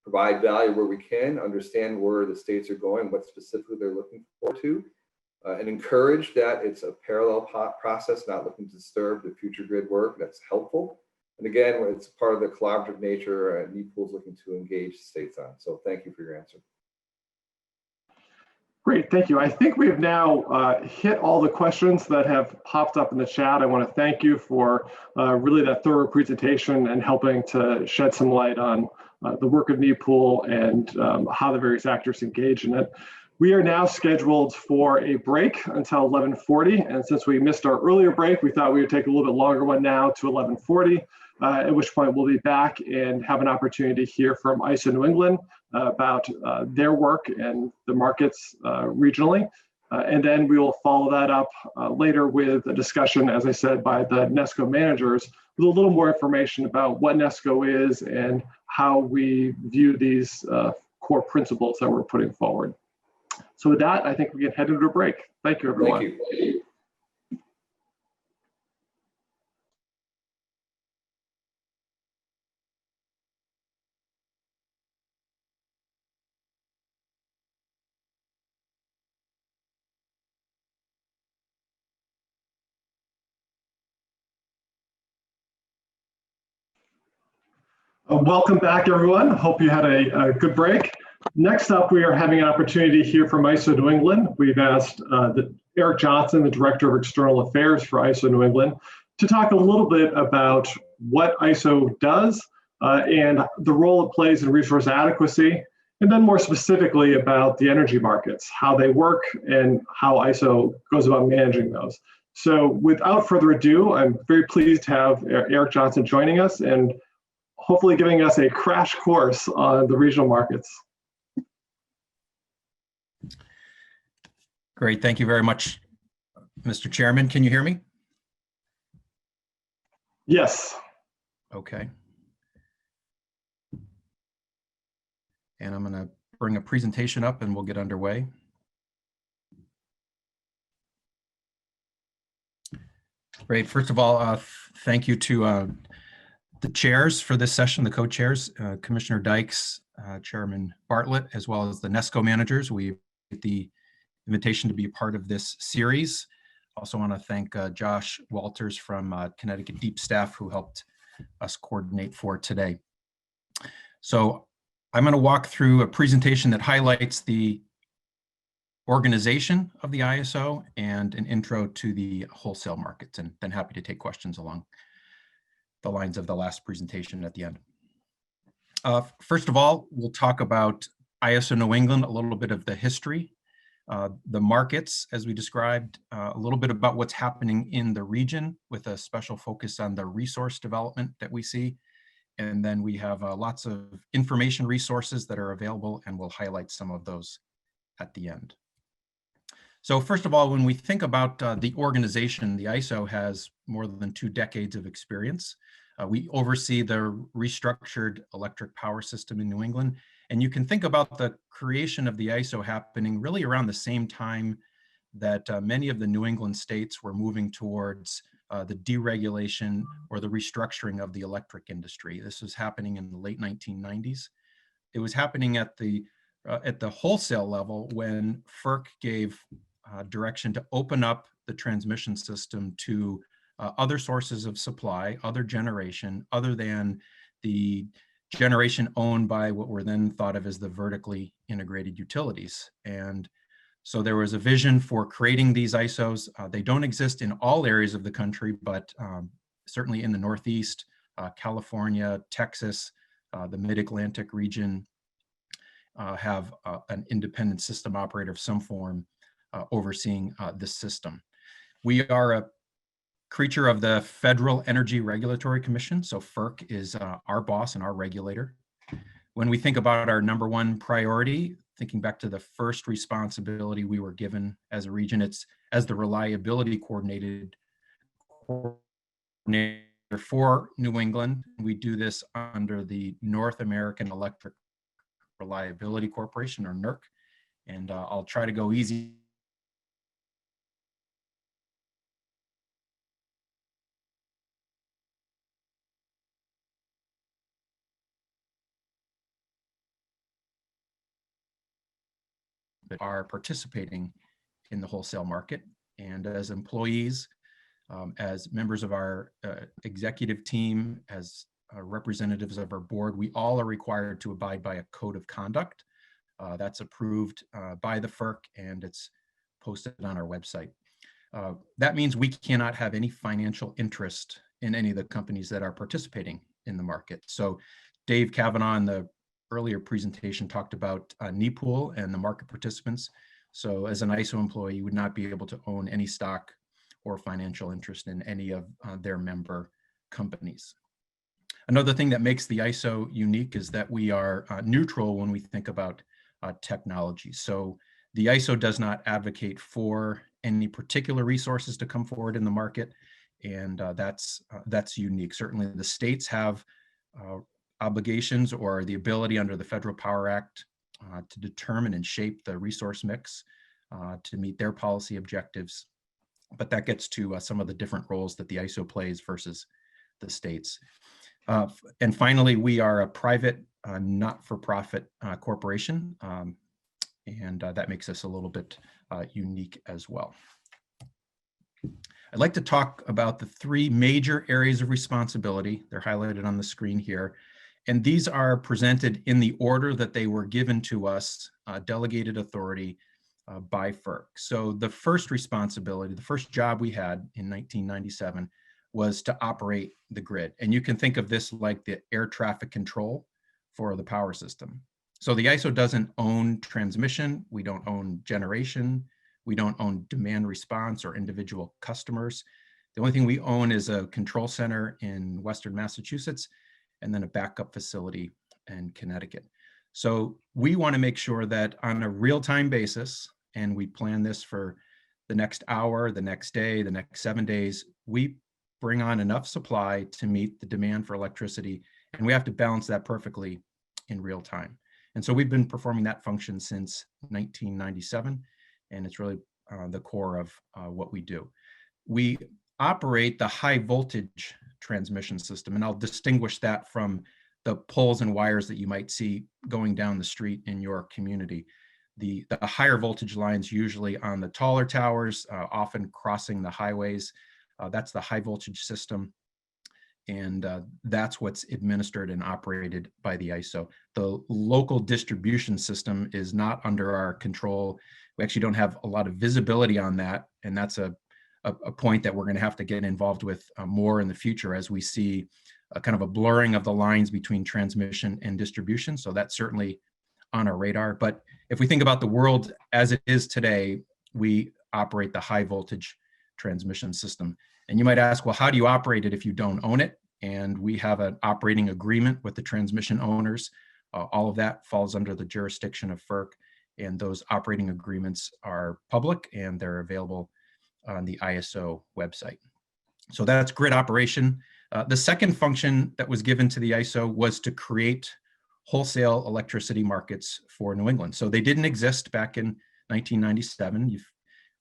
provide value where we can, understand where the states are going, what specifically they're looking forward to, and encourage that it's a parallel process, not looking to disturb the future grid work. That's helpful. And again, it's part of the collaborative nature NEPOOL is looking to engage states on. So thank you for your answer. Great, thank you. I think we have now hit all the questions that have popped up in the chat. I want to thank you for really that thorough presentation and helping to shed some light on the work of NEPOOL and how the various actors engage in it. We are now scheduled for a break until 11:40, and since we missed our earlier break, we thought we would take a little bit longer one now to 11:40. At which point we'll be back and have an opportunity to hear from ISO New England about their work and the markets regionally. And then we will follow that up later with a discussion, as I said, by the NESCO managers with a little more information about what NESCO is and how we view these core principles that we're putting forward. So with that, I think we can head into a break. Thank you, everyone. Thank you. Welcome back, everyone. Hope you had a good break. Next up, we are having an opportunity to hear from ISO New England. We've asked Eric Johnson, the Director of External Affairs for ISO New England, to talk a little bit about what ISO does and the role it plays in resource adequacy, and then more specifically about the energy markets, how they work, and how ISO goes about managing those. So without further ado, I'm very pleased to have Eric Johnson joining us and hopefully giving us a crash course on the regional markets. Great, thank you very much, Mr. Chairman. Can you hear me? Yes. Okay. And I'm going to bring a presentation up and we'll get underway. Great. First of all, thank you to the chairs for this session, the co-chairs, Commissioner Dykes, Chairman Bartlett, as well as the NESCO managers. We get the invitation to be a part of this series. Also want to thank Josh Walters from Connecticut Deep Staff who helped us coordinate for today. So I'm going to walk through a presentation that highlights the organization of the ISO and an intro to the wholesale markets, and then happy to take questions along the lines of the last presentation at the end. First of all, we'll talk about ISO New England, a little bit of the history, the markets as we described, a little bit about what's happening in the region with a special focus on the resource development that we see. And then we have lots of information resources that are available, and we'll highlight some of those at the end. So first of all, when we think about the organization, the ISO has more than 2 decades of experience. We oversee the restructured electric power system in New England. And you can think about the creation of the ISO happening really around the same time that many of the New England states were moving towards the deregulation or the restructuring of the electric industry. This was happening in the late 1990s. It was happening at the wholesale level when FERC gave direction to open up the transmission system to other sources of supply, other generation, other than the generation owned by what were then thought of as the vertically integrated utilities. And so there was a vision for creating these ISOs. They don't exist in all areas of the country, but certainly in the Northeast, California, Texas, the Mid-Atlantic region have an independent system operator of some form overseeing this system. We are a creature of the Federal Energy Regulatory Commission, so FERC is our boss and our regulator. When we think about our number 1 priority, thinking back to the first responsibility we were given as a region, it's as the reliability coordinator for New England. We do this under the North American Electric Reliability Corporation, or NERC, and I'll try to go easy. Are participating in the wholesale market, and as employees, as members of our executive team, as representatives of our board, we all are required to abide by a code of conduct that's approved by the FERC, and it's posted on our website. That means we cannot have any financial interest in any of the companies that are participating in the market. So Dave Kavanaugh in the earlier presentation talked about NEPOOL and the market participants. So as an ISO employee, you would not be able to own any stock or financial interest in any of their member companies. Another thing that makes the ISO unique is that we are neutral when we think about technology. So the ISO does not advocate for any particular resources to come forward in the market, and that's unique. Certainly the states have obligations or the ability under the Federal Power Act to determine and shape the resource mix to meet their policy objectives. But that gets to some of the different roles that the ISO plays versus the states. And finally, we are a private, not-for-profit corporation, and that makes us a little bit unique as well. I'd like to talk about the 3 major areas of responsibility. They're highlighted on the screen here. And these are presented in the order that they were given to us, delegated authority by FERC. So the first responsibility, the first job we had in 1997 was to operate the grid. And you can think of this like the air traffic control for the power system. So the ISO doesn't own transmission, we don't own generation, we don't own demand response or individual customers. The only thing we own is a control center in Western Massachusetts and then a backup facility in Connecticut. So we want to make sure that on a real-time basis, and we plan this for the next hour, the next day, the next 7 days, we bring on enough supply to meet the demand for electricity, and we have to balance that perfectly in real time. And so we've been performing that function since 1997, and it's really the core of what we do. We operate the high voltage transmission system, and I'll distinguish that from the poles and wires that you might see going down the street in your community. The higher voltage lines usually on the taller towers, often crossing the highways. That's the high voltage system. And that's what's administered and operated by the ISO. The local distribution system is not under our control. We actually don't have a lot of visibility on that. And that's a point that we're going to have to get involved with more in the future as we see a kind of a blurring of the lines between transmission and distribution. So that's certainly on our radar. But if we think about the world as it is today, we operate the high voltage transmission system. And you might ask, well, how do you operate it if you don't own it? And we have an operating agreement with the transmission owners. All of that falls under the jurisdiction of FERC, and those operating agreements are public and they're available on the ISO website. So that's grid operation. The second function that was given to the ISO was to create wholesale electricity markets for New England. So they didn't exist back in 1997.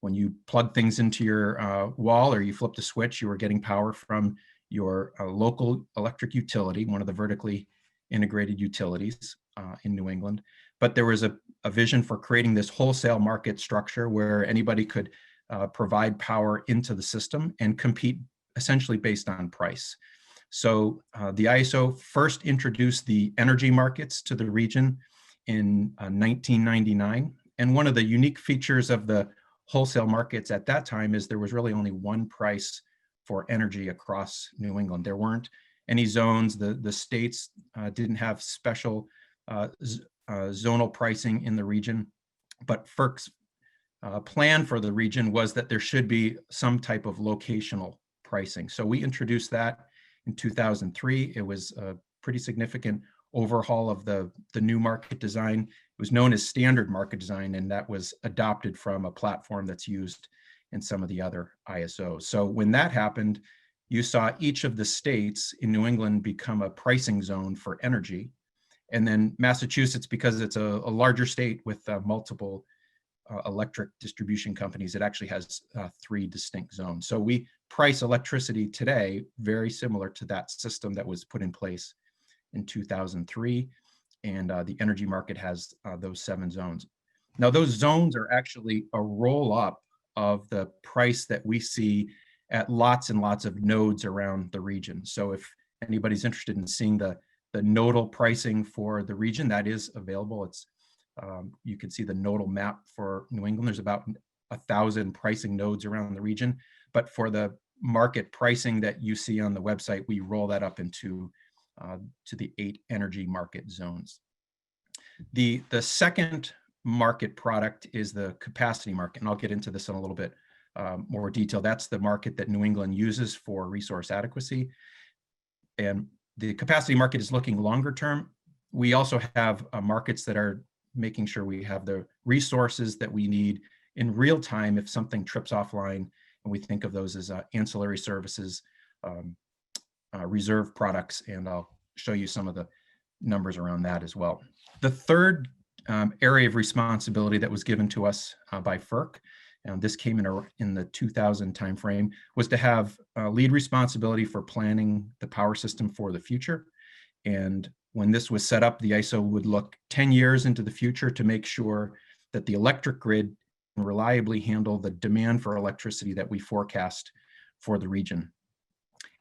When you plug things into your wall or you flipped a switch, you were getting power from your local electric utility, one of the vertically integrated utilities in New England. But there was a vision for creating this wholesale market structure where anybody could provide power into the system and compete essentially based on price. So the ISO first introduced the energy markets to the region in 1999. And one of the unique features of the wholesale markets at that time is there was really only one price for energy across New England. There weren't any zones. The states didn't have special zonal pricing in the region, but FERC's plan for the region was that there should be some type of locational pricing. So we introduced that in 2003. It was a pretty significant overhaul of the new market design. It was known as standard market design, and that was adopted from a platform that's used in some of the other ISOs. So when that happened, you saw each of the states in New England become a pricing zone for energy. And then Massachusetts, because it's a larger state with multiple electric distribution companies, it actually has 3 distinct zones. So we price electricity today very similar to that system that was put in place in 2003. And the energy market has those 7 zones. Now, those zones are actually a roll up of the price that we see at lots and lots of nodes around the region. So if anybody's interested in seeing the nodal pricing for the region, that is available. It's you can see the nodal map for New England. There's about 1,000 pricing nodes around the region. But for the market pricing that you see on the website, we roll that up into to the 8 energy market zones. The second market product is the capacity market, and I'll get into this in a little bit more detail. That's the market that New England uses for resource adequacy. And the capacity market is looking longer term. We also have markets that are making sure we have the resources that we need in real time if something trips offline, and we think of those as ancillary services, reserve products, and I'll show you some of the numbers around that as well. The third area of responsibility that was given to us by FERC, and this came in the 2000 timeframe, was to have lead responsibility for planning the power system for the future. And when this was set up, the ISO would look 10 years into the future to make sure that the electric grid can reliably handle the demand for electricity that we forecast for the region.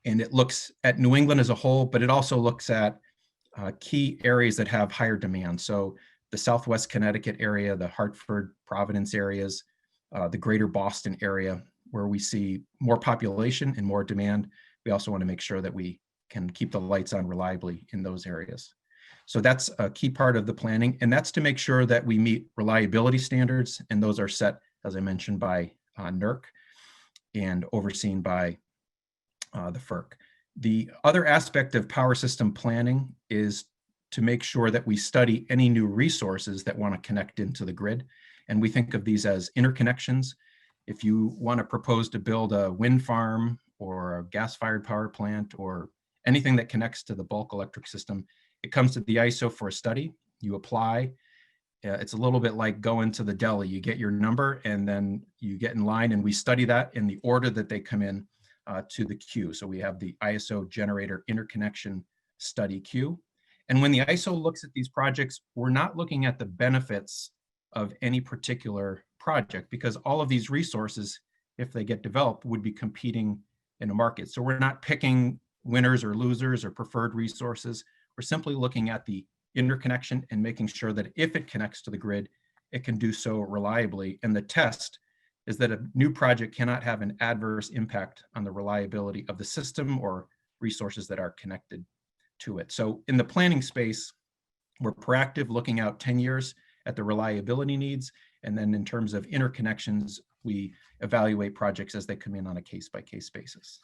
And it looks at New England as a whole, but it also looks at key areas that have higher demand. So the Southwest Connecticut area, the Hartford, Providence areas, the greater Boston area, where we see more population and more demand. We also want to make sure that we can keep the lights on reliably in those areas. So that's a key part of the planning, and that's to make sure that we meet reliability standards, and those are set, as I mentioned, by NERC and overseen by the FERC. The other aspect of power system planning is to make sure that we study any new resources that want to connect into the grid. And we think of these as interconnections. If you want to propose to build a wind farm or a gas-fired power plant or anything that connects to the bulk electric system, it comes to the ISO for a study. You apply. It's a little bit like going to the deli. You get your number and then you get in line, and we study that in the order that they come in to the queue. So we have the ISO generator interconnection study queue. And when the ISO looks at these projects, we're not looking at the benefits of any particular project, because all of these resources, if they get developed, would be competing in a market. So we're not picking winners or losers or preferred resources. We're simply looking at the interconnection and making sure that if it connects to the grid, it can do so reliably. And the test is that a new project cannot have an adverse impact on the reliability of the system or resources that are connected to it. So in the planning space, we're proactive, looking out 10 years at the reliability needs. And then in terms of interconnections, we evaluate projects as they come in on a case-by-case basis.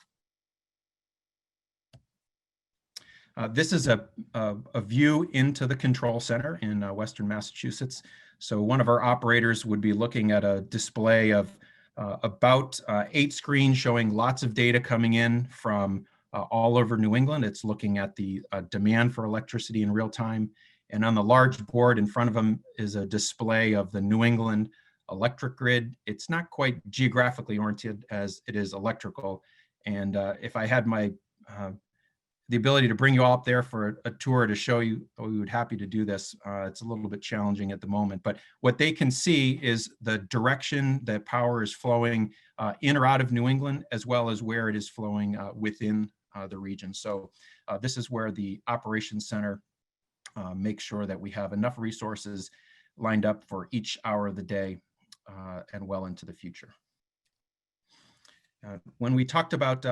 This is a view into the control center in Western Massachusetts. So one of our operators would be looking at a display of about 8 screens showing lots of data coming in from all over New England. It's looking at the demand for electricity in real time. And on the large board in front of them is a display of the New England electric grid. It's not quite geographically oriented as it is electrical. And if I had my the ability to bring you all up there for a tour to show you, we would happy to do this. It's a little bit challenging at the moment, but what they can see is the direction that power is flowing in or out of New England, as well as where it is flowing within the region. So this is where the operations center makes sure that we have enough resources lined up for each hour of the day and well into the future. When we talked about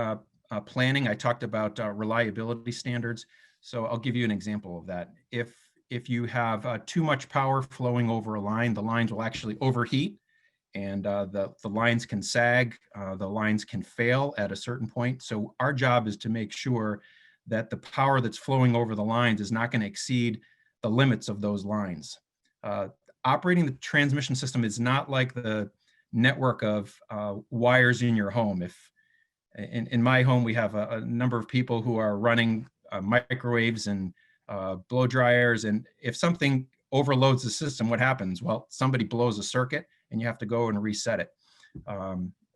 planning, I talked about reliability standards. So I'll give you an example of that. If you have too much power flowing over a line, the lines will actually overheat, and the lines can sag, the lines can fail at a certain point. So our job is to make sure that the power that's flowing over the lines is not going to exceed the limits of those lines. Operating the transmission system is not like the network of wires in your home. If in my home, we have a number of people who are running microwaves and blow dryers. And if something overloads the system, what happens? Well, somebody blows a circuit and you have to go and reset it.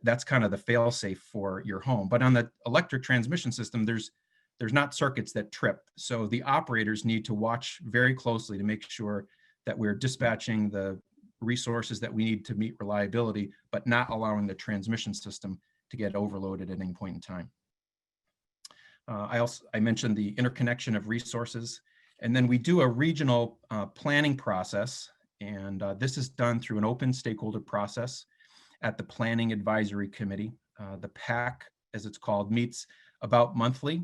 That's kind of the fail-safe for your home. But on the electric transmission system, there's not circuits that trip. So the operators need to watch very closely to make sure that we're dispatching the resources that we need to meet reliability, but not allowing the transmission system to get overloaded at any point in time. I mentioned the interconnection of resources, and then we do a regional planning process, and this is done through an open stakeholder process at the Planning Advisory Committee. The PAC, as it's called, meets about monthly,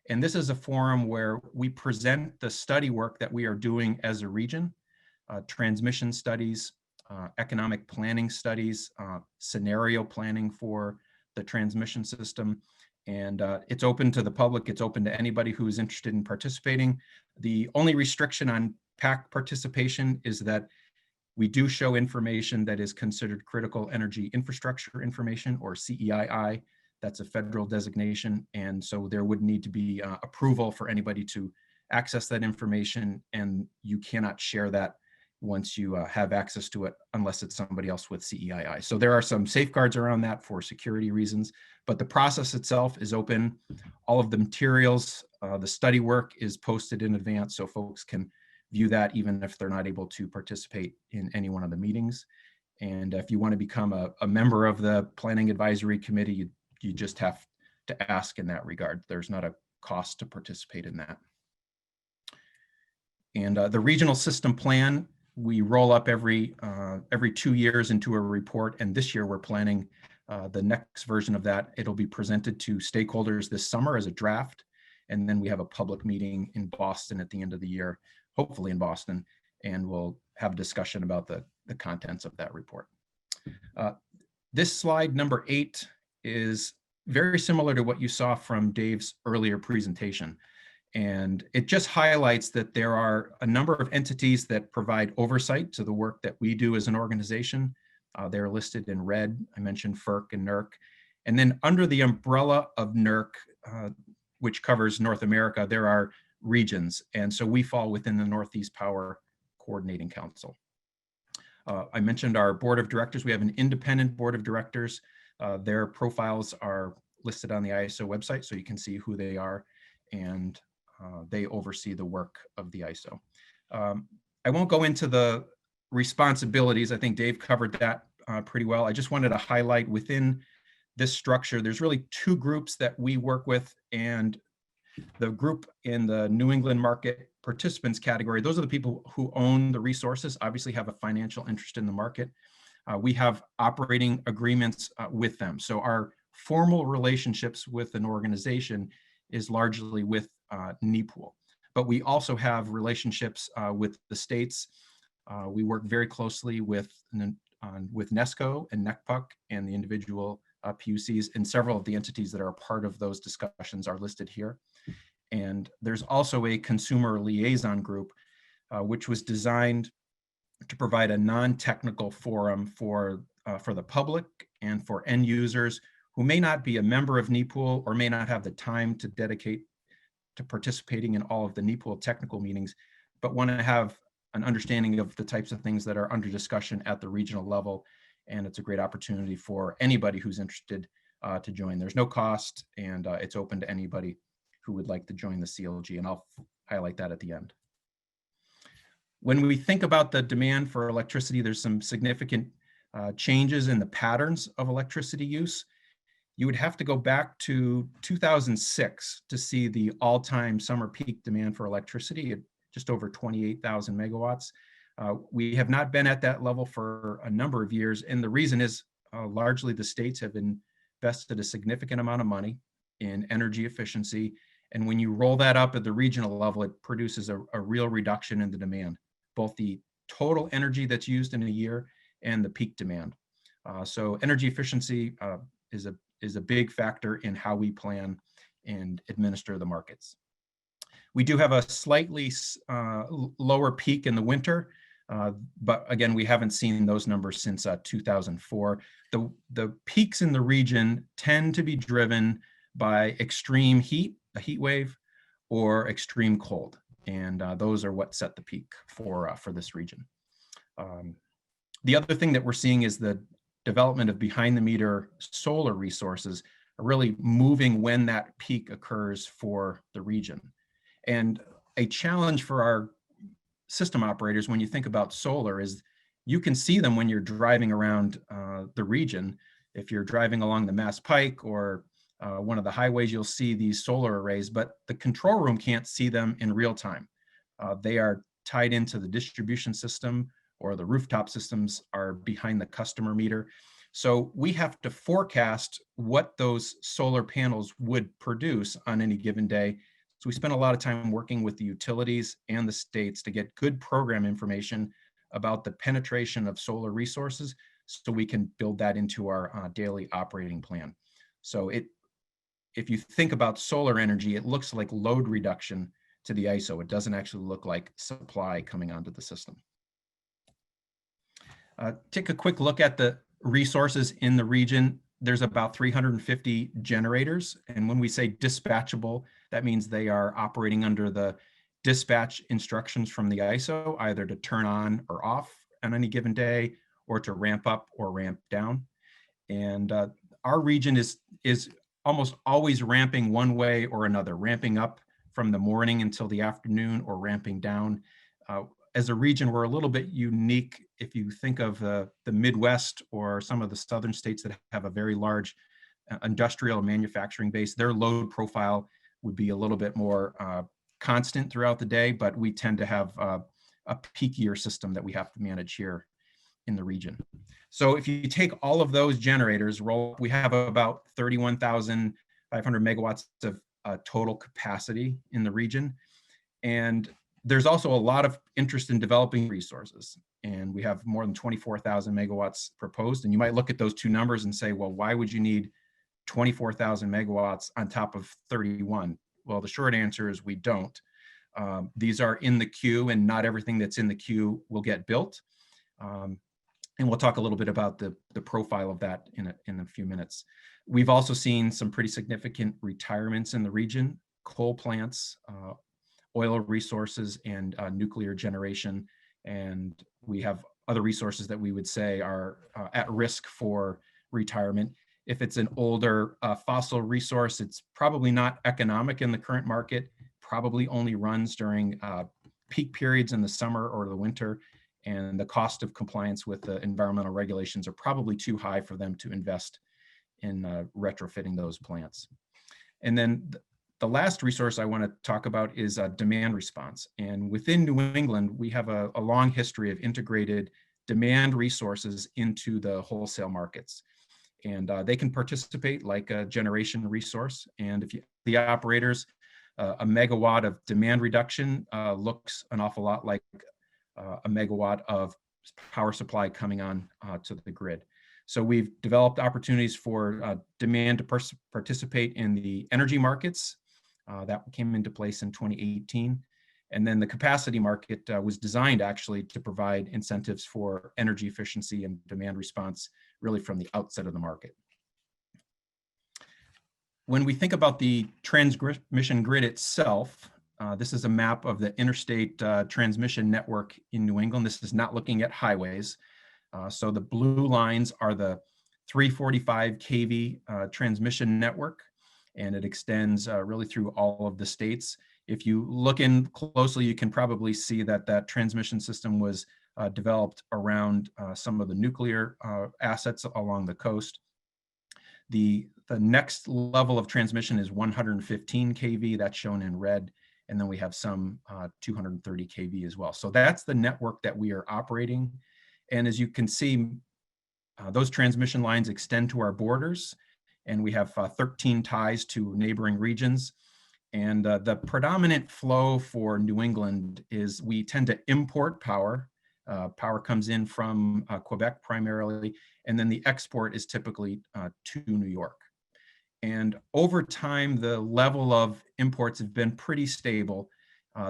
and this is a forum where we present the study work that we are doing as a region, transmission studies, economic planning studies, scenario planning for the transmission system, and it's open to the public. It's open to anybody who is interested in participating. The only restriction on PAC participation is that we do show information that is considered critical energy infrastructure information, or CEII. That's a federal designation, and so there would need to be approval for anybody to access that information, and you cannot share that once you have access to it, unless it's somebody else with CEII. So there are some safeguards around that for security reasons, but the process itself is open. All of the materials, the study work is posted in advance, so folks can view that even if they're not able to participate in any one of the meetings. And if you want to become a member of the Planning Advisory Committee, you just have to ask in that regard. There's not a cost to participate in that. And the regional system plan, we roll up every 2 years into a report, and this year we're planning the next version of that. It'll be presented to stakeholders this summer as a draft, and then we have a public meeting in Boston at the end of the year, hopefully in Boston, and we'll have a discussion about the contents of that report. This slide, number 8, is very similar to what you saw from Dave's earlier presentation. And it just highlights that there are a number of entities that provide oversight to the work that we do as an organization. They're listed in red. I mentioned FERC and NERC. And then under the umbrella of NERC, which covers North America, there are regions. And so we fall within the Northeast Power Coordinating Council. I mentioned our board of directors. We have an independent board of directors. Their profiles are listed on the ISO website, so you can see who they are, and they oversee the work of the ISO. I won't go into the responsibilities. I think Dave covered that pretty well. I just wanted to highlight within this structure, there's really two groups that we work with, and the group in the New England market participants category, those are the people who own the resources, obviously have a financial interest in the market. We have operating agreements with them. So our formal relationships with an organization is largely with NEPOOL. But we also have relationships with the states. We work very closely with NESCO and NECPUC and the individual PUCs, and several of the entities that are a part of those discussions are listed here. And there's also a consumer liaison group, which was designed to provide a non-technical forum for the public and for end users who may not be a member of NEPOOL or may not have the time to dedicate to participating in all of the NEPOOL technical meetings, but want to have an understanding of the types of things that are under discussion at the regional level. And it's a great opportunity for anybody who's interested to join. There's no cost, and it's open to anybody who would like to join the CLG, and I'll highlight that at the end. When we think about the demand for electricity, there's some significant changes in the patterns of electricity use. You would have to go back to 2006 to see the all-time summer peak demand for electricity at just over 28,000 megawatts. We have not been at that level for a number of years, and the reason is largely the states have invested a significant amount of money in energy efficiency, and when you roll that up at the regional level, it produces a real reduction in the demand, both the total energy that's used in a year and the peak demand. So energy efficiency is a big factor in how we plan and administer the markets. We do have a slightly lower peak in the winter, but again, we haven't seen those numbers since 2004. The peaks in the region tend to be driven by extreme heat, a heat wave, or extreme cold, and those are what set the peak for this region. The other thing that we're seeing is the development of behind-the-meter solar resources are really moving when that peak occurs for the region. And a challenge for our system operators when you think about solar is you can see them when you're driving around the region. If you're driving along the Mass Pike or one of the highways, you'll see these solar arrays, but the control room can't see them in real time. They are tied into the distribution system, or the rooftop systems are behind the customer meter. So we have to forecast what those solar panels would produce on any given day. So we spend a lot of time working with the utilities and the states to get good program information about the penetration of solar resources so we can build that into our daily operating plan. So if you think about solar energy, it looks like load reduction to the ISO. It doesn't actually look like supply coming onto the system. Take a quick look at the resources in the region. There's about 350 generators. And when we say dispatchable, that means they are operating under the dispatch instructions from the ISO, either to turn on or off on any given day, or to ramp up or ramp down. And our region is almost always ramping one way or another, ramping up from the morning until the afternoon or ramping down. As a region, we're a little bit unique if you think of the Midwest or some of the southern states that have a very large industrial manufacturing base. Their load profile would be a little bit more constant throughout the day, but we tend to have a peakier system that we have to manage here in the region. So if you take all of those generators, we have about 31,500 megawatts of total capacity in the region. And there's also a lot of interest in developing resources. And we have more than 24,000 megawatts proposed. And you might look at those two numbers and say, well, why would you need 24,000 megawatts on top of 31? Well, the short answer is we don't. These are in the queue, and not everything that's in the queue will get built. And we'll talk a little bit about the profile of that in a few minutes. We've also seen some pretty significant retirements in the region: coal plants, oil resources, and nuclear generation. And we have other resources that we would say are at risk for retirement. If it's an older fossil resource, it's probably not economic in the current market, probably only runs during peak periods in the summer or the winter, and the cost of compliance with the environmental regulations are probably too high for them to invest in retrofitting those plants. And then the last resource I want to talk about is demand response. And within New England, we have a long history of integrated demand resources into the wholesale markets. And they can participate like a generation resource. And if the operators, a megawatt of demand reduction looks an awful lot like a megawatt of power supply coming on to the grid. So we've developed opportunities for demand to participate in the energy markets. That came into place in 2018. And then the capacity market was designed actually to provide incentives for energy efficiency and demand response really from the outset of the market. When we think about the transmission grid itself, this is a map of the interstate transmission network in New England. This is not looking at highways. So the blue lines are the 345 kV transmission network, and it extends really through all of the states. If you look in closely, you can probably see that that transmission system was developed around some of the nuclear assets along the coast. The next level of transmission is 115 kV, that's shown in red, and then we have some 230 kV as well. So that's the network that we are operating. And as you can see, those transmission lines extend to our borders, and we have 13 ties to neighboring regions. And the predominant flow for New England is we tend to import power. Power comes in from Quebec primarily, and then the export is typically to New York. And over time, the level of imports have been pretty stable.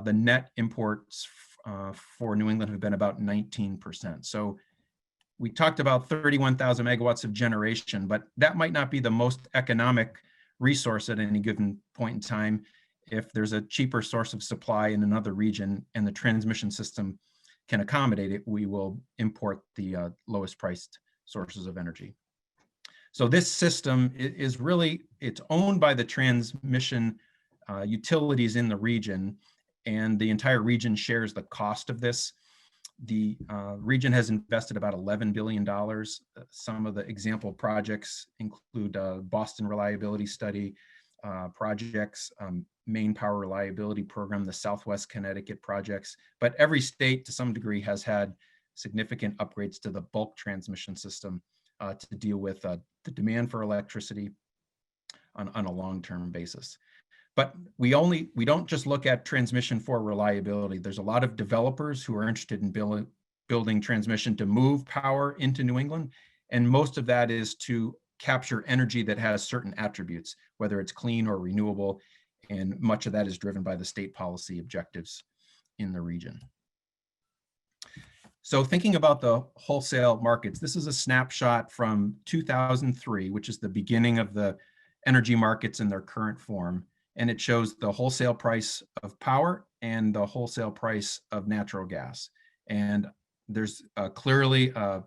The net imports for New England have been about 19%. So we talked about 31,000 megawatts of generation, but that might not be the most economic resource at any given point in time. If there's a cheaper source of supply in another region and the transmission system can accommodate it, we will import the lowest priced sources of energy. So this system is really, it's owned by the transmission utilities in the region, and the entire region shares the cost of this. The region has invested about $11 billion. Some of the example projects include Boston Reliability Study projects, Maine Power Reliability Program, the Southwest Connecticut projects, but every state to some degree has had significant upgrades to the bulk transmission system to deal with the demand for electricity on a long-term basis. But we don't just look at transmission for reliability. There's a lot of developers who are interested in building transmission to move power into New England. And most of that is to capture energy that has certain attributes, whether it's clean or renewable. And much of that is driven by the state policy objectives in the region. So thinking about the wholesale markets, this is a snapshot from 2003, which is the beginning of the energy markets in their current form. And it shows the wholesale price of power and the wholesale price of natural gas. And there's clearly a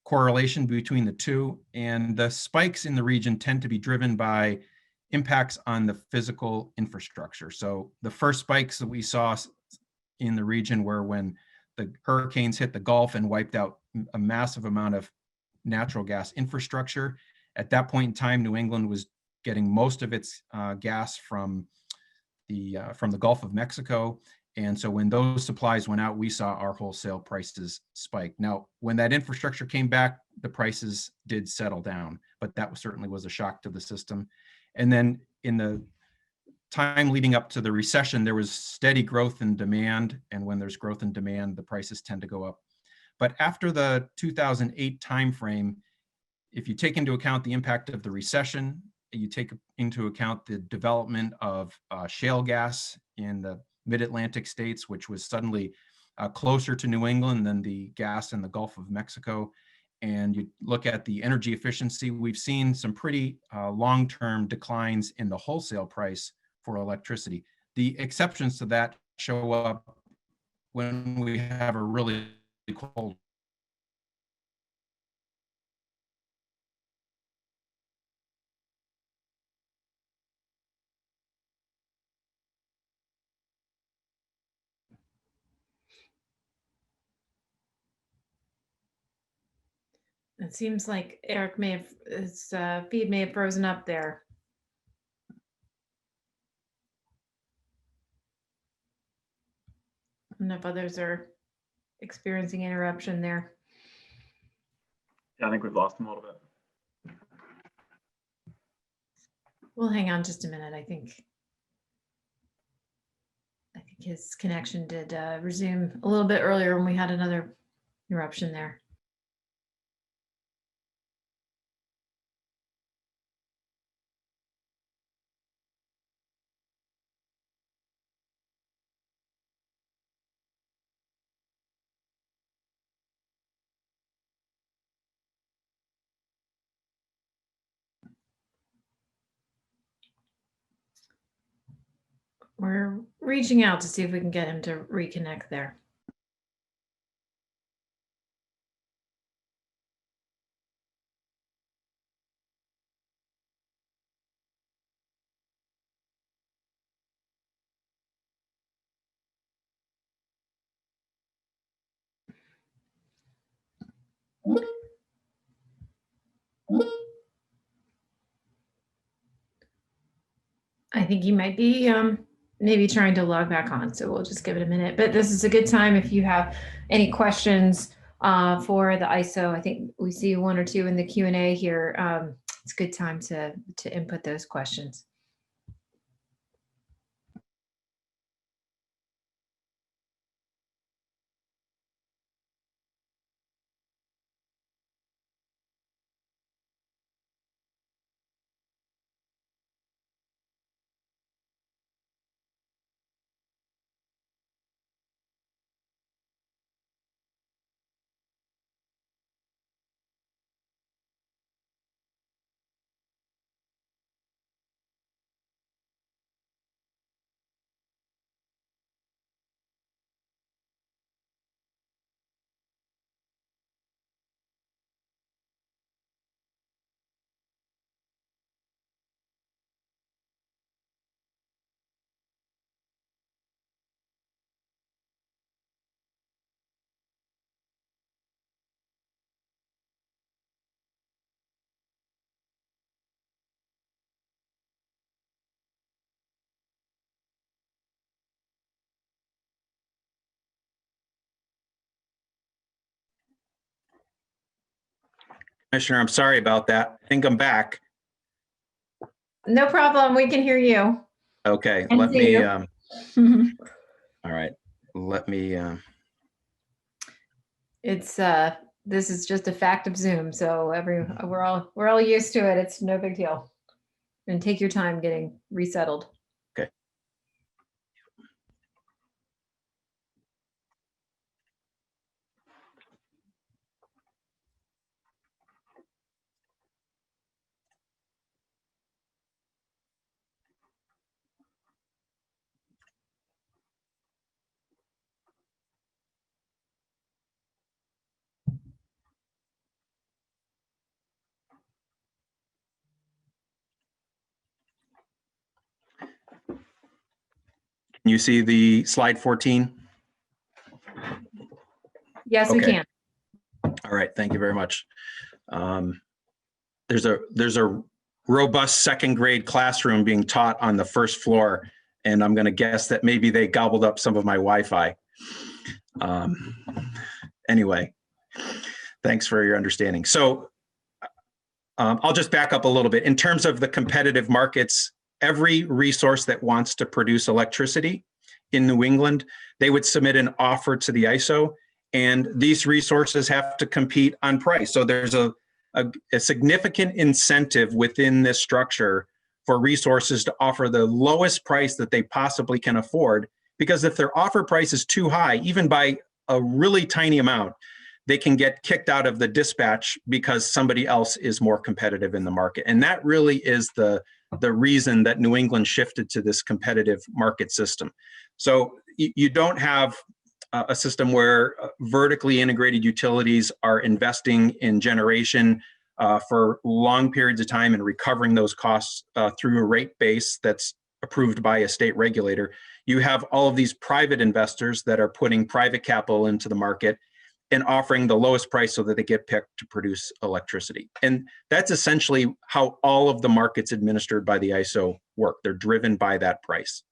correlation between the two. And the spikes in the region tend to be driven by impacts on the physical infrastructure. So the first spikes that we saw in the region were when the hurricanes hit the Gulf and wiped out a massive amount of natural gas infrastructure. At that point in time, New England was getting most of its gas from the Gulf of Mexico. And so when those supplies went out, we saw our wholesale prices spike. Now, when that infrastructure came back, the prices did settle down, but that certainly was a shock to the system. And then in the time leading up to the recession, there was steady growth in demand. And when there's growth in demand, the prices tend to go up. But after the 2008 timeframe, if you take into account the impact of the recession you take into account the development of shale gas in the mid-Atlantic states, which was suddenly closer to New England than the gas in the Gulf of Mexico, and you look at the energy efficiency, we've seen some pretty long-term declines in the wholesale price for electricity. The exceptions to that show up when we have a really cold. It seems like Eric may have, his feed may have frozen up there. I don't know if others are experiencing interruption there. Yeah, I think we've lost him a little bit. We'll hang on just a minute. I think his connection did resume a little bit earlier when we had another interruption there. We're reaching out to see if we can get him to reconnect there. I think he might be maybe trying to log back on, so we'll just give it a minute. But this is a good time if you have any questions for the ISO. I think we see one or two in the Q&A here. It's a good time to input those questions. Commissioner, I'm sorry about that. I think I'm back. No problem. We can hear you. Okay, And let see me, you. all right, let me, It's this is just a fact of Zoom, so we're all used to it. It's no big deal. And take your time getting resettled. okay. Can you see the slide 14? Yes, we Okay. can. All right, thank you very much. There's a robust second grade classroom being taught on the first floor, and I'm going to guess that maybe they gobbled up some of my Wi-Fi. Anyway, thanks for your understanding. So I'll just back up a little bit. In terms of the competitive markets, every resource that wants to produce electricity in New England, they would submit an offer to the ISO, and these resources have to compete on price. So there's a a significant incentive within this structure for resources to offer the lowest price that they possibly can afford, because if their offer price is too high, even by a really tiny amount, they can get kicked out of the dispatch because somebody else is more competitive in the market. And that really is the reason that New England shifted to this competitive market system. So you don't have a system where vertically integrated utilities are investing in generation for long periods of time and recovering those costs through a rate base that's approved by a state regulator. You have all of these private investors that are putting private capital into the market and offering the lowest price so that they get picked to produce electricity. And that's essentially how all of the markets administered by the ISO work. They're driven by that price.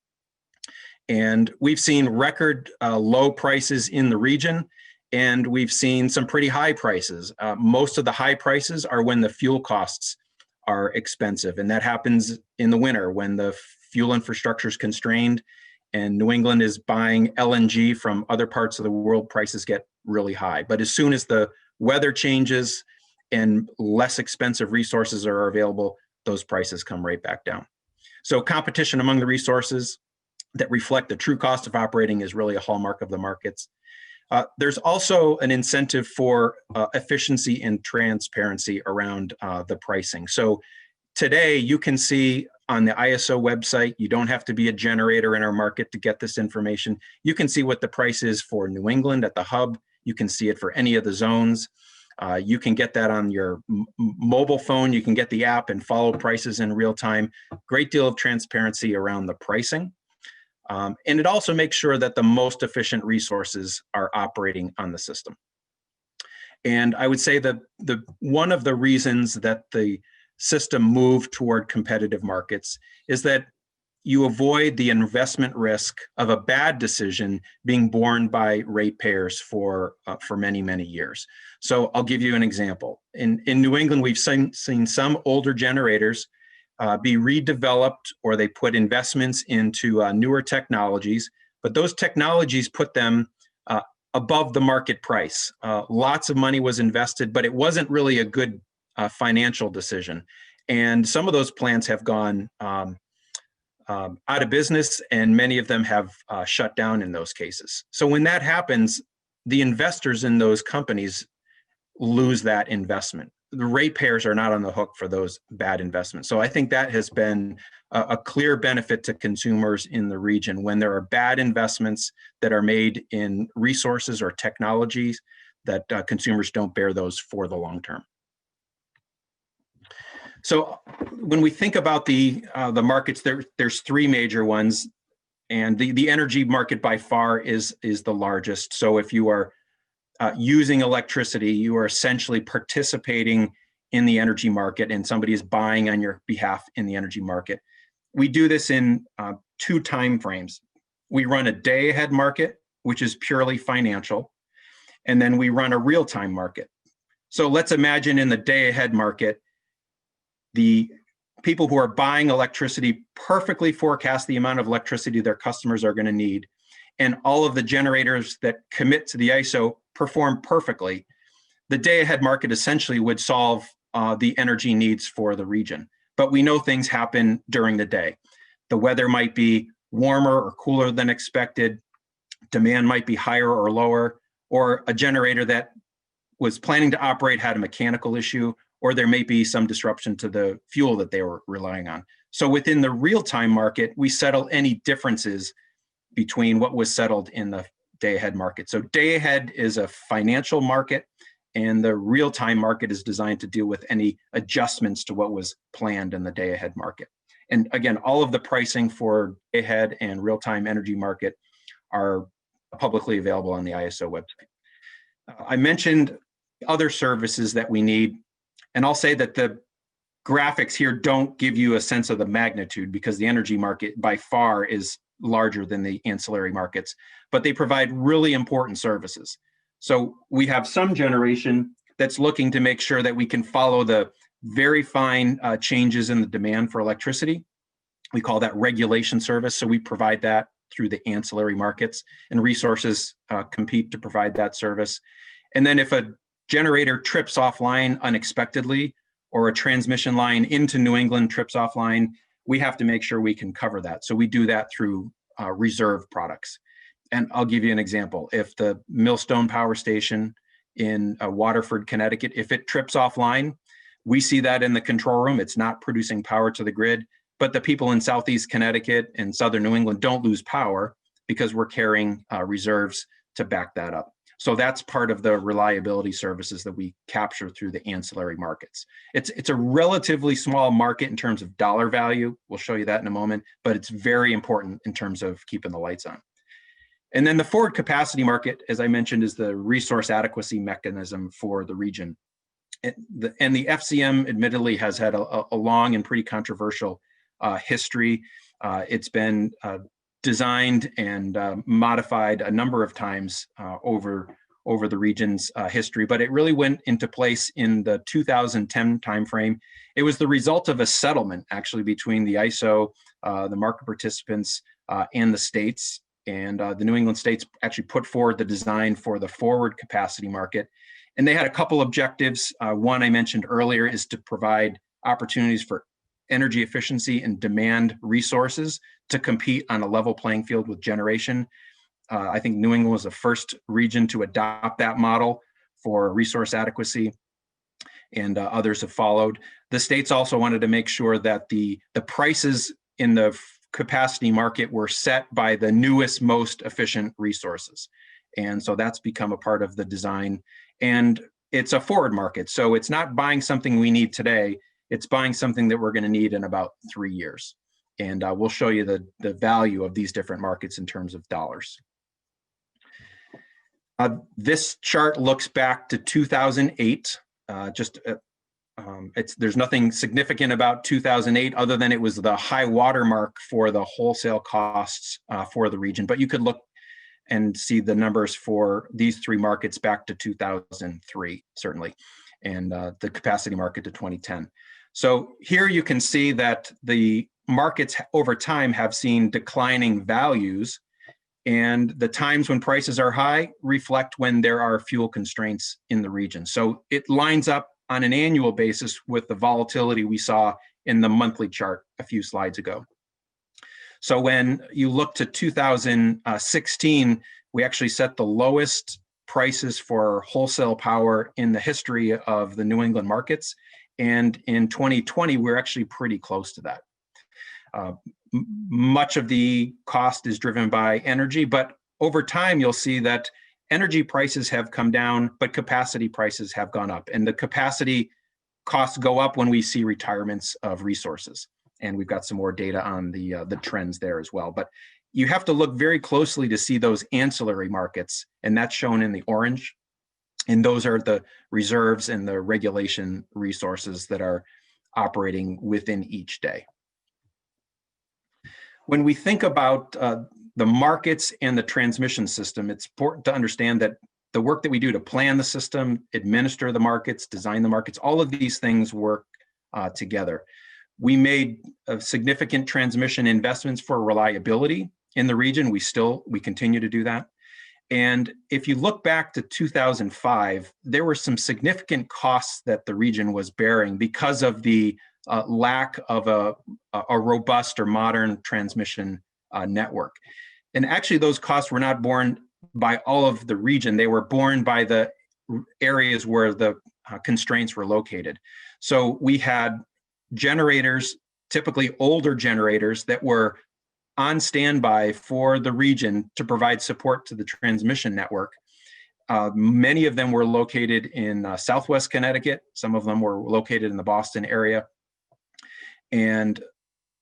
And we've seen record low prices in the region, and we've seen some pretty high prices. Most of the high prices are when the fuel costs are expensive, and that happens in the winter when the fuel infrastructure is constrained and New England is buying LNG from other parts of the world, prices get really high. But as soon as the weather changes and less expensive resources are available, those prices come right back down. So competition among the resources that reflect the true cost of operating is really a hallmark of the markets. There's also an incentive for efficiency and transparency around the pricing. So today you can see on the ISO website, you don't have to be a generator in our market to get this information. You can see what the price is for New England at the hub. You can see it for any of the zones. You can get that on your mobile phone. You can get the app and follow prices in real time. Great deal of transparency around the pricing. And it also makes sure that the most efficient resources are operating on the system. And I would say that one of the reasons that the system moved toward competitive markets is that you avoid the investment risk of a bad decision being borne by ratepayers for many, many years. So I'll give you an example. In New England, we've seen some older generators be redeveloped, or they put investments into newer technologies, but those technologies put them above the market price. Lots of money was invested, but it wasn't really a good financial decision. And some of those plants have gone out of business, and many of them have shut down in those cases. So when that happens, the investors in those companies lose that investment. The ratepayers are not on the hook for those bad investments. So I think that has been a clear benefit to consumers in the region. When there are bad investments that are made in resources or technologies, that consumers don't bear those for the long term. So when we think about the markets, there's three major ones, and the energy market by far is the largest. So if you are using electricity, you are essentially participating in the energy market, and somebody is buying on your behalf in the energy market. We do this in two time frames. We run a day-ahead market, which is purely financial, and then we run a real-time market. So let's imagine in the day-ahead market, the people who are buying electricity perfectly forecast the amount of electricity their customers are going to need, and all of the generators that commit to the ISO perform perfectly. The day-ahead market essentially would solve the energy needs for the region. But we know things happen during the day. The weather might be warmer or cooler than expected. Demand might be higher or lower, or a generator that was planning to operate had a mechanical issue, or there may be some disruption to the fuel that they were relying on. So within the real-time market, we settle any differences between what was settled in the day-ahead market. So day-ahead is a financial market, and the real-time market is designed to deal with any adjustments to what was planned in the day-ahead market. And again, all of the pricing for day-ahead and real-time energy market are publicly available on the ISO website. I mentioned other services that we need, and I'll say that the graphics here don't give you a sense of the magnitude, because the energy market by far is larger than the ancillary markets, but they provide really important services. So we have some generation that's looking to make sure that we can follow the very fine changes in the demand for electricity. We call that regulation service. So we provide that through the ancillary markets, and resources compete to provide that service. And then if a generator trips offline unexpectedly, or a transmission line into New England trips offline, we have to make sure we can cover that. So we do that through reserve products. And I'll give you an example. If the Millstone Power Station in Waterford, Connecticut, if it trips offline, we see that in the control room. It's not producing power to the grid, but the people in Southeast Connecticut and Southern New England don't lose power because we're carrying reserves to back that up. So that's part of the reliability services that we capture through the ancillary markets. It's a relatively small market in terms of dollar value. We'll show you that in a moment, but it's very important in terms of keeping the lights on. And then the forward capacity market, as I mentioned, is the resource adequacy mechanism for the region. And the FCM admittedly has had a long and pretty controversial history. It's been designed and modified a number of times over the region's history, but it really went into place in the 2010 timeframe. It was the result of a settlement actually between the ISO, the market participants, and the states. And the New England states actually put forward the design for the forward capacity market. And they had a couple objectives. One I mentioned earlier is to provide opportunities for energy efficiency and demand resources to compete on a level playing field with generation. I think New England was the first region to adopt that model for resource adequacy, and others have followed. The states also wanted to make sure that the prices in the capacity market were set by the newest, most efficient resources. And so that's become a part of the design. And it's a forward market. So it's not buying something we need today, it's buying something that we're going to need in about 3 years. And we'll show you the value of these different markets in terms of dollars. This chart looks back to 2008. There's nothing significant about 2008 other than it was the high water mark for the wholesale costs for the region. But you could look and see the numbers for these three markets back to 2003, certainly, and the capacity market to 2010. So here you can see that the markets over time have seen declining values, and the times when prices are high reflect when there are fuel constraints in the region. So it lines up on an annual basis with the volatility we saw in the monthly chart a few slides ago. So when you look to 2016, we actually set the lowest prices for wholesale power in the history of the New England markets. And in 2020, we're actually pretty close to that. Much of the cost is driven by energy, but over time, you'll see that energy prices have come down, but capacity prices have gone up. And the capacity costs go up when we see retirements of resources. And we've got some more data on the trends there as well. But you have to look very closely to see those ancillary markets, and that's shown in the orange. And those are the reserves and the regulation resources that are operating within each day. When we think about the markets and the transmission system, it's important to understand that the work that we do to plan the system, administer the markets, design the markets, all of these things work together. We made significant transmission investments for reliability in the region. We continue to do that. And if you look back to 2005, there were some significant costs that the region was bearing because of the lack of a robust or modern transmission network. And actually, those costs were not borne by all of the region. They were borne by the areas where the constraints were located. So we had generators, typically older generators, that were on standby for the region to provide support to the transmission network. Many of them were located in Southwest Connecticut. Some of them were located in the Boston area. And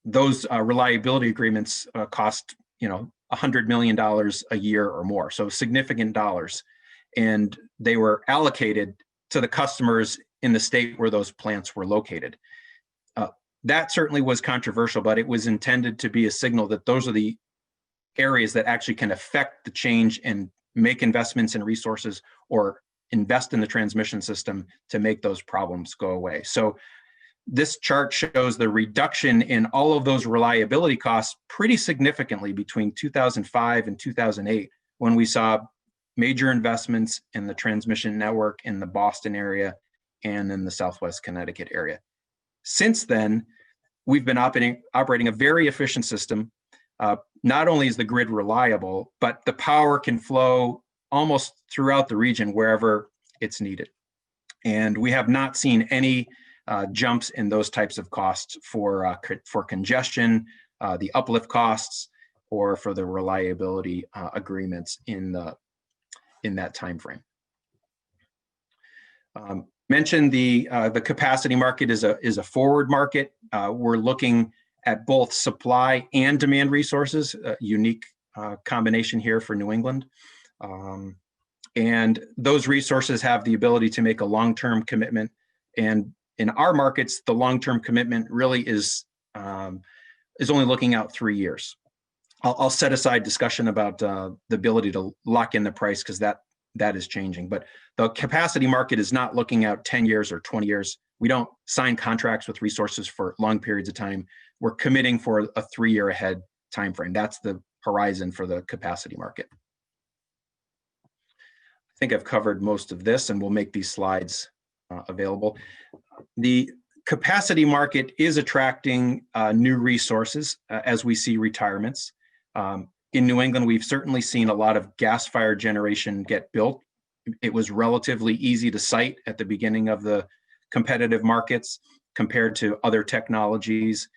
those reliability agreements cost, $100 million a year or more, so significant dollars. And they were allocated to the customers in the state where those plants were located. That certainly was controversial, but it was intended to be a signal that those are the areas that actually can affect the change and make investments in resources or invest in the transmission system to make those problems go away. So this chart shows the reduction in all of those reliability costs pretty significantly between 2005 and 2008, when we saw major investments in the transmission network in the Boston area and in the Southwest Connecticut area. Since then, we've been operating a very efficient system. Not only is the grid reliable, but the power can flow almost throughout the region wherever it's needed. And we have not seen any jumps in those types of costs for congestion, the uplift costs, or for the reliability agreements in that time frame. Mentioned the capacity market is a forward market. We're looking at both supply and demand resources, a unique combination here for New England. And those resources have the ability to make a long-term commitment. And in our markets, the long-term commitment really is only looking out 3 years. I'll set aside discussion about the ability to lock in the price because that is changing. But the capacity market is not looking out 10 years or 20 years. We don't sign contracts with resources for long periods of time. We're committing for a 3-year ahead time frame. That's the horizon for the capacity market. I think I've covered most of this, and we'll make these slides available. The capacity market is attracting new resources as we see retirements. In New England, we've certainly seen a lot of gas-fired generation get built. It was relatively easy to site at the beginning of the competitive markets compared to other technologies.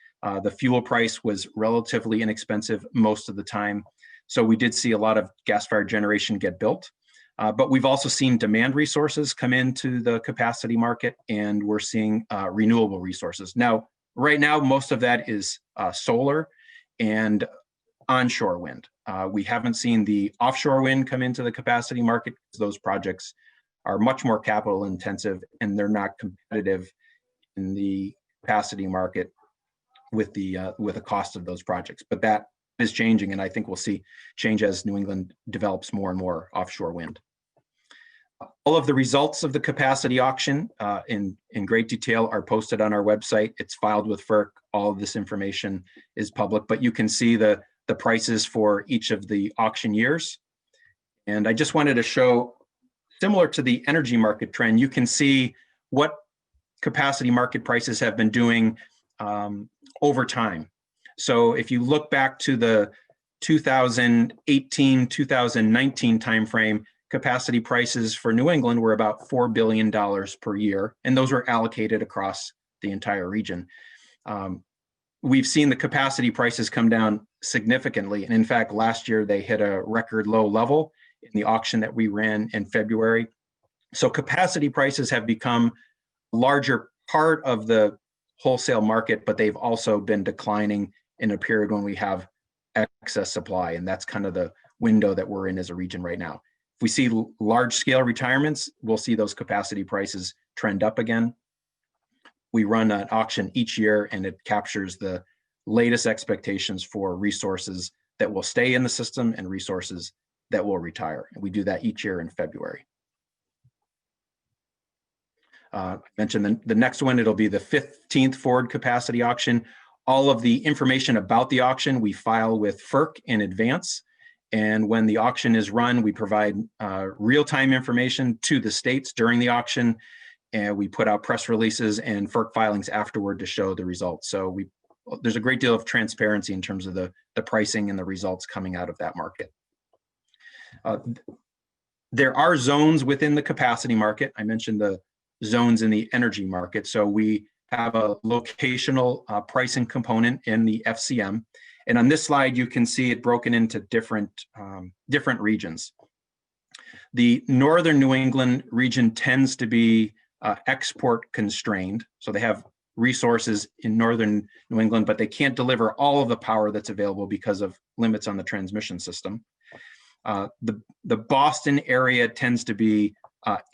The fuel price was relatively inexpensive most of the time. So we did see a lot of gas-fired generation get built. But we've also seen demand resources come into the capacity market, and we're seeing renewable resources. Now, right now, most of that is solar and onshore wind. We haven't seen the offshore wind come into the capacity market because those projects are much more capital intensive and they're not competitive in the capacity market with the cost of those projects. But that is changing, and I think we'll see change as New England develops more and more offshore wind. All of the results of the capacity auction in great detail are posted on our website. It's filed with FERC. All of this information is public, but you can see the prices for each of the auction years. And I just wanted to show, similar to the energy market trend, you can see what capacity market prices have been doing over time. So if you look back to the 2018, 2019 timeframe, capacity prices for New England were about $4 billion per year, and those were allocated across the entire region. We've seen the capacity prices come down significantly. And in fact, last year they hit a record low level in the auction that we ran in February. So capacity prices have become a larger part of the wholesale market, but they've also been declining in a period when we have excess supply. And that's kind of the window that we're in as a region right now. If we see large scale retirements, we'll see those capacity prices trend up again. We run an auction each year and it captures the latest expectations for resources that will stay in the system and resources that will retire. And we do that each year in February. I mentioned the next one, it'll be the 15th forward capacity auction. All of the information about the auction we file with FERC in advance. And when the auction is run, we provide real-time information to the states during the auction. And we put out press releases and FERC filings afterward to show the results. So there's a great deal of transparency in terms of the pricing and the results coming out of that market. There are zones within the capacity market. I mentioned the zones in the energy market. So we have a locational pricing component in the FCM. And on this slide, you can see it broken into different regions. The northern New England region tends to be export constrained. So they have resources in northern New England, but they can't deliver all of the power that's available because of limits on the transmission system. The Boston area tends to be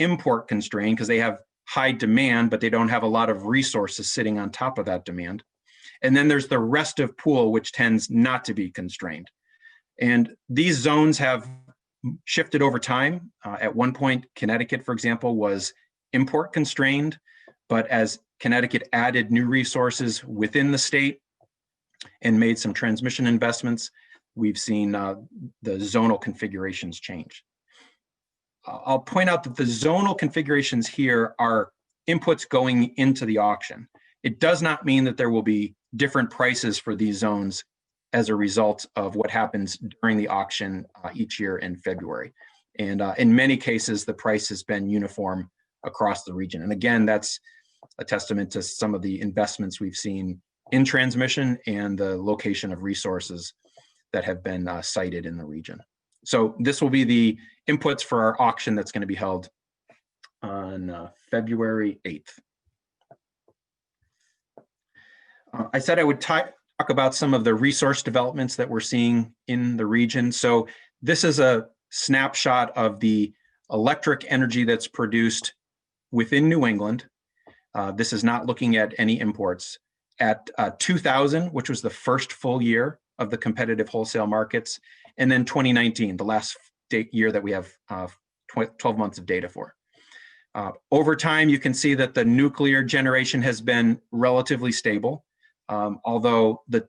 import constrained because they have high demand, but they don't have a lot of resources sitting on top of that demand. And then there's the rest of pool, which tends not to be constrained. And these zones have shifted over time. At one point, Connecticut, for example, was import constrained, but as Connecticut added new resources within the state and made some transmission investments, we've seen the zonal configurations change. I'll point out that the zonal configurations here are inputs going into the auction. It does not mean that there will be different prices for these zones as a result of what happens during the auction each year in February. And in many cases, the price has been uniform across the region. And again, that's a testament to some of the investments we've seen in transmission and the location of resources that have been cited in the region. So this will be the inputs for our auction that's going to be held on February 8th. I said I would talk about some of the resource developments that we're seeing in the region. So this is a snapshot of the electric energy that's produced within New England. This is not looking at any imports. At 2000, which was the first full year of the competitive wholesale markets, and then 2019, the last year that we have 12 months of data for. Over time, you can see that the nuclear generation has been relatively stable, although the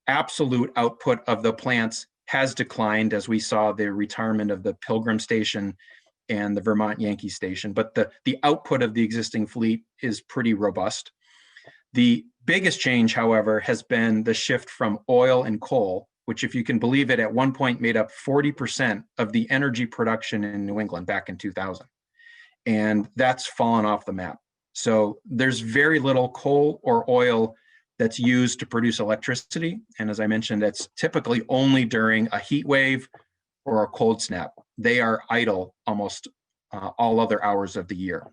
absolute output of the plants has declined as we saw the retirement of the Pilgrim Station and the Vermont Yankee Station, but the output of the existing fleet is pretty robust. The biggest change, however, has been the shift from oil and coal, which, if you can believe it, at one point made up 40% of the energy production in New England back in 2000. And that's fallen off the map. So there's very little coal or oil that's used to produce electricity. And as I mentioned, that's typically only during a heat wave or a cold snap. They are idle almost all other hours of the year.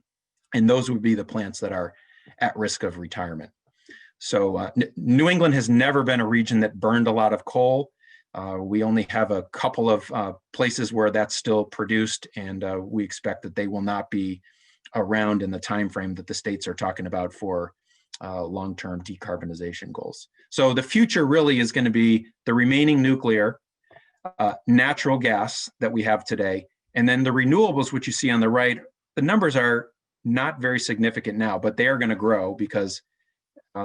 And those would be the plants that are at risk of retirement. So New England has never been a region that burned a lot of coal. We only have a couple of places where that's still produced, and we expect that they will not be around in the time frame that the states are talking about for long-term decarbonization goals. So the future really is going to be the remaining nuclear, natural gas that we have today, and then the renewables, which you see on the right. The numbers are not very significant now, but they are going to grow because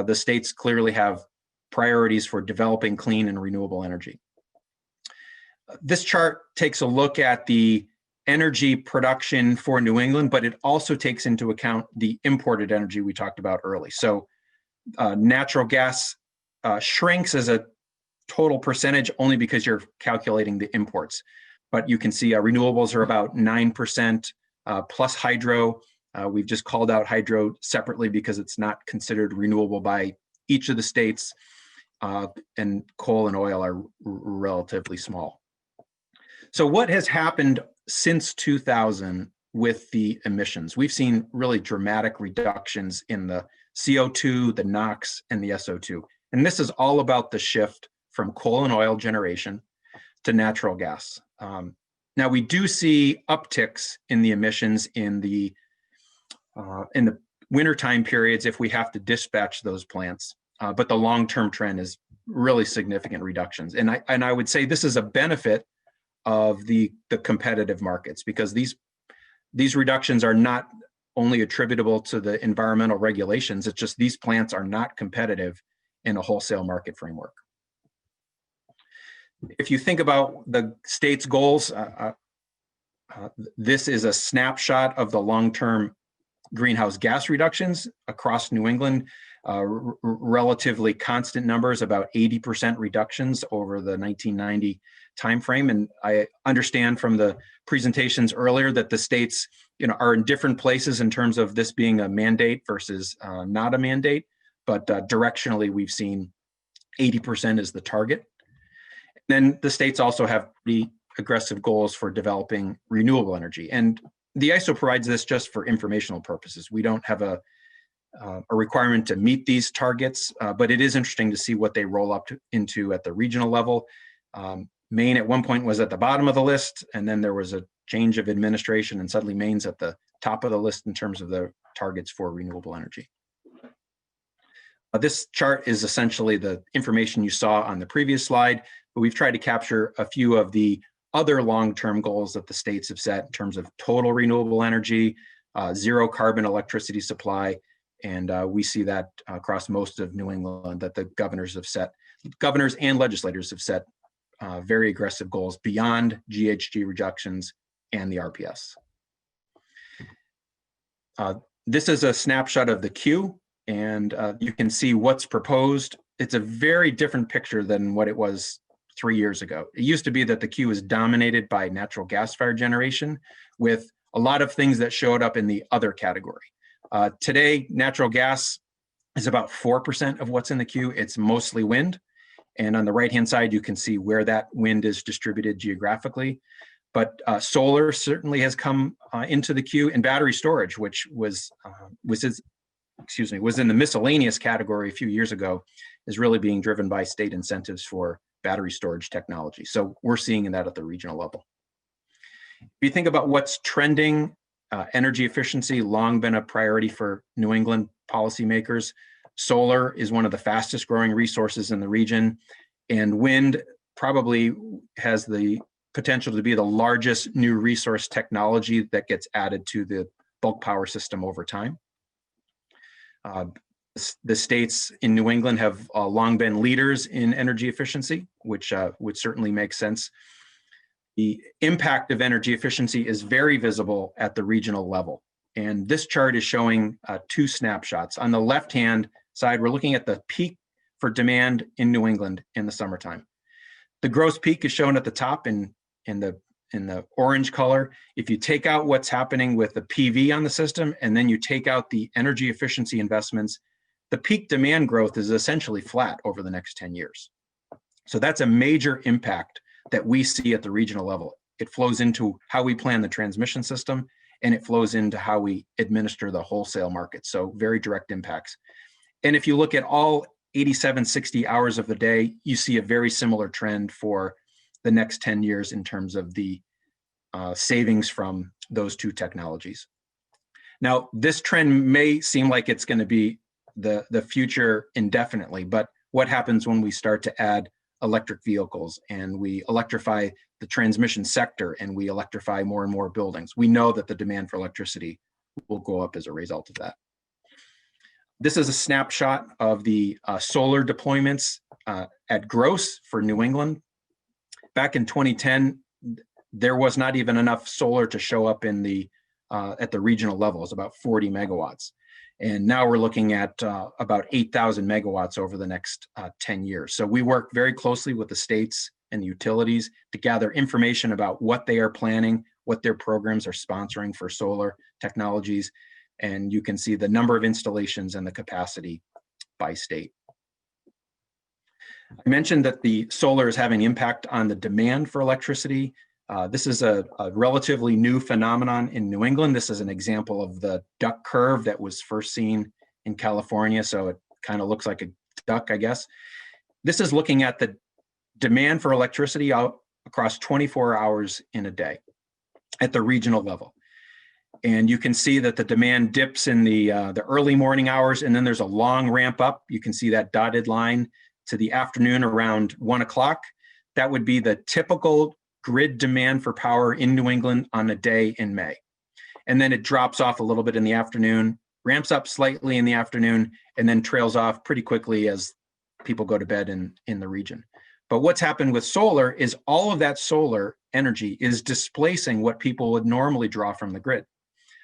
the states clearly have priorities for developing clean and renewable energy. This chart takes a look at the energy production for New England, but it also takes into account the imported energy we talked about early. So natural gas shrinks as a total percentage only because you're calculating the imports. But you can see renewables are about 9% plus hydro. We've just called out hydro separately because it's not considered renewable by each of the states, and coal and oil are relatively small. So what has happened since 2000 with the emissions? We've seen really dramatic reductions in the CO2, the NOx, and the SO2. And this is all about the shift from coal and oil generation to natural gas. Now we do see upticks in the emissions in the wintertime periods if we have to dispatch those plants, but the long-term trend is really significant reductions. And I would say this is a benefit of the competitive markets, because these reductions are not only attributable to the environmental regulations, it's just these plants are not competitive in a wholesale market framework. If you think about the state's goals, this is a snapshot of the long-term greenhouse gas reductions across New England, relatively constant numbers, about 80% reductions over the 1990 timeframe. And I understand from the presentations earlier that the states, are in different places in terms of this being a mandate versus not a mandate, but directionally we've seen 80% is the target. Then the states also have pretty aggressive goals for developing renewable energy. And the ISO provides this just for informational purposes. We don't have a requirement to meet these targets, but it is interesting to see what they roll up into at the regional level. Maine at one point was at the bottom of the list, and then there was a change of administration, and suddenly Maine's at the top of the list in terms of the targets for renewable energy. This chart is essentially the information you saw on the previous slide, but we've tried to capture a few of the other long-term goals that the states have set in terms of total renewable energy, zero carbon electricity supply, and we see that across most of New England that the governors and legislators have set very aggressive goals beyond GHG reductions and the RPS. This is a snapshot of the queue, and you can see what's proposed. It's a very different picture than what it was 3 years ago. It used to be that the queue was dominated by natural gas fired generation with a lot of things that showed up in the other category. Today, natural gas is about 4% of what's in the queue. It's mostly wind. And on the right-hand side, you can see where that wind is distributed geographically. But solar certainly has come into the queue, and battery storage, which was in the miscellaneous category a few years ago, is really being driven by state incentives for battery storage technology. So we're seeing that at the regional level. If you think about what's trending, energy efficiency, long been a priority for New England policymakers. Solar is one of the fastest growing resources in the region, and wind probably has the potential to be the largest new resource technology that gets added to the bulk power system over time. The states in New England have long been leaders in energy efficiency, which certainly makes sense. The impact of energy efficiency is very visible at the regional level. And this chart is showing 2 snapshots. On the left-hand side, we're looking at the peak for demand in New England in the summertime. The gross peak is shown at the top in the orange color. If you take out what's happening with the PV on the system, and then you take out the energy efficiency investments, the peak demand growth is essentially flat over the next 10 years. So that's a major impact that we see at the regional level. It flows into how we plan the transmission system, and it flows into how we administer the wholesale market. So very direct impacts. And if you look at all 87, 60 hours of the day, you see a very similar trend for the next 10 years in terms of the savings from those 2 technologies. Now, this trend may seem like it's going to be the future indefinitely, but what happens when we start to add electric vehicles and we electrify the transmission sector and we electrify more and more buildings? We know that the demand for electricity will go up as a result of that. This is a snapshot of the solar deployments at gross for New England. Back in 2010, there was not even enough solar to show up in the at the regional level. It's about 40 megawatts. And now we're looking at about 8,000 megawatts over the next 10 years. So we work very closely with the states and the utilities to gather information about what they are planning, what their programs are sponsoring for solar technologies. And you can see the number of installations and the capacity by state. I mentioned that the solar is having impact on the demand for electricity. This is a relatively new phenomenon in New England. This is an example of the duck curve that was first seen in California. So it kind of looks like a duck, I guess. This is looking at the demand for electricity out across 24 hours in a day at the regional level. And you can see that the demand dips in the early morning hours, and then there's a long ramp up. You can see that dotted line to the afternoon around 1 o'clock. That would be the typical grid demand for power in New England on a day in May. And then it drops off a little bit in the afternoon, ramps up slightly in the afternoon, and then trails off pretty quickly as people go to bed in the region. But what's happened with solar is all of that solar energy is displacing what people would normally draw from the grid.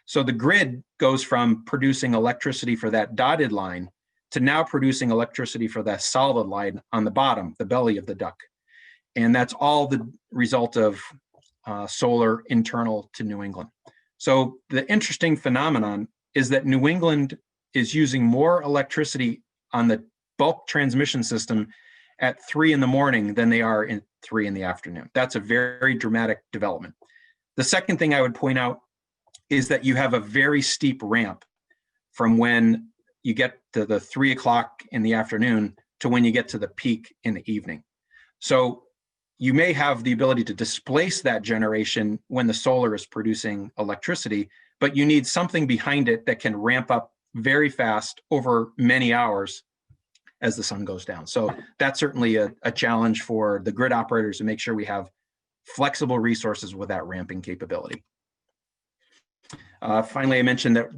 So the grid goes from producing electricity for that dotted line to now producing electricity for that solid line on the bottom, the belly of the duck. And that's all the result of solar internal to New England. So the interesting phenomenon is that New England is using more electricity on the bulk transmission system at 3 in the morning than they are in 3 in the afternoon. That's a very dramatic development. The second thing I would point out is that you have a very steep ramp from when you get to the 3 o'clock in the afternoon to when you get to the peak in the evening. So you may have the ability to displace that generation when the solar is producing electricity, but you need something behind it that can ramp up very fast over many hours as the sun goes down. So that's certainly a challenge for the grid operators to make sure we have flexible resources with that ramping capability. Finally, I mentioned that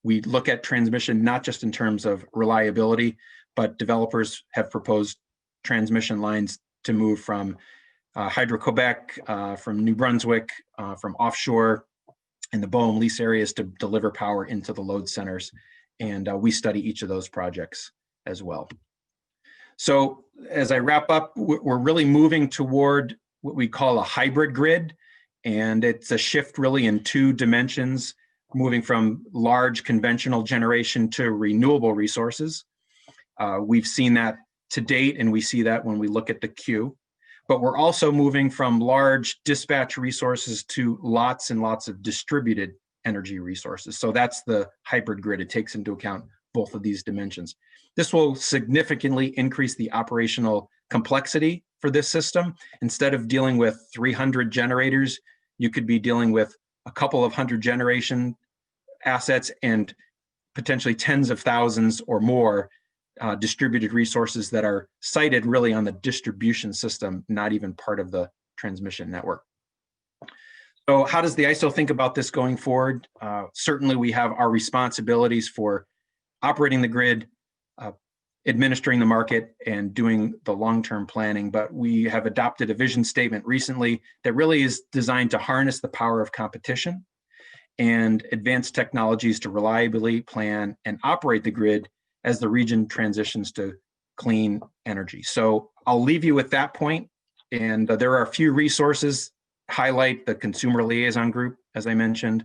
we look at transmission not just in terms of reliability, but developers have proposed transmission lines to move from Hydro-Quebec, from New Brunswick, from offshore and the BOEM lease areas to deliver power into the load centers. And we study each of those projects as well. So as I wrap up, we're really moving toward what we call a hybrid grid. And it's a shift really in two dimensions, moving from large conventional generation to renewable resources. We've seen that to date, and we see that when we look at the queue. But we're also moving from large dispatch resources to lots and lots of distributed energy resources. So that's the hybrid grid. It takes into account both of these dimensions. This will significantly increase the operational complexity for this system. Instead of dealing with 300 generators, you could be dealing with a couple of hundred generation assets and potentially tens of thousands or more distributed resources that are sited really on the distribution system, not even part of the transmission network. So how does the ISO think about this going forward? Certainly we have our responsibilities for operating the grid, administering the market, and doing the long-term planning, but we have adopted a vision statement recently that really is designed to harness the power of competition and advanced technologies to reliably plan and operate the grid as the region transitions to clean energy. So I'll leave you with that point. And there are a few resources. Highlight the consumer liaison group, as I mentioned,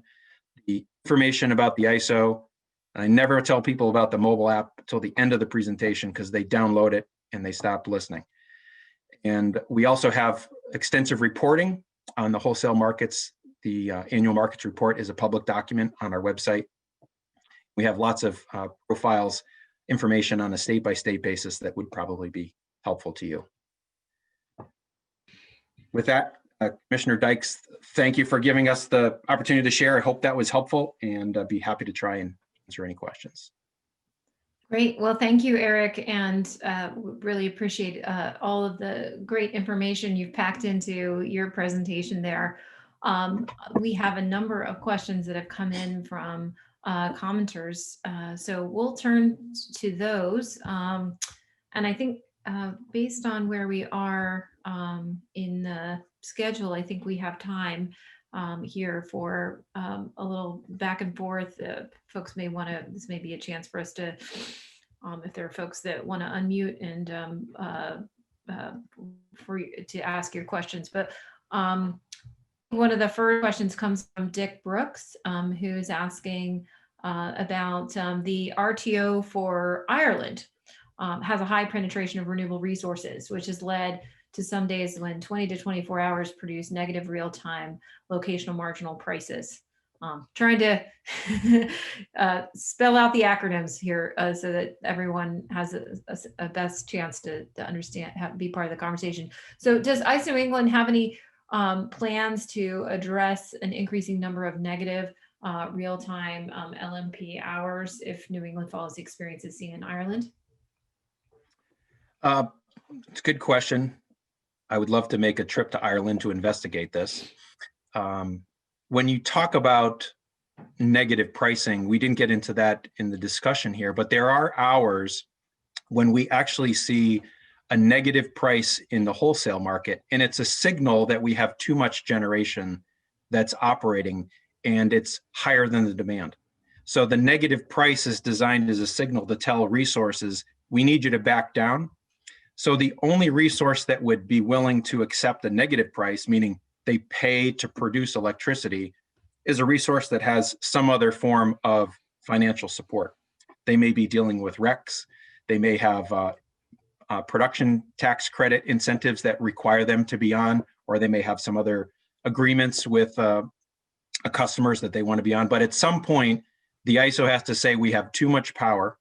the information about the ISO. I never tell people about the mobile app until the end of the presentation because they download it and they stop listening. And we also have extensive reporting on the wholesale markets. The annual markets report is a public document on our website. We have lots of profiles, information on a state-by-state basis that would probably be helpful to you. With that, Commissioner Dykes, thank you for giving us the opportunity to share. I hope that was helpful, and I'd be happy to try and answer any questions. Great. Well, thank you, Eric, and really appreciate all of the great information you've packed into your presentation there. We have a number of questions that have come in from commenters, so we'll turn to those. And I think based on where we are in the schedule, I think we have time here for a little back and forth. Folks may want to, this may be a chance for us to, if there are folks that want to unmute and for you to ask your questions. But one of the first questions comes from Dick Brooks, who is asking about the RTO for Ireland. Has a high penetration of renewable resources, which has led to some days when 20 to 24 hours produce negative real-time locational marginal prices. Trying to spell out the acronyms here so that everyone has a best chance to understand, be part of the conversation. So does ISO England have any plans to address an increasing number of negative real-time LMP hours if New England follows the experiences seen in Ireland? It's a good question. I would love to make a trip to Ireland to investigate this. When you talk about negative pricing, we didn't get into that in the discussion here, but there are hours when we actually see a negative price in the wholesale market, and it's a signal that we have too much generation that's operating and it's higher than the demand. So the negative price is designed as a signal to tell resources, we need you to back down. So the only resource that would be willing to accept a negative price, meaning they pay to produce electricity, is a resource that has some other form of financial support. They may be dealing with RECs. They may have production tax credit incentives that require them to be on, or they may have some other agreements with customers that they want to be on. But at some point, the ISO has to say we have too much power.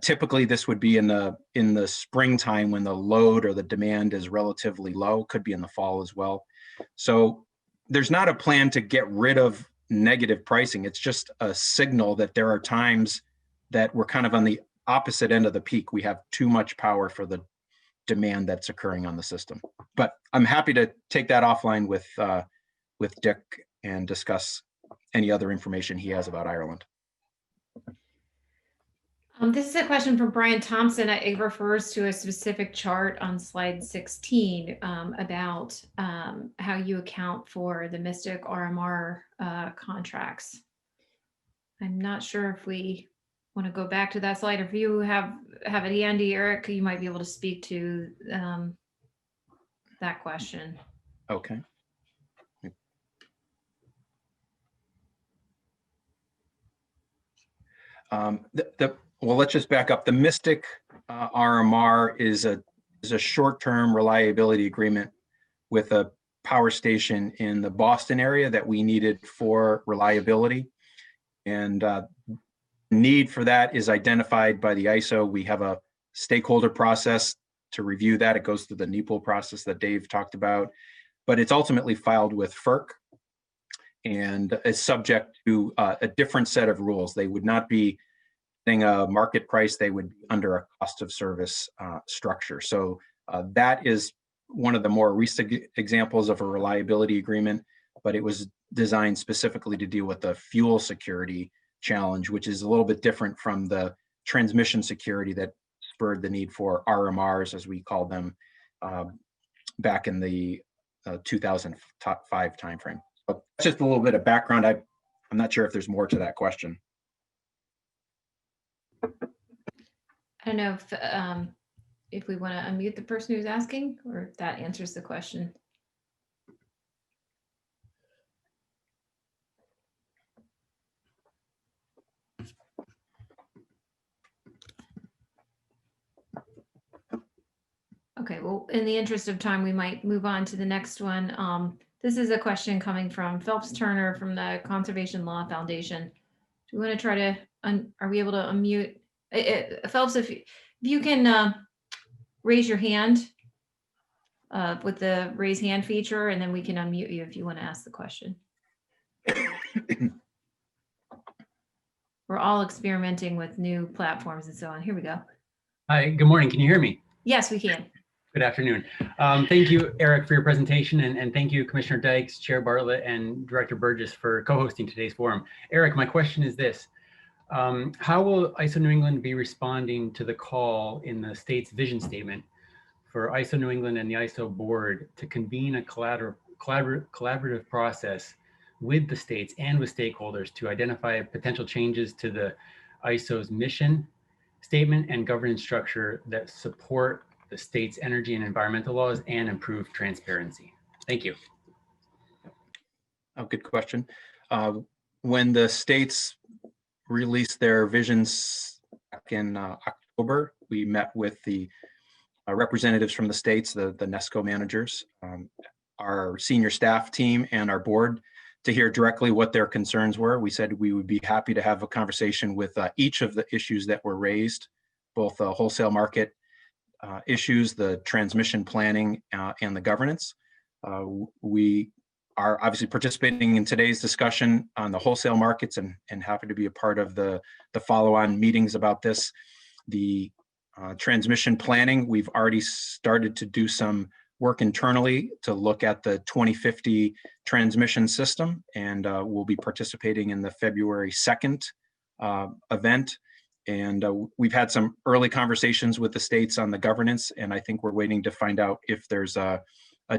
Typically, this would be in the springtime when the load or the demand is relatively low. Could be in the fall as well. So there's not a plan to get rid of negative pricing. It's just a signal that there are times that we're kind of on the opposite end of the peak. We have too much power for the demand that's occurring on the system. But I'm happy to take that offline with Dick and discuss any other information he has about Ireland. This is a question from Brian Thompson. It refers to a specific chart on slide 16 about how you account for the Mystic RMR contracts. I'm not sure if we want to go back to that slide. If you have it handy, Eric, you might be able to speak to that question. Okay. Well, let's just back up. The Mystic RMR is a short-term reliability agreement with a power station in the Boston area that we needed for reliability. And need for that is identified by the ISO. We have a stakeholder process to review that. It goes through the NEPL process that Dave talked about, but it's ultimately filed with FERC and is subject to a different set of rules. They would not be a market price, they would be under a cost of service structure. So that is one of the more recent examples of a reliability agreement, but it was designed specifically to deal with the fuel security challenge, which is a little bit different from the transmission security that spurred the need for RMRs, as we called them, back in the 2005 timeframe. So that's just a little bit of background. I'm not sure if there's more to that question. I don't know if we want to unmute the person who's asking, or if that answers the question. Okay, well, in the interest of time, we might move on to the next one. This is a question coming from Phelps Turner from the Conservation Law Foundation. Do we want to try to, are we able to unmute? Phelps, if you can raise your hand with the raise hand feature, and then we can unmute you if you want to ask the question. We're all experimenting with new platforms and so on. Here we go. Hi, good morning. Can you hear me? Yes, we can. Good afternoon. Thank you, Eric, for your presentation, and thank you, Commissioner Dykes, Chair Bartlett, and Director Burgess for co-hosting today's forum. Eric, my question is this. How will ISO New England be responding to the call in the state's vision statement for ISO New England and the ISO board to convene a collaborative process with the states and with stakeholders to identify potential changes to the ISO's mission statement and governance structure that support the state's energy and environmental laws and improve transparency? Thank you. Oh, good question. When the states released their visions back in October, we met with the representatives from the states, the NESCO managers, our senior staff team, and our board to hear directly what their concerns were. We said we would be happy to have a conversation with each of the issues that were raised, both the wholesale market issues, the transmission planning, and the governance. We are obviously participating in today's discussion on the wholesale markets and happy to be a part of the follow-on meetings about this. The transmission planning, we've already started to do some work internally to look at the 2050 transmission system, and we'll be participating in the February 2nd event. And we've had some early conversations with the states on the governance, and I think we're waiting to find out if there's a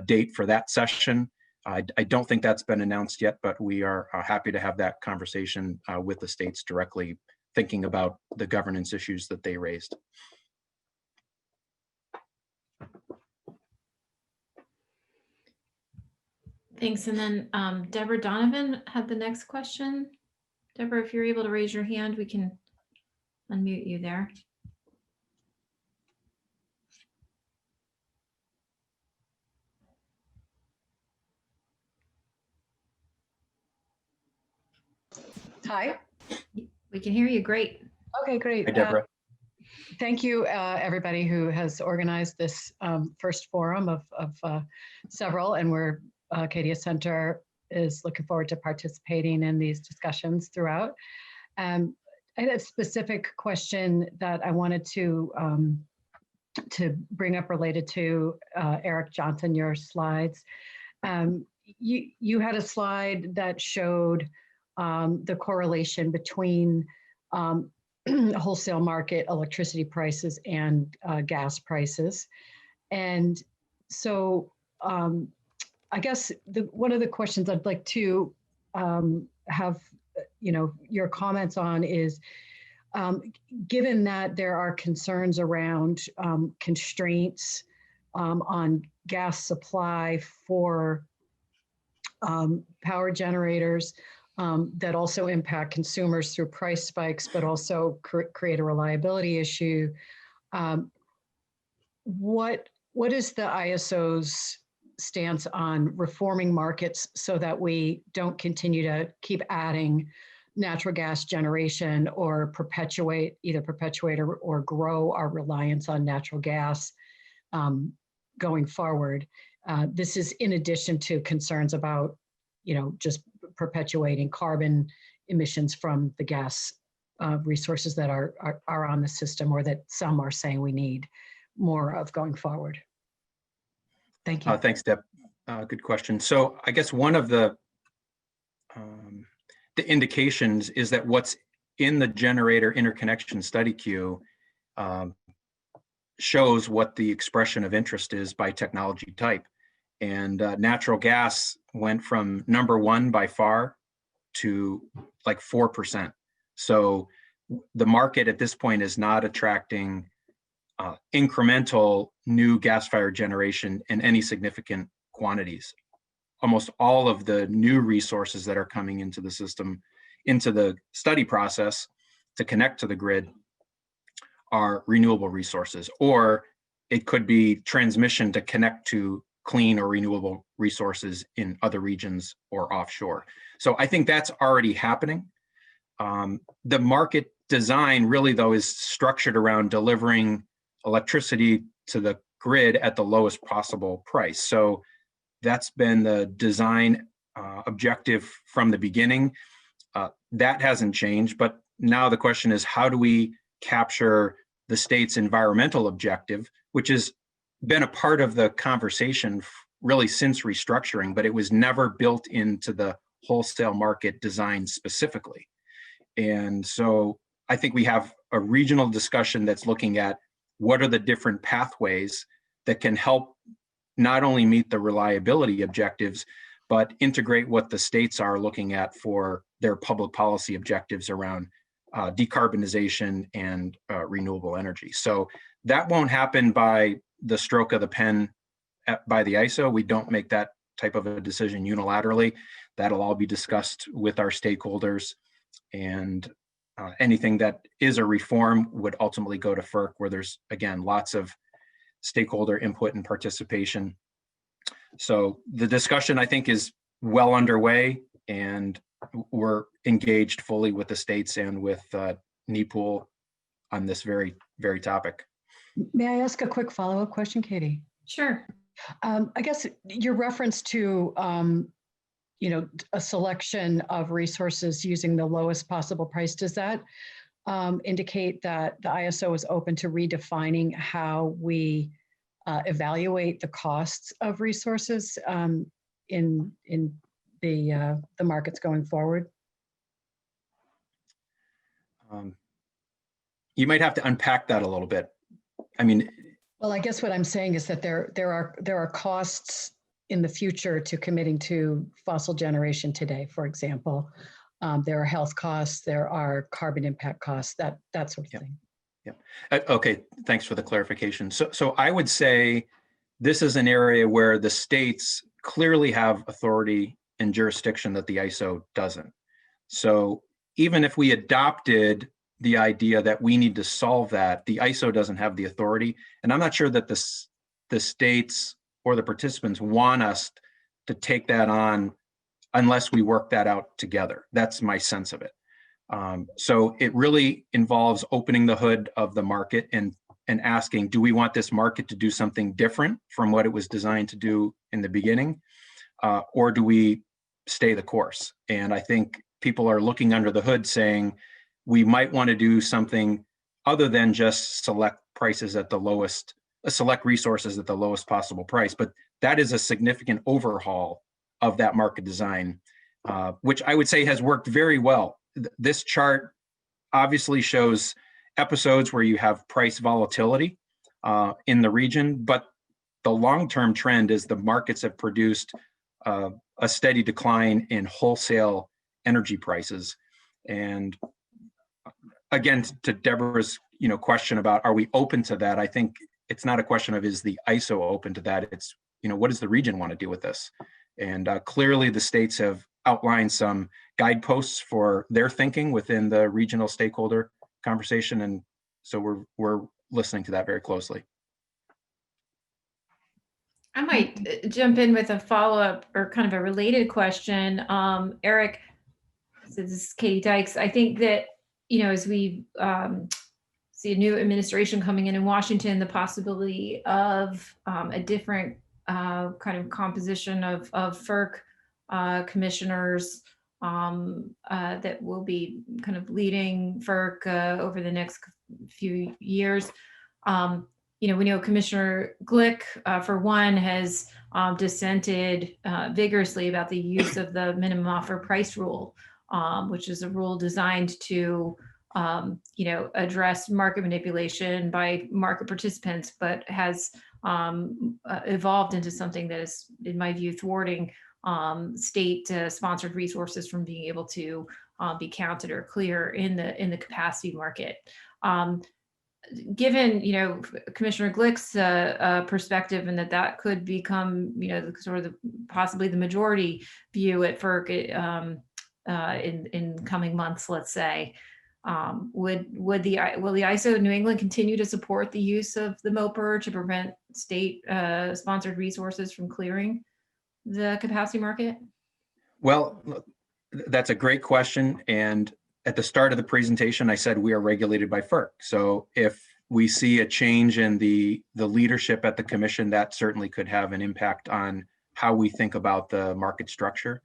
date for that session. I don't think that's been announced yet, but we are happy to have that conversation with the states directly, thinking about the governance issues that they raised. Thanks. And then Deborah Donovan had the next question. Deborah, if you're able to raise your hand, we can unmute you there. Hi. We can hear you. Great. Okay, great. Hi, Deborah. Thank you, everybody who has organized this first forum of several, and we're Acadia Center is looking forward to participating in these discussions throughout. I had a specific question that I wanted to bring up related to Eric Johnson, your slides. You had a slide that showed the correlation between wholesale market electricity prices and gas prices. And so I guess one of the questions I'd like to have your comments on is, given that there are concerns around constraints on gas supply for power generators that also impact consumers through price spikes, but also create a reliability issue, what is the ISO's stance on reforming markets so that we don't continue to keep adding natural gas generation or either perpetuate or grow our reliance on natural gas going forward? This is in addition to concerns about, just perpetuating carbon emissions from the gas resources that are on the system, or that some are saying we need more of going forward. Thank you. Thanks, Deb. Good question. So I guess one of the indications is that what's in the generator interconnection study queue shows what the expression of interest is by technology type. And natural gas went from #1 by far to like 4%. So the market at this point is not attracting incremental new gas-fired generation in any significant quantities. Almost all of the new resources that are coming into the system, into the study process to connect to the grid, are renewable resources, or it could be transmission to connect to clean or renewable resources in other regions or offshore. So I think that's already happening. The market design really, though, is structured around delivering electricity to the grid at the lowest possible price. So that's been the design objective from the beginning. That hasn't changed, but now the question is, how do we capture the state's environmental objective, which has been a part of the conversation really since restructuring, but it was never built into the wholesale market design specifically. And so I think we have a regional discussion that's looking at what are the different pathways that can help not only meet the reliability objectives, but integrate what the states are looking at for their public policy objectives around decarbonization and renewable energy. So that won't happen by the stroke of the pen by the ISO. We don't make that type of a decision unilaterally. That'll all be discussed with our stakeholders, and anything that is a reform would ultimately go to FERC, where there's, again, lots of stakeholder input and participation. So the discussion, I think, is well underway, and we're engaged fully with the states and with NEPOOL on this very, very topic. May I ask a quick follow-up question, Katie? Sure. I guess your reference to a selection of resources using the lowest possible price, does that indicate that the ISO is open to redefining how we evaluate the costs of resources in the markets going forward? You might have to unpack that a little bit. I mean, well, I guess what I'm saying is that there are costs in the future to committing to fossil generation today, for example. There are health costs, there are carbon impact costs, that sort of thing. Yeah. Okay, thanks for the clarification. So I would say this is an area where the states clearly have authority and jurisdiction that the ISO doesn't. So even if we adopted the idea that we need to solve that, the ISO doesn't have the authority. And I'm not sure that the states or the participants want us to take that on unless we work that out together. That's my sense of it. So it really involves opening the hood of the market and asking, do we want this market to do something different from what it was designed to do in the beginning? Or do we stay the course? And I think people are looking under the hood saying, we might want to do something other than just select prices at the lowest, select resources at the lowest possible price. But that is a significant overhaul of that market design, which I would say has worked very well. This chart obviously shows episodes where you have price volatility in the region, but the long-term trend is the markets have produced a steady decline in wholesale energy prices. And again, to Deborah's question about are we open to that, I think it's not a question of is the ISO open to that. It's what does the region want to do with this? And clearly the states have outlined some guideposts for their thinking within the regional stakeholder conversation, and so we're listening to that very closely. I might jump in with a follow-up or kind of a related question. Eric, so this is Katie Dykes. I think that, as we see a new administration coming in Washington, the possibility of a different kind of composition of FERC commissioners that will be kind of leading FERC over the next few years. We know Commissioner Glick, for one, has dissented vigorously about the use of the minimum offer price rule, which is a rule designed to, address market manipulation by market participants, but has evolved into something that is, in my view, thwarting state-sponsored resources from being able to be counted or clear in the capacity market. Given Commissioner Glick's perspective, and that could become possibly the majority view at FERC in coming months, let's say, will the ISO New England continue to support the use of the MOPR to prevent state sponsored resources from clearing the capacity market? Well, that's a great question, and at the start of the presentation, I said we are regulated by FERC. So if we see a change in the leadership at the commission, that certainly could have an impact on how we think about the market structure.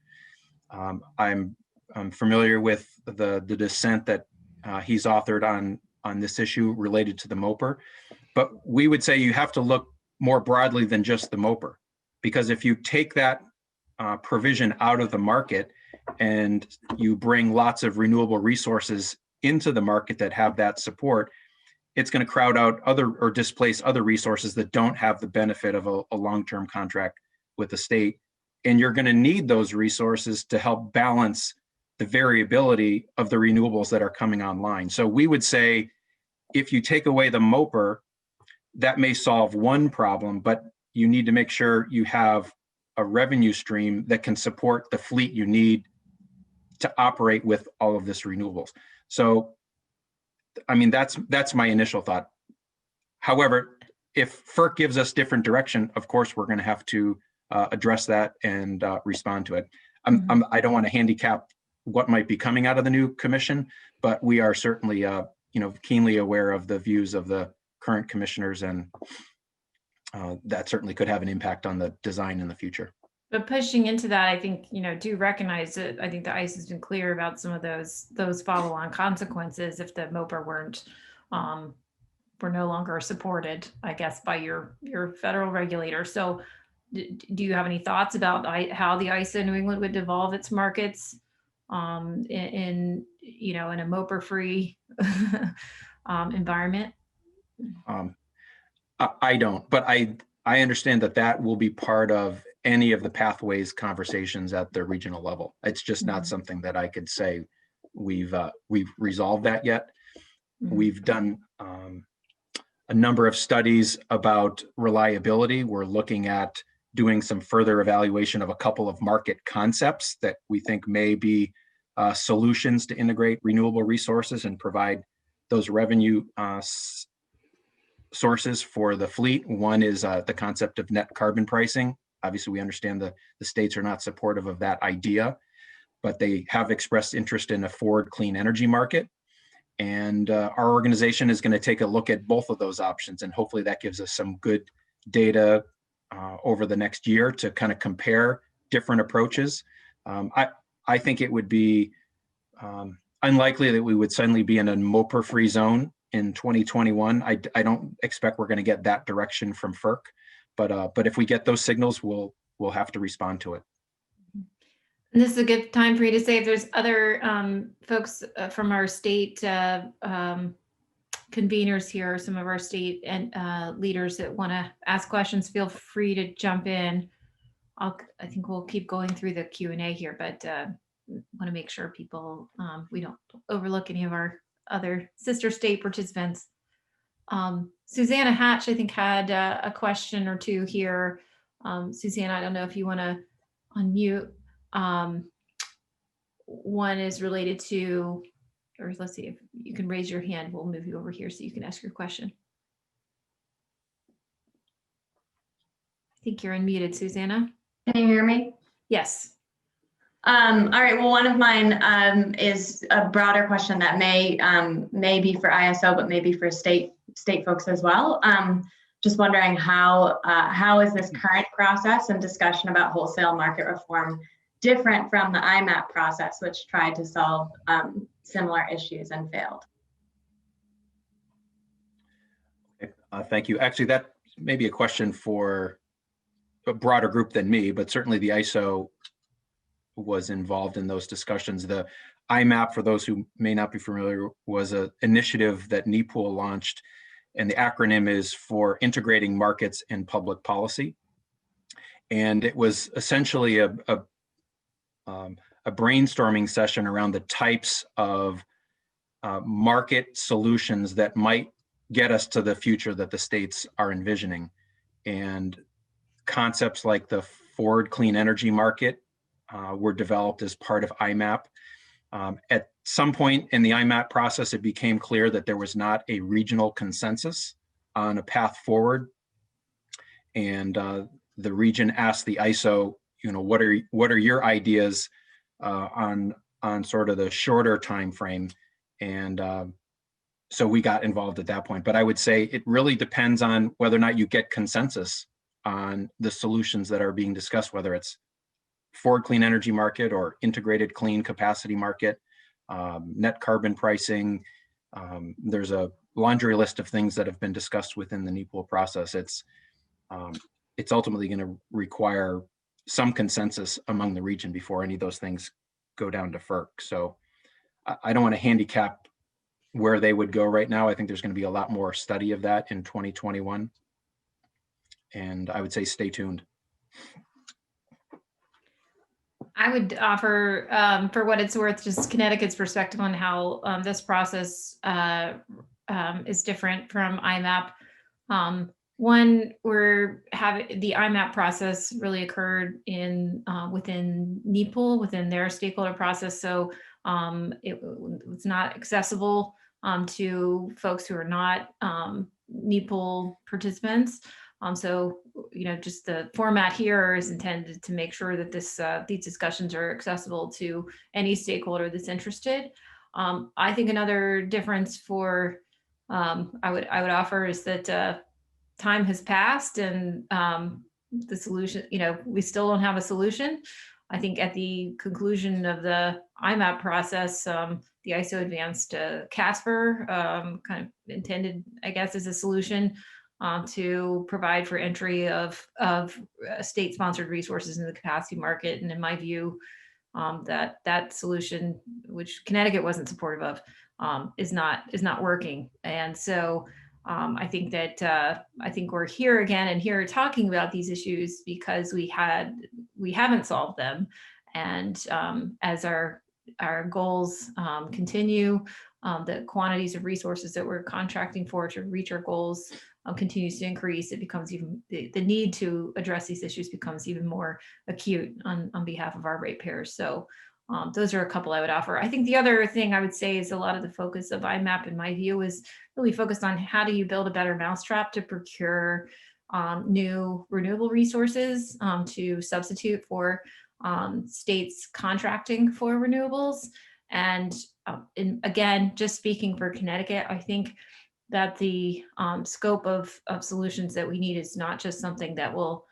I'm familiar with the dissent that he's authored on this issue related to the MOPR, but we would say you have to look more broadly than just the MOPR, because if you take that provision out of the market and you bring lots of renewable resources into the market that have that support, it's going to crowd out other or displace other resources that don't have the benefit of a long-term contract with the state. And you're going to need those resources to help balance the variability of the renewables that are coming online. So we would say if you take away the MOPR, that may solve one problem, but you need to make sure you have a revenue stream that can support the fleet you need to operate with all of this renewables. So, I mean, that's my initial thought. However, if FERC gives us different direction, of course, we're going to have to address that and respond to it. I don't want to handicap what might be coming out of the new commission, but we are certainly, keenly aware of the views of the current commissioners, and that certainly could have an impact on the design in the future. But pushing into that, I think, do recognize that I think the ICE has been clear about some of those follow-on consequences if the MOPR were no longer supported, I guess, by your federal regulator. So do you have any thoughts about how the ISO New England would evolve its markets in a MOPR-free environment? I don't, but I understand that will be part of any of the pathways conversations at the regional level. It's just not something that I could say we've resolved that yet. We've done a number of studies about reliability. We're looking at doing some further evaluation of a couple of market concepts that we think may be solutions to integrate renewable resources and provide those revenue sources for the fleet. One is the concept of net carbon pricing. Obviously, we understand the states are not supportive of that idea, but they have expressed interest in a forward clean energy market. And our organization is going to take a look at both of those options, and hopefully that gives us some good data over the next year to kind of compare different approaches. I think it would be unlikely that we would suddenly be in a MOPR-free zone in 2021. I don't expect we're going to get that direction from FERC, but if we get those signals, we'll have to respond to it. And this is a good time for you to say if there's other folks from our state conveners here, some of our state and leaders that want to ask questions, feel free to jump in. I think we'll keep going through the Q&A here, but want to make sure people, we don't overlook any of our other sister state participants. Susanna Hatch, I think, had a question or two here. Susanna, I don't know if you want to unmute. One is related to, or let's see if you can raise your hand. We'll move you over here so you can ask your question. I think you're unmuted, Susanna. Can you hear me? Yes. All right. Well, one of mine is a broader question that may be for ISO, but maybe for state folks as well. Just wondering how is this current process and discussion about wholesale market reform different from the IMAP process, which tried to solve similar issues and failed? Okay, thank you. Actually, that may be a question for a broader group than me, but certainly the ISO was involved in those discussions. The IMAP, for those who may not be familiar, was an initiative that NEPOOL launched, and the acronym is for Integrating Markets and Public Policy. And it was essentially a brainstorming session around the types of market solutions that might get us to the future that the states are envisioning. And concepts like the forward clean energy market were developed as part of IMAP. At some point in the IMAP process, it became clear that there was not a regional consensus on a path forward. And the region asked the ISO, what are your ideas on sort of the shorter time frame? And so we got involved at that point. But I would say it really depends on whether or not you get consensus on the solutions that are being discussed, whether it's forward clean energy market or integrated clean capacity market, net carbon pricing. There's a laundry list of things that have been discussed within the NEPOOL process. It's ultimately going to require some consensus among the region before any of those things go down to FERC. So I don't want to handicap where they would go right now. I think there's going to be a lot more study of that in 2021. And I would say stay tuned. I would offer, for what it's worth, just Connecticut's perspective on how this process is different from IMAP. One, the IMAP process really occurred within NEPOOL, within their stakeholder process. So it was not accessible to folks who are not NEPOOL participants. So, just the format here is intended to make sure that these discussions are accessible to any stakeholder that's interested. I think another difference I would offer is that time has passed and the solution, we still don't have a solution. I think at the conclusion of the IMAP process, the ISO advanced CASPER, kind of intended, I guess, as a solution to provide for entry of state-sponsored resources in the capacity market. And in my view, that solution, which Connecticut wasn't supportive of, is not working. And so I think we're here again and here talking about these issues because we haven't solved them. And as our goals continue, the quantities of resources that we're contracting for to reach our goals continues to increase. It becomes even, the need to address these issues becomes even more acute on behalf of our ratepayers. So those are a couple I would offer. I think the other thing I would say is a lot of the focus of IMAP, in my view, is really focused on how do you build a better mousetrap to procure new renewable resources to substitute for states contracting for renewables. And again, just speaking for Connecticut, I think that the scope of solutions that we need is not just something that will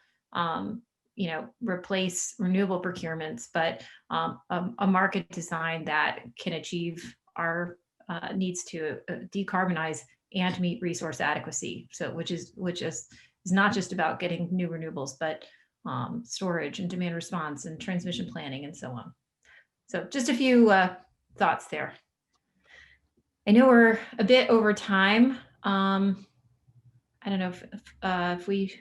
replace renewable procurements, but a market design that can achieve our needs to decarbonize and meet resource adequacy. So which is not just about getting new renewables, but storage and demand response and transmission planning and so on. So just a few thoughts there. I know we're a bit over time. I don't know if we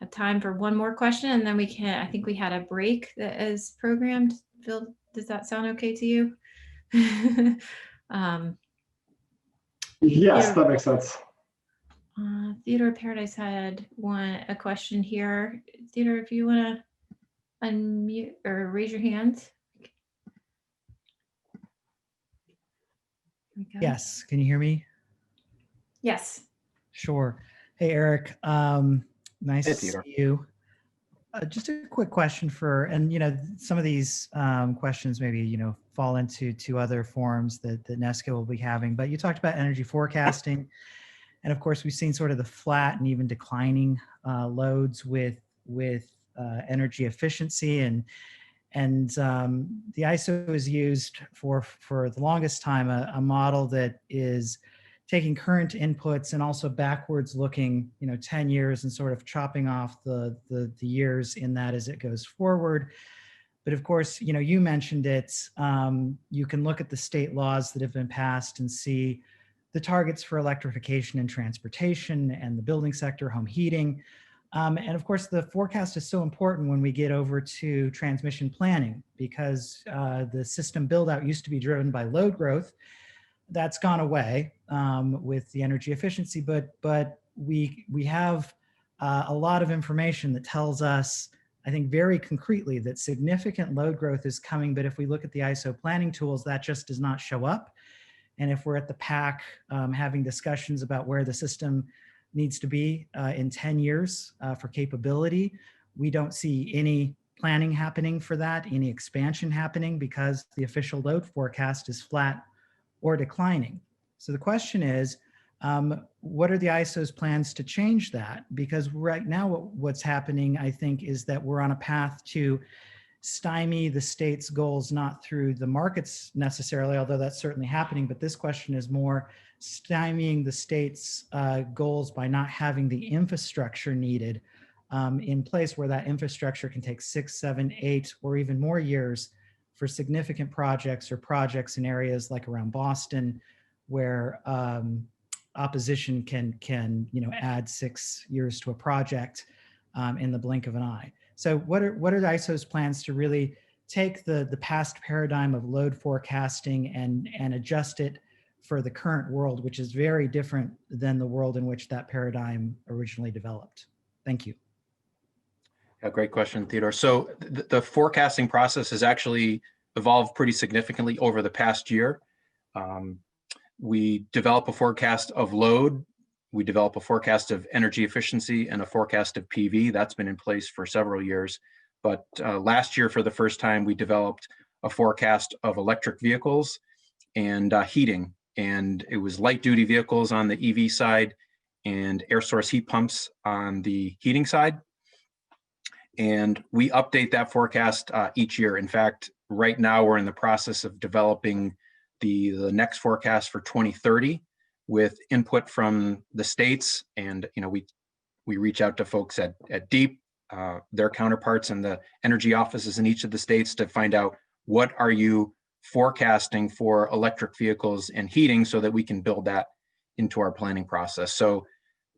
have time for one more question, and then we can, I think we had a break that is programmed. Phil, does that sound okay to you? Yes, that makes sense. Theodore Paradise had a question here. Theodore, if you want to unmute or raise your hand. Yes, can you hear me? Yes. Sure. Hey, Eric, nice to see you. Just a quick question and some of these questions maybe, fall into two other forums that NESCO will be having, but you talked about energy forecasting. And of course, we've seen sort of the flat and even declining loads with energy efficiency, and the ISO is used for the longest time a model that is taking current inputs and also backwards looking, 10 years and sort of chopping off the years in that as it goes forward. But of course, you mentioned it. You can look at the state laws that have been passed and see the targets for electrification and transportation and the building sector, home heating. And of course, the forecast is so important when we get over to transmission planning, because the system build out used to be driven by load growth. That's gone away with the energy efficiency, but we have a lot of information that tells us, I think very concretely, that significant load growth is coming. But if we look at the ISO planning tools, that just does not show up. And if we're at the PAC having discussions about where the system needs to be in 10 years for capability, we don't see any planning happening for that, any expansion happening, because the official load forecast is flat or declining. So the question is, what are the ISO's plans to change that? Because right now what's happening, I think, is that we're on a path to stymie the state's goals, not through the markets necessarily, although that's certainly happening, but this question is more stymieing the state's goals by not having the infrastructure needed in place, where that infrastructure can take 6, 7, 8, or even more years for significant projects, or projects in areas like around Boston, where opposition can add 6 years to a project in the blink of an eye. So what are the ISO's plans to really take the past paradigm of load forecasting and adjust it for the current world, which is very different than the world in which that paradigm originally developed? Thank you. Yeah, great question, Theodore. So the forecasting process has actually evolved pretty significantly over the past year. We develop a forecast of load, we develop a forecast of energy efficiency, and a forecast of PV. That's been in place for several years. But last year, for the first time, we developed a forecast of electric vehicles and heating. And it was light duty vehicles on the EV side and air source heat pumps on the heating side. And we update that forecast each year. In fact, right now we're in the process of developing the next forecast for 2030 with input from the states. And we reach out to folks at DEEP, their counterparts in the energy offices in each of the states, to find out what are you forecasting for electric vehicles and heating, so that we can build that into our planning process. So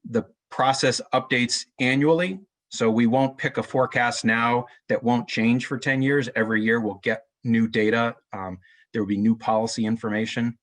the process updates annually. So we won't pick a forecast now that won't change for 10 years. Every year we'll get new data. There will be new policy information.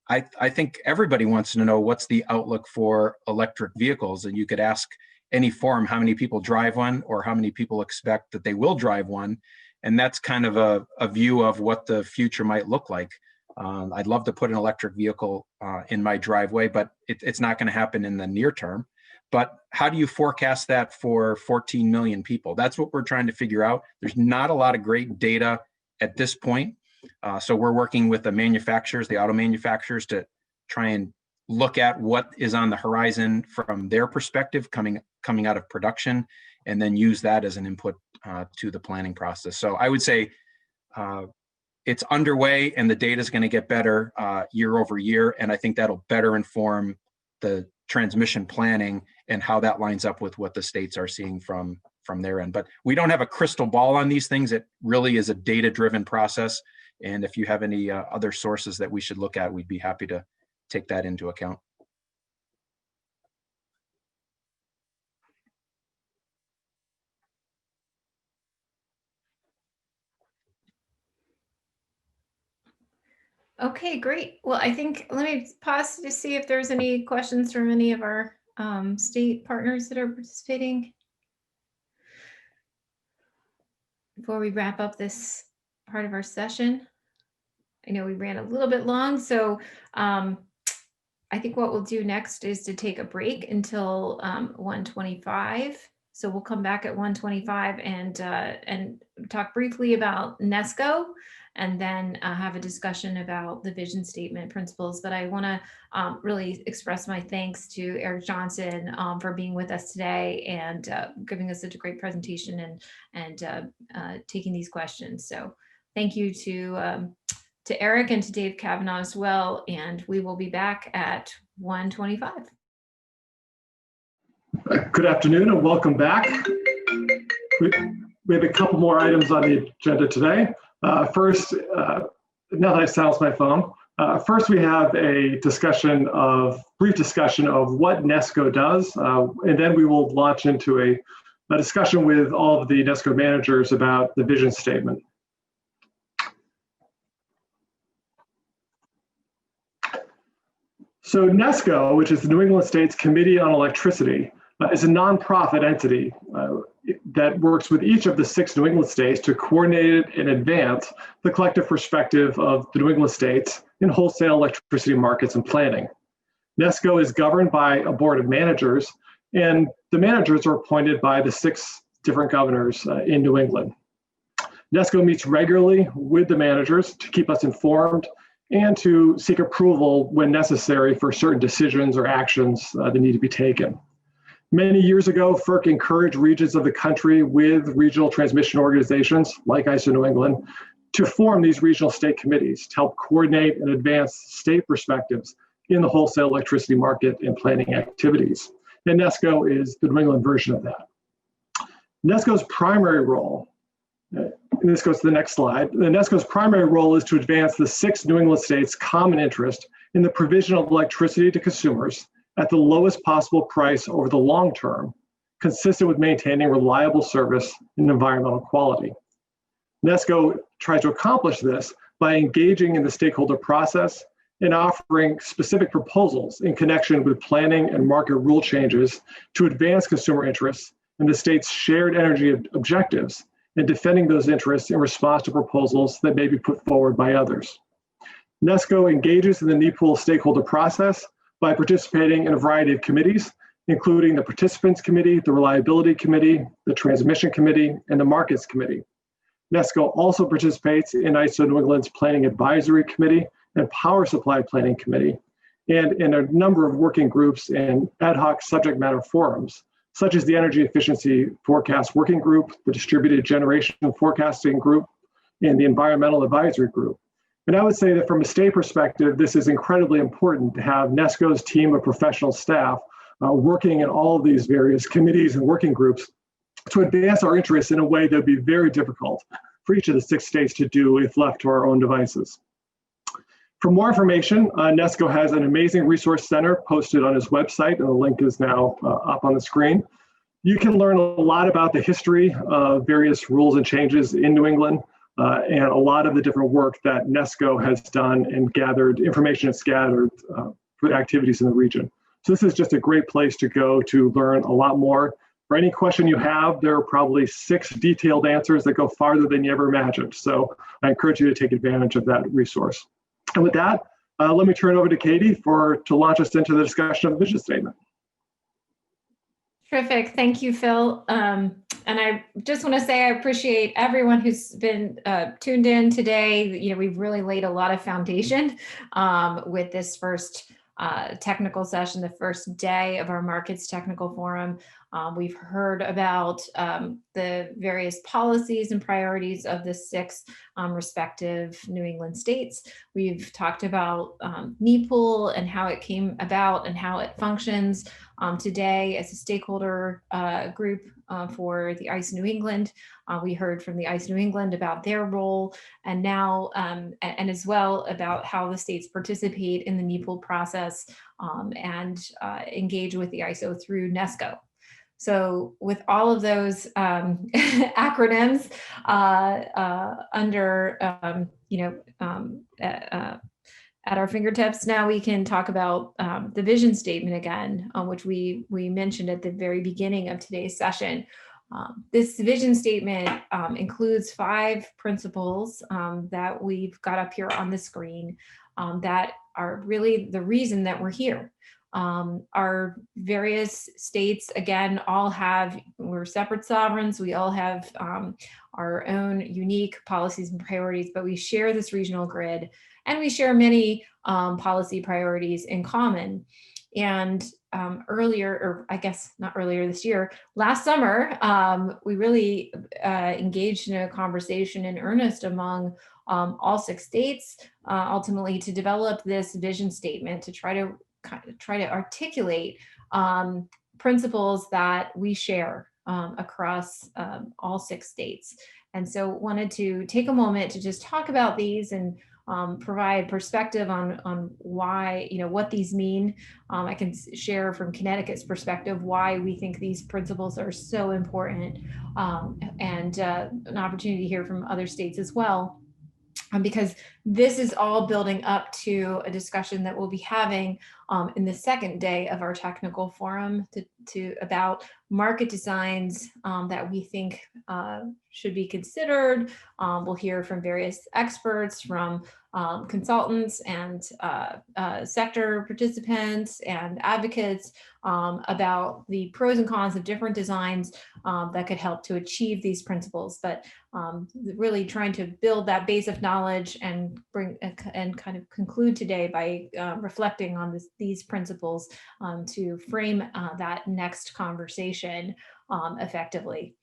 I think everybody wants to know what's the outlook for electric vehicles. And you could ask any forum how many people drive one, or how many people expect that they will drive one. And that's kind of a view of what the future might look like. I'd love to put an electric vehicle in my driveway, but it's not going to happen in the near term. But how do you forecast that for 14 million people? That's what we're trying to figure out. There's not a lot of great data at this point. So we're working with the manufacturers, the auto manufacturers, to try and look at what is on the horizon from their perspective coming out of production, and then use that as an input to the planning process. So I would say it's underway, and the data is going to get better year over year. And I think that'll better inform the transmission planning and how that lines up with what the states are seeing from from their end. But we don't have a crystal ball on these things. It really is a data-driven process. And if you have any other sources that we should look at, we'd be happy to take that into account. Okay, great. Well, I think let me pause to see if there's any questions from any of our state partners that are participating before we wrap up this part of our session. I know we ran a little bit long, so I think what we'll do next is to take a break until 1:25. So we'll come back at 1:25 and talk briefly about NESCO, and then have a discussion about the vision statement principles. But I want to really express my thanks to Eric Johnson for being with us today and giving us such a great presentation and taking these questions. So thank you to Eric and to Dave Kavanaugh as well. And we will be back at 1:25. Good afternoon and welcome back. We have a couple more items on the agenda today. First, now that I silenced my phone, first we have a brief discussion of what NESCO does, and then we will launch into a discussion with all of the NESCO managers about the vision statement. So NESCO, which is the New England States Committee on Electricity, is a nonprofit entity that works with each of the 6 New England states to coordinate and advance the collective perspective of the New England states in wholesale electricity markets and planning. NESCO is governed by a board of managers, and the managers are appointed by the 6 different governors in New England. NESCO meets regularly with the managers to keep us informed and to seek approval when necessary for certain decisions or actions that need to be taken. Many years ago, FERC encouraged regions of the country with regional transmission organizations like ISO New England to form these regional state committees to help coordinate and advance state perspectives in the wholesale electricity market and planning activities. And NESCO is the New England version of that. NESCO's primary role, and this goes to the next slide, the NESCO's primary role is to advance the 6 New England states' common interest in the provision of electricity to consumers at the lowest possible price over the long term, consistent with maintaining reliable service and environmental quality. NESCO tries to accomplish this by engaging in the stakeholder process and offering specific proposals in connection with planning and market rule changes to advance consumer interests and the state's shared energy objectives, and defending those interests in response to proposals that may be put forward by others. NESCO engages in the NEPOOL stakeholder process by participating in a variety of committees, including the Participants Committee, the Reliability Committee, the Transmission Committee, and the Markets Committee. NESCO also participates in ISO New England's Planning Advisory Committee and Power Supply Planning Committee, and in a number of working groups and ad hoc subject matter forums, such as the Energy Efficiency Forecast Working Group, the Distributed Generation Forecasting Group, and the Environmental Advisory Group. And I would say that from a state perspective, this is incredibly important to have NESCO's team of professional staff working in all of these various committees and working groups to advance our interests in a way that would be very difficult for each of the 6 states to do if left to our own devices. For more information, NESCO has an amazing resource center posted on his website, and the link is now up on the screen. You can learn a lot about the history of various rules and changes in New England, and a lot of the different work that NESCO has done and gathered, information it's gathered for activities in the region. So this is just a great place to go to learn a lot more. For any question you have, there are probably 6 detailed answers that go farther than you ever imagined. So I encourage you to take advantage of that resource. And with that, let me turn it over to Katie to launch us into the discussion of the vision statement. Terrific. Thank you, Phil. And I just want to say I appreciate everyone who's been tuned in today. You know, we've really laid a lot of foundation with this first technical session, the first day of our Markets Technical Forum. We've heard about the various policies and priorities of the 6 respective New England states. We've talked about NEPOOL and how it came about and how it functions. today as a stakeholder group for the ICE New England. We heard from the ICE New England about their role, and now and as well about how the states participate in the NEPL process and engage with the ISO through NESCO. So with all of those acronyms under, at our fingertips, now we can talk about the vision statement again, which we mentioned at the very beginning of today's session. This vision statement includes 5 principles that we've got up here on the screen that are really the reason that we're here. Our various states, again, we're separate sovereigns. We all have our own unique policies and priorities, but we share this regional grid, and we share many policy priorities in common. And earlier, or I guess not earlier this year, last summer, we really engaged in a conversation in earnest among all 6 states, ultimately to develop this vision statement to try to articulate principles that we share across all 6 states. And so wanted to take a moment to just talk about these and provide perspective on why, what these mean. I can share from Connecticut's perspective why we think these principles are so important, and an opportunity to hear from other states as well. Because this is all building up to a discussion that we'll be having in the second day of our technical forum about market designs that we think should be considered. We'll hear from various experts, from consultants and sector participants and advocates about the pros and cons of different designs that could help to achieve these principles. But really trying to build that base of knowledge and kind of conclude today by reflecting on these principles to frame that next conversation effectively.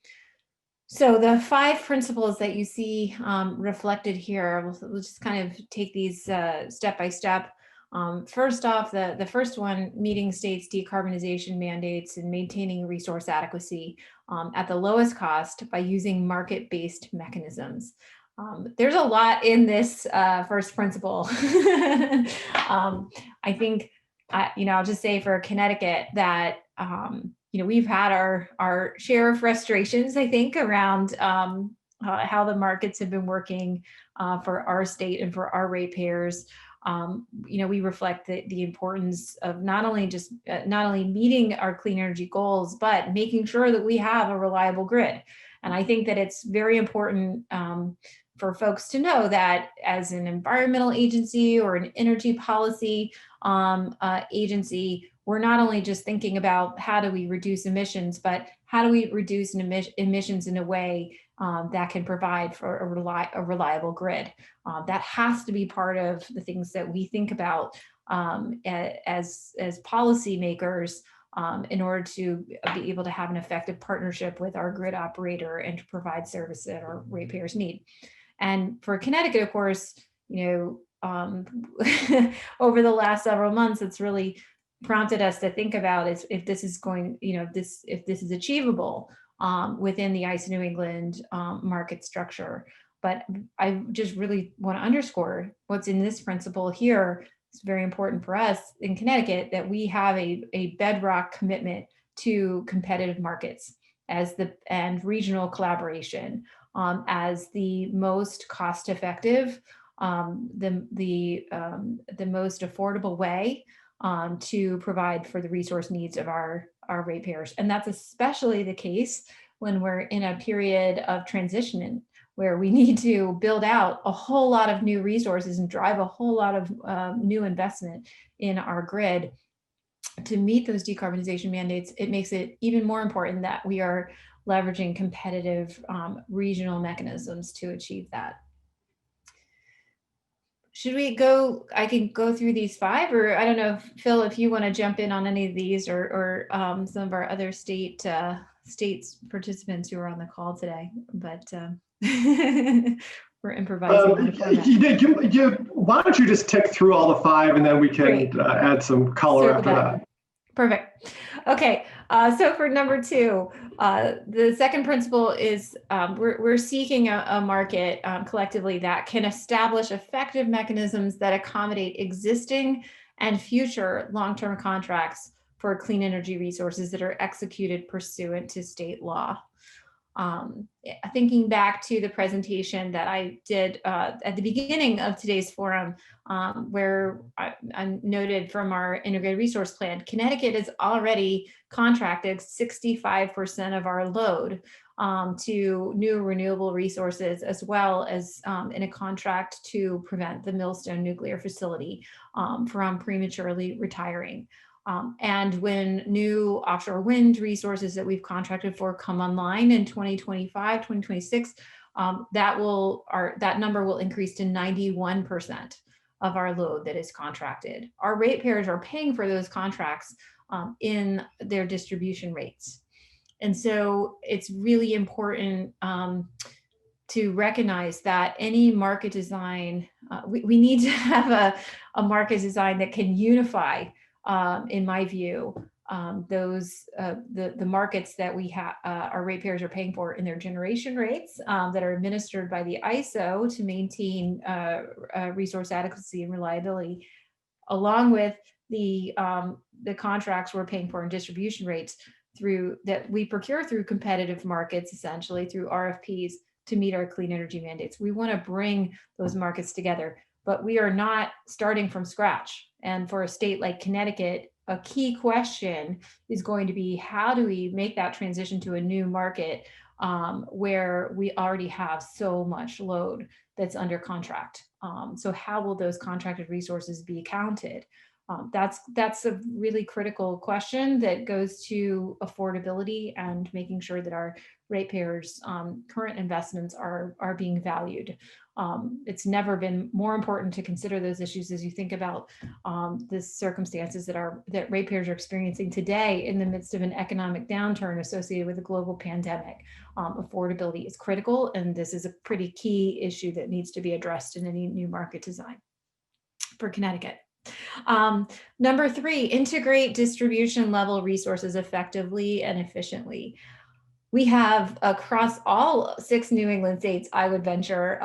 So the 5 principles that you see reflected here, we'll just kind of take these step by step. First off, the first one, meeting states' decarbonization mandates and maintaining resource adequacy at the lowest cost by using market-based mechanisms. There's a lot in this first principle. I think, I'll just say for Connecticut that, we've had our share of frustrations, I think, around how the markets have been working for our state and for our ratepayers. We reflect the importance of not only meeting our clean energy goals, but making sure that we have a reliable grid. And I think that it's very important for folks to know that as an environmental agency or an energy policy agency, we're not only just thinking about how do we reduce emissions, but how do we reduce emissions in a way that can provide for a reliable grid. That has to be part of the things that we think about as policymakers in order to be able to have an effective partnership with our grid operator and to provide service that our ratepayers need. And for Connecticut, of course, over the last several months, it's really prompted us to think about if this is going, if this is achievable within the ICE New England market structure. But I just really want to underscore what's in this principle here. It's very important for us in Connecticut that we have a bedrock commitment to competitive markets and regional collaboration as the most cost-effective, the most affordable way to provide for the resource needs of our ratepayers. And that's especially the case when we're in a period of transition where we need to build out a whole lot of new resources and drive a whole lot of new investment in our grid to meet those decarbonization mandates. It makes it even more important that we are leveraging competitive regional mechanisms to achieve that. Should we go, I can go through these 5, or I don't know, Phil, if you want to jump in on any of these or some of our other states participants who are on the call today, but we're improvising. Why don't you just tick through all the 5 and then we can add some color after that. Perfect. Okay, so for number two, the second principle is we're seeking a market collectively that can establish effective mechanisms that accommodate existing and future long-term contracts for clean energy resources that are executed pursuant to state law. Thinking back to the presentation that I did at the beginning of today's forum, where I noted from our integrated resource plan, Connecticut has already contracted 65% of our load to new renewable resources, as well as in a contract to prevent the Millstone nuclear facility from prematurely retiring. And when new offshore wind resources that we've contracted for come online in 2025, 2026, that number will increase to 91% of our load that is contracted. Our ratepayers are paying for those contracts in their distribution rates. And so it's really important to recognize that any market design, we need to have a market design that can unify, in my view, the markets that we have, our ratepayers are paying for in their generation rates that are administered by the ISO to maintain resource adequacy and reliability, along with the contracts we're paying for in distribution rates that we procure through competitive markets, essentially through RFPs, to meet our clean energy mandates. We want to bring those markets together, but we are not starting from scratch. And for a state like Connecticut, a key question is going to be, how do we make that transition to a new market where we already have so much load that's under contract? So how will those contracted resources be accounted? That's a really critical question that goes to affordability and making sure that our ratepayers' current investments are being valued. It's never been more important to consider those issues as you think about the circumstances that ratepayers are experiencing today in the midst of an economic downturn associated with a global pandemic. Affordability is critical, and this is a pretty key issue that needs to be addressed in any new market design for Connecticut. Number three, integrate distribution level resources effectively and efficiently. We have across all 6 New England states, I would venture,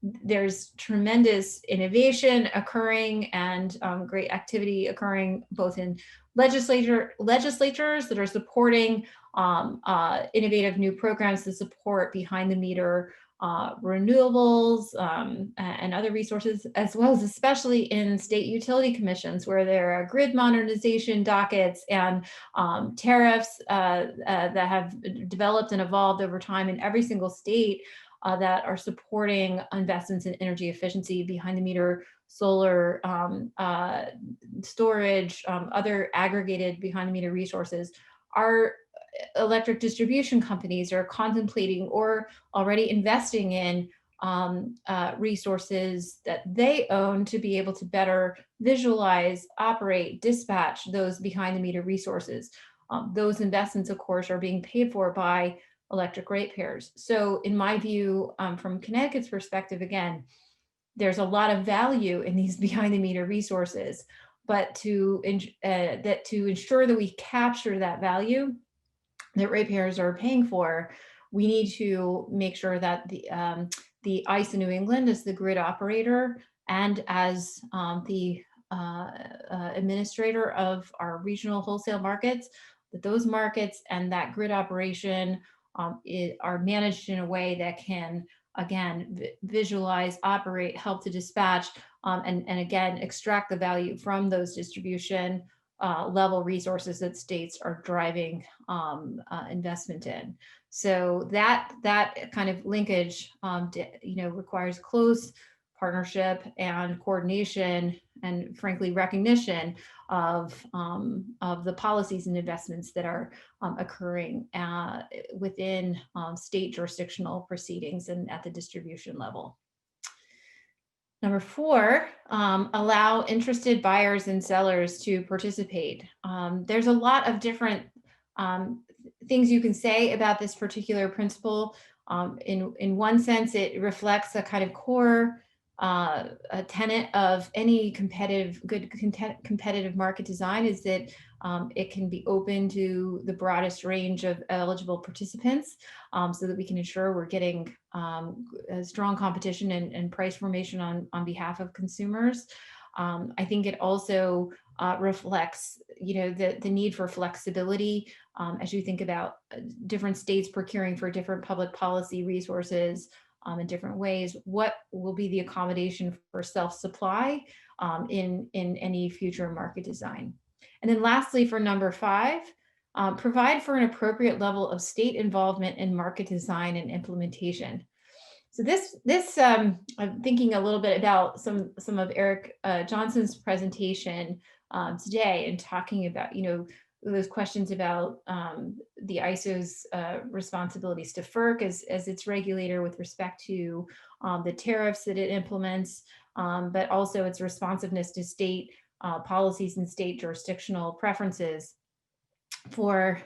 there's tremendous innovation occurring and great activity occurring both in legislatures that are supporting innovative new programs to support behind the meter renewables and other resources, as well as especially in state utility commissions, where there are grid modernization dockets and tariffs that have developed and evolved over time in every single state that are supporting investments in energy efficiency, behind the meter, solar, storage, other aggregated behind the meter resources. Our electric distribution companies are contemplating or already investing in resources that they own to be able to better visualize, operate, dispatch those behind the meter resources. Those investments, of course, are being paid for by electric ratepayers. So in my view, from Connecticut's perspective, again, there's a lot of value in these behind the meter resources, but to ensure that we capture that value that ratepayers are paying for, we need to make sure that the ISO New England, as the grid operator and as the administrator of our regional wholesale markets, that those markets and that grid operation are managed in a way that can, again, visualize, operate, help to dispatch, and again, extract the value from those distribution level resources that states are driving investment in. So that kind of linkage, requires close partnership and coordination, and frankly recognition of the policies and investments that are occurring within state jurisdictional proceedings and at the distribution level. Number 4, allow interested buyers and sellers to participate. There's a lot of different things you can say about this particular principle. In one sense, it reflects a kind of core a tenet of any competitive market design is that it can be open to the broadest range of eligible participants, so that we can ensure we're getting a strong competition and price formation on behalf of consumers. I think it also reflects, the need for flexibility as you think about different states procuring for different public policy resources in different ways. What will be the accommodation for self-supply in any future market design? And then lastly, for number 5, provide for an appropriate level of state involvement in market design and implementation. So I'm thinking a little bit about some of Eric Johnson's presentation today, and talking about, those questions about the ISO's responsibilities to FERC as its regulator with respect to the tariffs that it implements, but also its responsiveness to state policies and state jurisdictional preferences for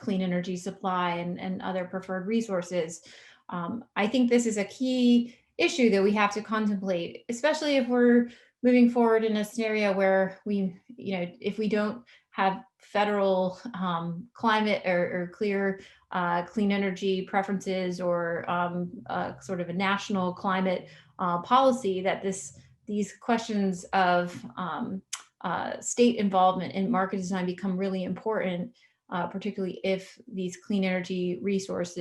clean energy supply and other preferred resources. I think this is a key issue that we have to contemplate, especially if we're moving forward in a scenario where if we don't have federal climate or clear clean energy preferences, or sort of a national climate policy, that these questions of state involvement in market design become really important, particularly if these clean energy resource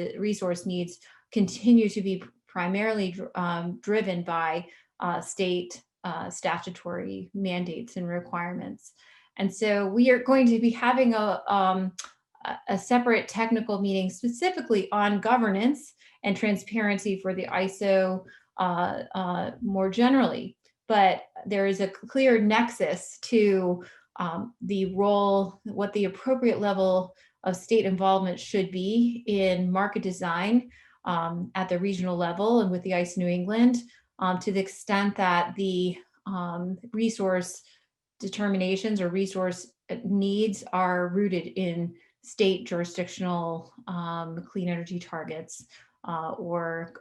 needs continue to be primarily driven by state statutory mandates and requirements. And so we are going to be having a separate technical meeting specifically on governance and transparency for the ISO more generally. But there is a clear nexus to the role, what the appropriate level of state involvement should be in market design at the regional level and with the ISO New England, to the extent that the resource determinations or resource needs are rooted in state jurisdictional clean energy targets or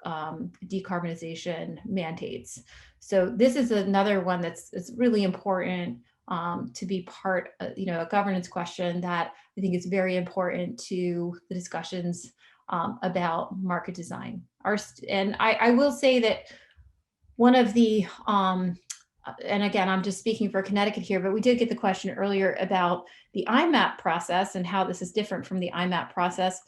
decarbonization mandates. So this is another one that's really important to be part of, a governance question that I think is very important to the discussions about market design. And I will say that one of the, and again, I'm just speaking for Connecticut here, but we did get the question earlier about the IMAP process and how this is different from the IMAP process.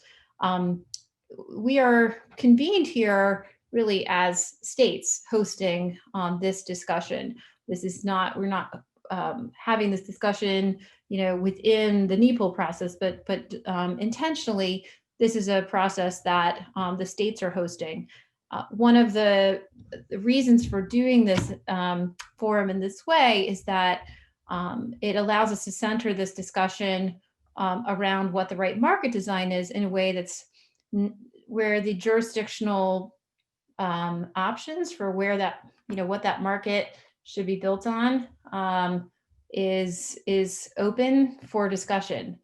We are convened here really as states hosting this discussion. This is not, we're not having this discussion, within the NEPL process, but intentionally, this is a process that the states are hosting. One of the reasons for doing this forum in this way is that it allows us to center this discussion around what the right market design is in a way that's where the jurisdictional options for where that, what that market should be built on is open for discussion.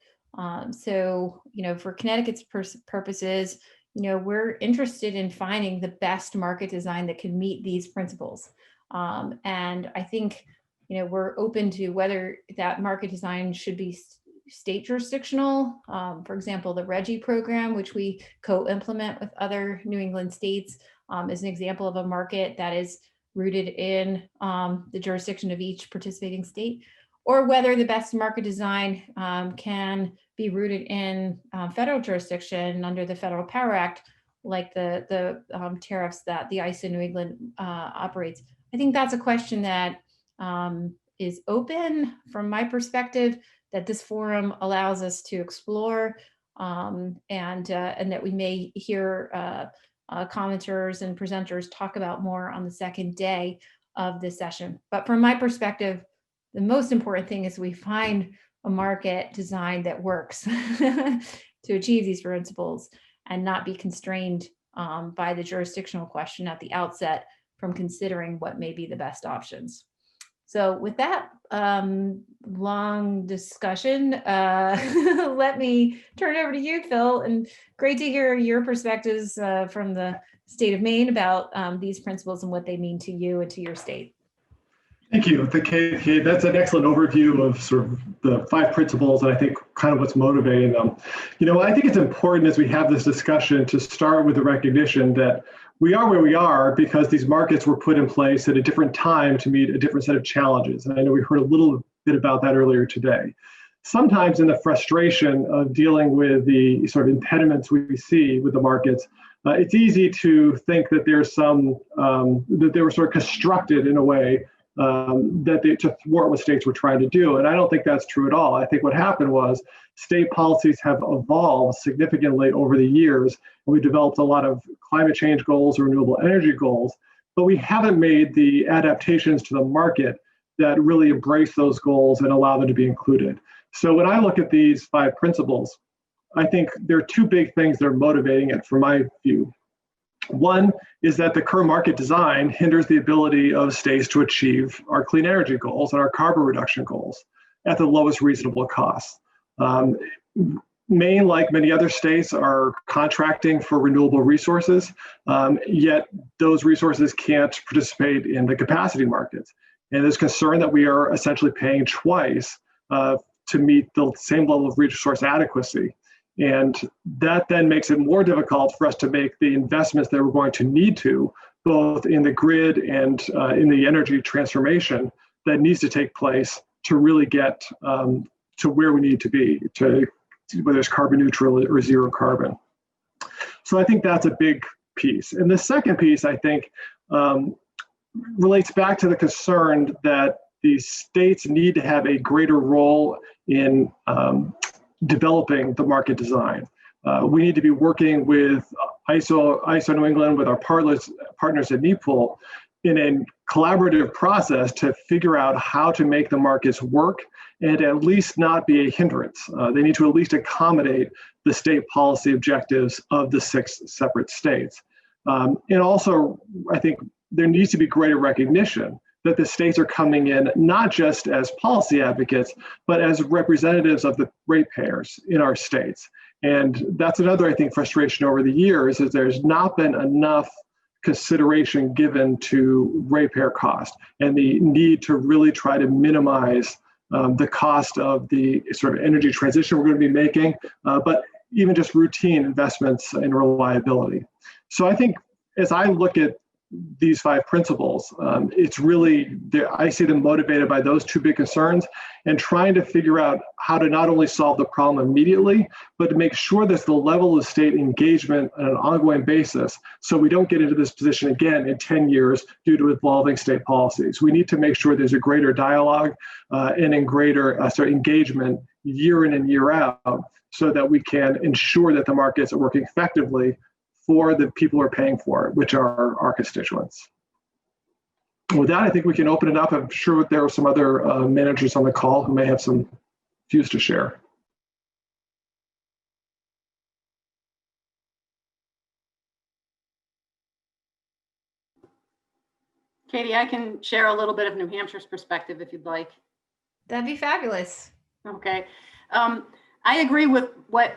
So, for Connecticut's purposes, we're interested in finding the best market design that can meet these principles. And I think, we're open to whether that market design should be state jurisdictional. For example, the RGGI program, which we co-implement with other New England states, is an example of a market that is rooted in the jurisdiction of each participating state, or whether the best market design can be rooted in federal jurisdiction under the Federal Power Act, like the tariffs that the ISO New England operates. I think that's a question that is open from my perspective, that this forum allows us to explore, and that we may hear commenters and presenters talk about more on the second day of this session. But from my perspective, the most important thing is we find a market design that works to achieve these principles and not be constrained by the jurisdictional question at the outset from considering what may be the best options. So with that, long discussion. Let me turn it over to you, Phil, and great to hear your perspectives from the state of Maine about these principles and what they mean to you and to your state. Thank you. That's an excellent overview of sort of the 5 principles and I think kind of what's motivating them. You know, I think it's important as we have this discussion to start with the recognition that we are where we are because these markets were put in place at a different time to meet a different set of challenges. And I know we heard a little bit about that earlier today. Sometimes in the frustration of dealing with the sort of impediments we see with the markets, it's easy to think that there's some, that they were sort of constructed in a way to thwart what states were trying to do. And I don't think that's true at all. I think what happened was state policies have evolved significantly over the years. And we developed a lot of climate change goals or renewable energy goals, but we haven't made the adaptations to the market that really embrace those goals and allow them to be included. So when I look at these 5 principles, I think there are 2 big things that are motivating it from my view. One is that the current market design hinders the ability of states to achieve our clean energy goals and our carbon reduction goals at the lowest reasonable cost. Maine, like many other states, are contracting for renewable resources, yet those resources can't participate in the capacity markets. And there's concern that we are essentially paying twice to meet the same level of resource adequacy. And that then makes it more difficult for us to make the investments that we're going to need to, both in the grid and in the energy transformation that needs to take place to really get to where we need to be, to whether it's carbon neutral or zero carbon. So I think that's a big piece. And the second piece, I think, relates back to the concern that these states need to have a greater role in developing the market design. We need to be working with ISO New England, with our partners at NEPOOL, in a collaborative process to figure out how to make the markets work and at least not be a hindrance. They need to at least accommodate the state policy objectives of the 6 separate states. And also, I think there needs to be greater recognition that the states are coming in not just as policy advocates, but as representatives of the ratepayers in our states. And that's another, I think, frustration over the years is there's not been enough consideration given to ratepayer cost and the need to really try to minimize the cost of the sort of energy transition we're going to be making, but even just routine investments in reliability. So I think as I look at these 5 principles, it's really, I see them motivated by those 2 big concerns and trying to figure out how to not only solve the problem immediately, but to make sure there's the level of state engagement on an ongoing basis so we don't get into this position again in 10 years due to evolving state policies. We need to make sure there's a greater dialogue and in greater engagement year in and year out so that we can ensure that the markets are working effectively for the people who are paying for it, which are our constituents. With that, I think we can open it up. I'm sure there are some other managers on the call who may have some views to share. Katie, I can share a little bit of New Hampshire's perspective if you'd like. That'd be fabulous. Okay. I agree with what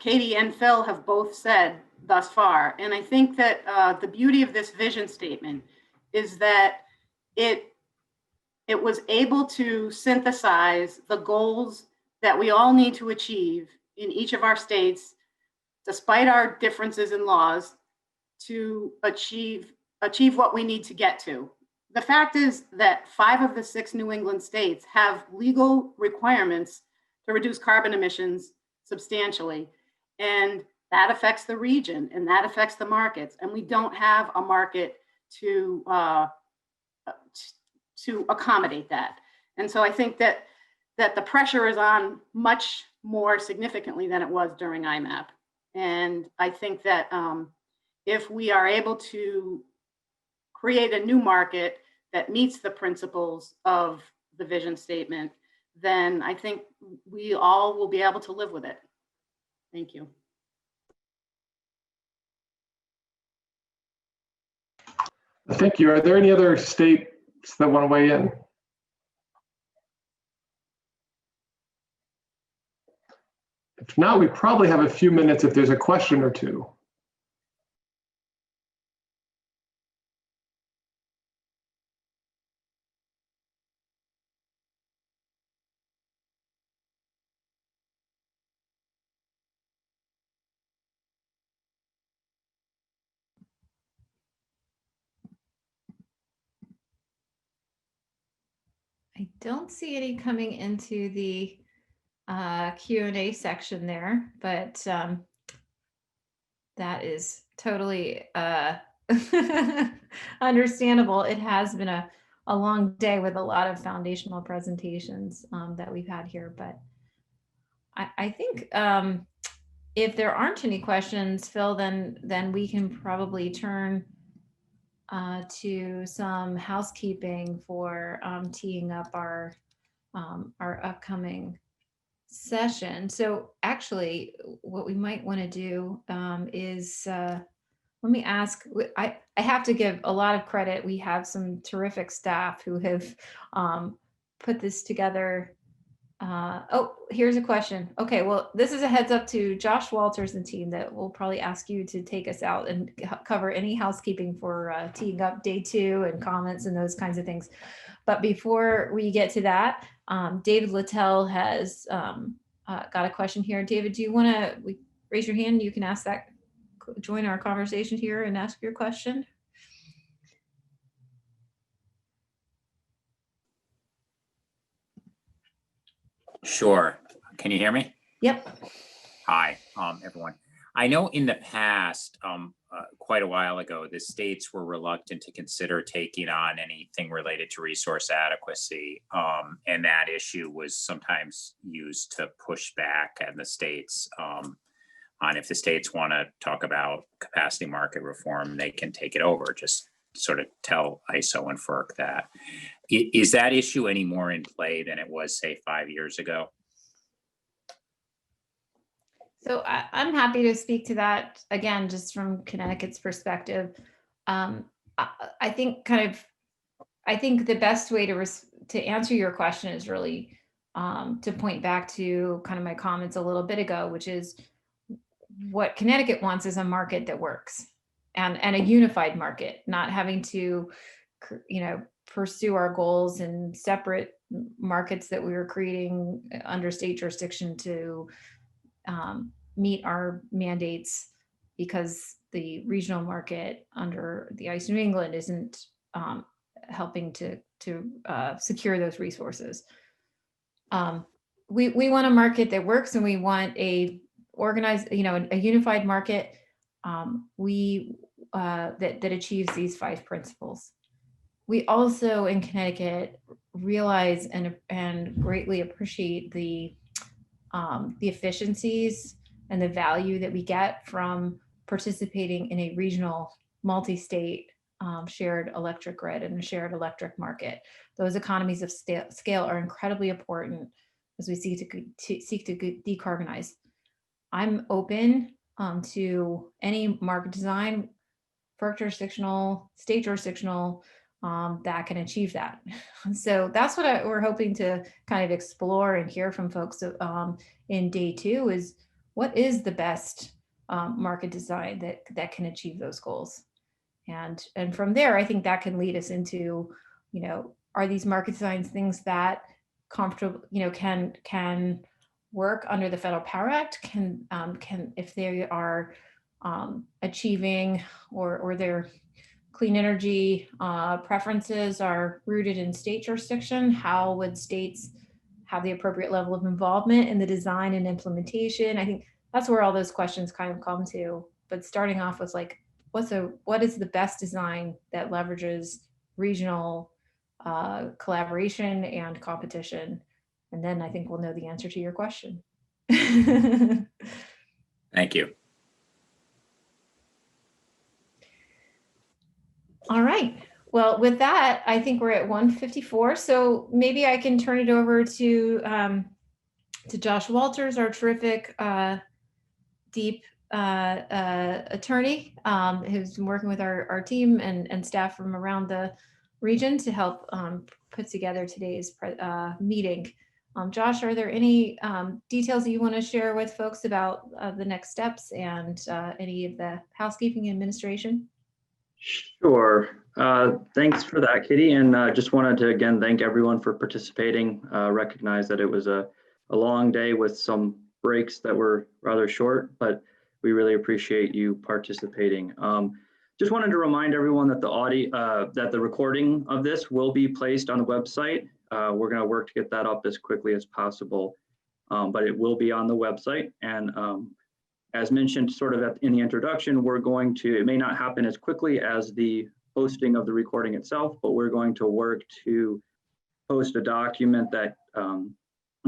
Katie and Phil have both said thus far. And I think that the beauty of this vision statement is that it was able to synthesize the goals that we all need to achieve in each of our states, despite our differences in laws, to achieve what we need to get to. The fact is that 5 of the 6 New England states have legal requirements to reduce carbon emissions substantially. And that affects the region and that affects the markets. And we don't have a market to accommodate that. And so I think that the pressure is on much more significantly than it was during IMAP. And I think that if we are able to create a new market that meets the principles of the vision statement, then I think we all will be able to live with it. Thank you. Thank you. Are there any other states that want to weigh in? If not, we probably have a few minutes if there's a question or two. I don't see any coming into the Q&A section there, but that is totally understandable. It has been a long day with a lot of foundational presentations that we've had here, but I think if there aren't any questions, Phil, then we can probably turn to some housekeeping for teeing up our upcoming session. So actually, what we might want to do is let me ask. I have to give a lot of credit. We have some terrific staff who have put this together. Oh, here's a question. Okay, well, this is a heads up to Josh Walters and team that we'll probably ask you to take us out and cover any housekeeping for teeing up day 2 and comments and those kinds of things. But before we get to that, David Littell has got a question here. David, do you want to raise your hand? You can ask that, join our conversation here and ask your question. Sure. Can you hear me? Yep. Hi, everyone. I know in the past, quite a while ago, the states were reluctant to consider taking on anything related to resource adequacy. And that issue was sometimes used to push back at the states on if the states want to talk about capacity market reform, they can take it over. Just sort of tell ISO and FERC that. Is that issue any more in play than it was, say, 5 years ago? So I'm happy to speak to that again, just from Connecticut's perspective. I think the best way to answer your question is really to point back to kind of my comments a little bit ago, which is what Connecticut wants is a market that works and a unified market, not having to, pursue our goals in separate markets that we were creating under state jurisdiction to meet our mandates, because the regional market under the ICE New England isn't helping to secure those resources. We want a market that works, and we want a organized, a unified market that achieves these 5 principles. We also in Connecticut realize and greatly appreciate the efficiencies and the value that we get from participating in a regional multi-state shared electric grid and a shared electric market. Those economies of scale are incredibly important as we seek to decarbonize. I'm open to any market design, FERC jurisdictional, state jurisdictional, that can achieve that. So that's what we're hoping to kind of explore and hear from folks in day 2 is what is the best market design that can achieve those goals. And from there, I think that can lead us into, are these market designs things that comfortable, can work under the Federal Power Act, can if they are achieving or their clean energy preferences are rooted in state jurisdiction, how would states have the appropriate level of involvement in the design and implementation? I think that's where all those questions kind of come to. But starting off with like, what is the best design that leverages regional collaboration and competition? And then I think we'll know the answer to your question. Thank you. All right. Well, with that, I think we're at 1:54. So maybe I can turn it over to Josh Walters, our terrific deep attorney, who's been working with our team and staff from around the region to help put together today's meeting. Josh, are there any details that you want to share with folks about the next steps and any of the housekeeping administration? Sure. Thanks for that, Kitty. And just wanted to again thank everyone for participating. Recognize that it was a long day with some breaks that were rather short, but we really appreciate you participating. Just wanted to remind everyone that the recording of this will be placed on the website. We're going to work to get that up as quickly as possible, but it will be on the website. And as mentioned sort of in the introduction, it may not happen as quickly as the posting of the recording itself, but we're going to work to post a document that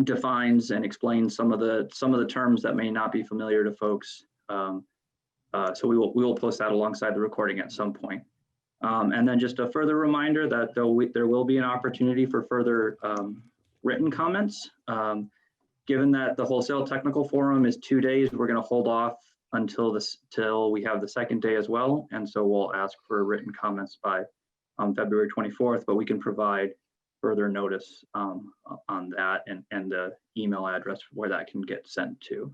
defines and explains some of the terms that may not be familiar to folks. So we will post that alongside the recording at some point. And then just a further reminder that there will be an opportunity for further written comments. Given that the Wholesale Technical Forum is 2 days, we're going to hold off until we have the second day as well. And so we'll ask for written comments by February 24th, but we can provide further notice on that and the email address where that can get sent to.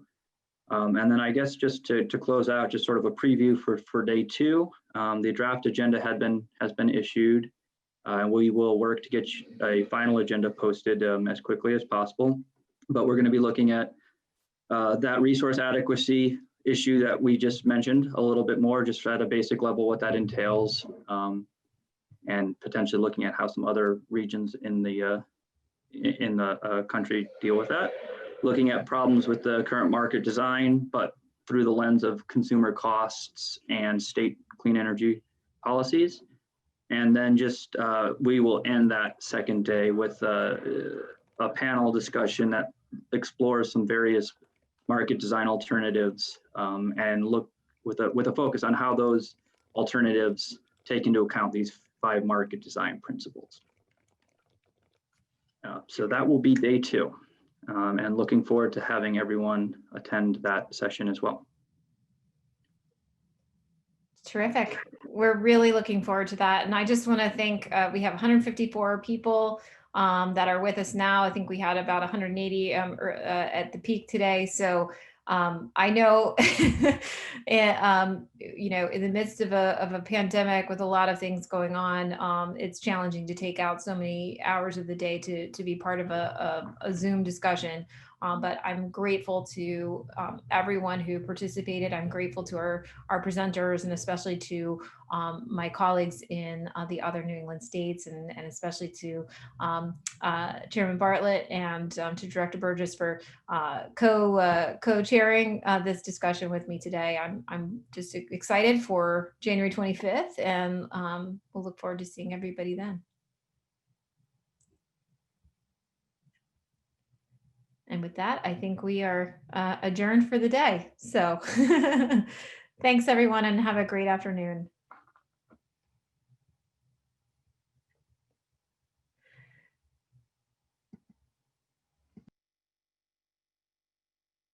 And then I guess just to close out, just sort of a preview for day 2, the draft agenda has been issued. We will work to get a final agenda posted as quickly as possible. But we're going to be looking at that resource adequacy issue that we just mentioned a little bit more, just at a basic level, what that entails, and potentially looking at how some other regions in the country deal with that. Looking at problems with the current market design, but through the lens of consumer costs and state clean energy policies. And then just we will end that second day with a panel discussion that explores some various market design alternatives and look with a focus on how those alternatives take into account these 5 market design principles. So that will be day 2, and looking forward to having everyone attend that session as well. Terrific. We're really looking forward to that. And I just want to thank, we have 154 people that are with us now. I think we had about 180 at the peak today. So I know, you know, in the midst of a pandemic with a lot of things going on, it's challenging to take out so many hours of the day to be part of a Zoom discussion. But I'm grateful to everyone who participated. I'm grateful to our presenters, and especially to my colleagues in the other New England states, and especially to Chairman Bartlett and to Director Burgess for co-chairing this discussion with me today. I'm just excited for January 25th, and we'll look forward to seeing everybody then. And with that, I think we are adjourned for the day. So thanks, everyone, and have a great afternoon.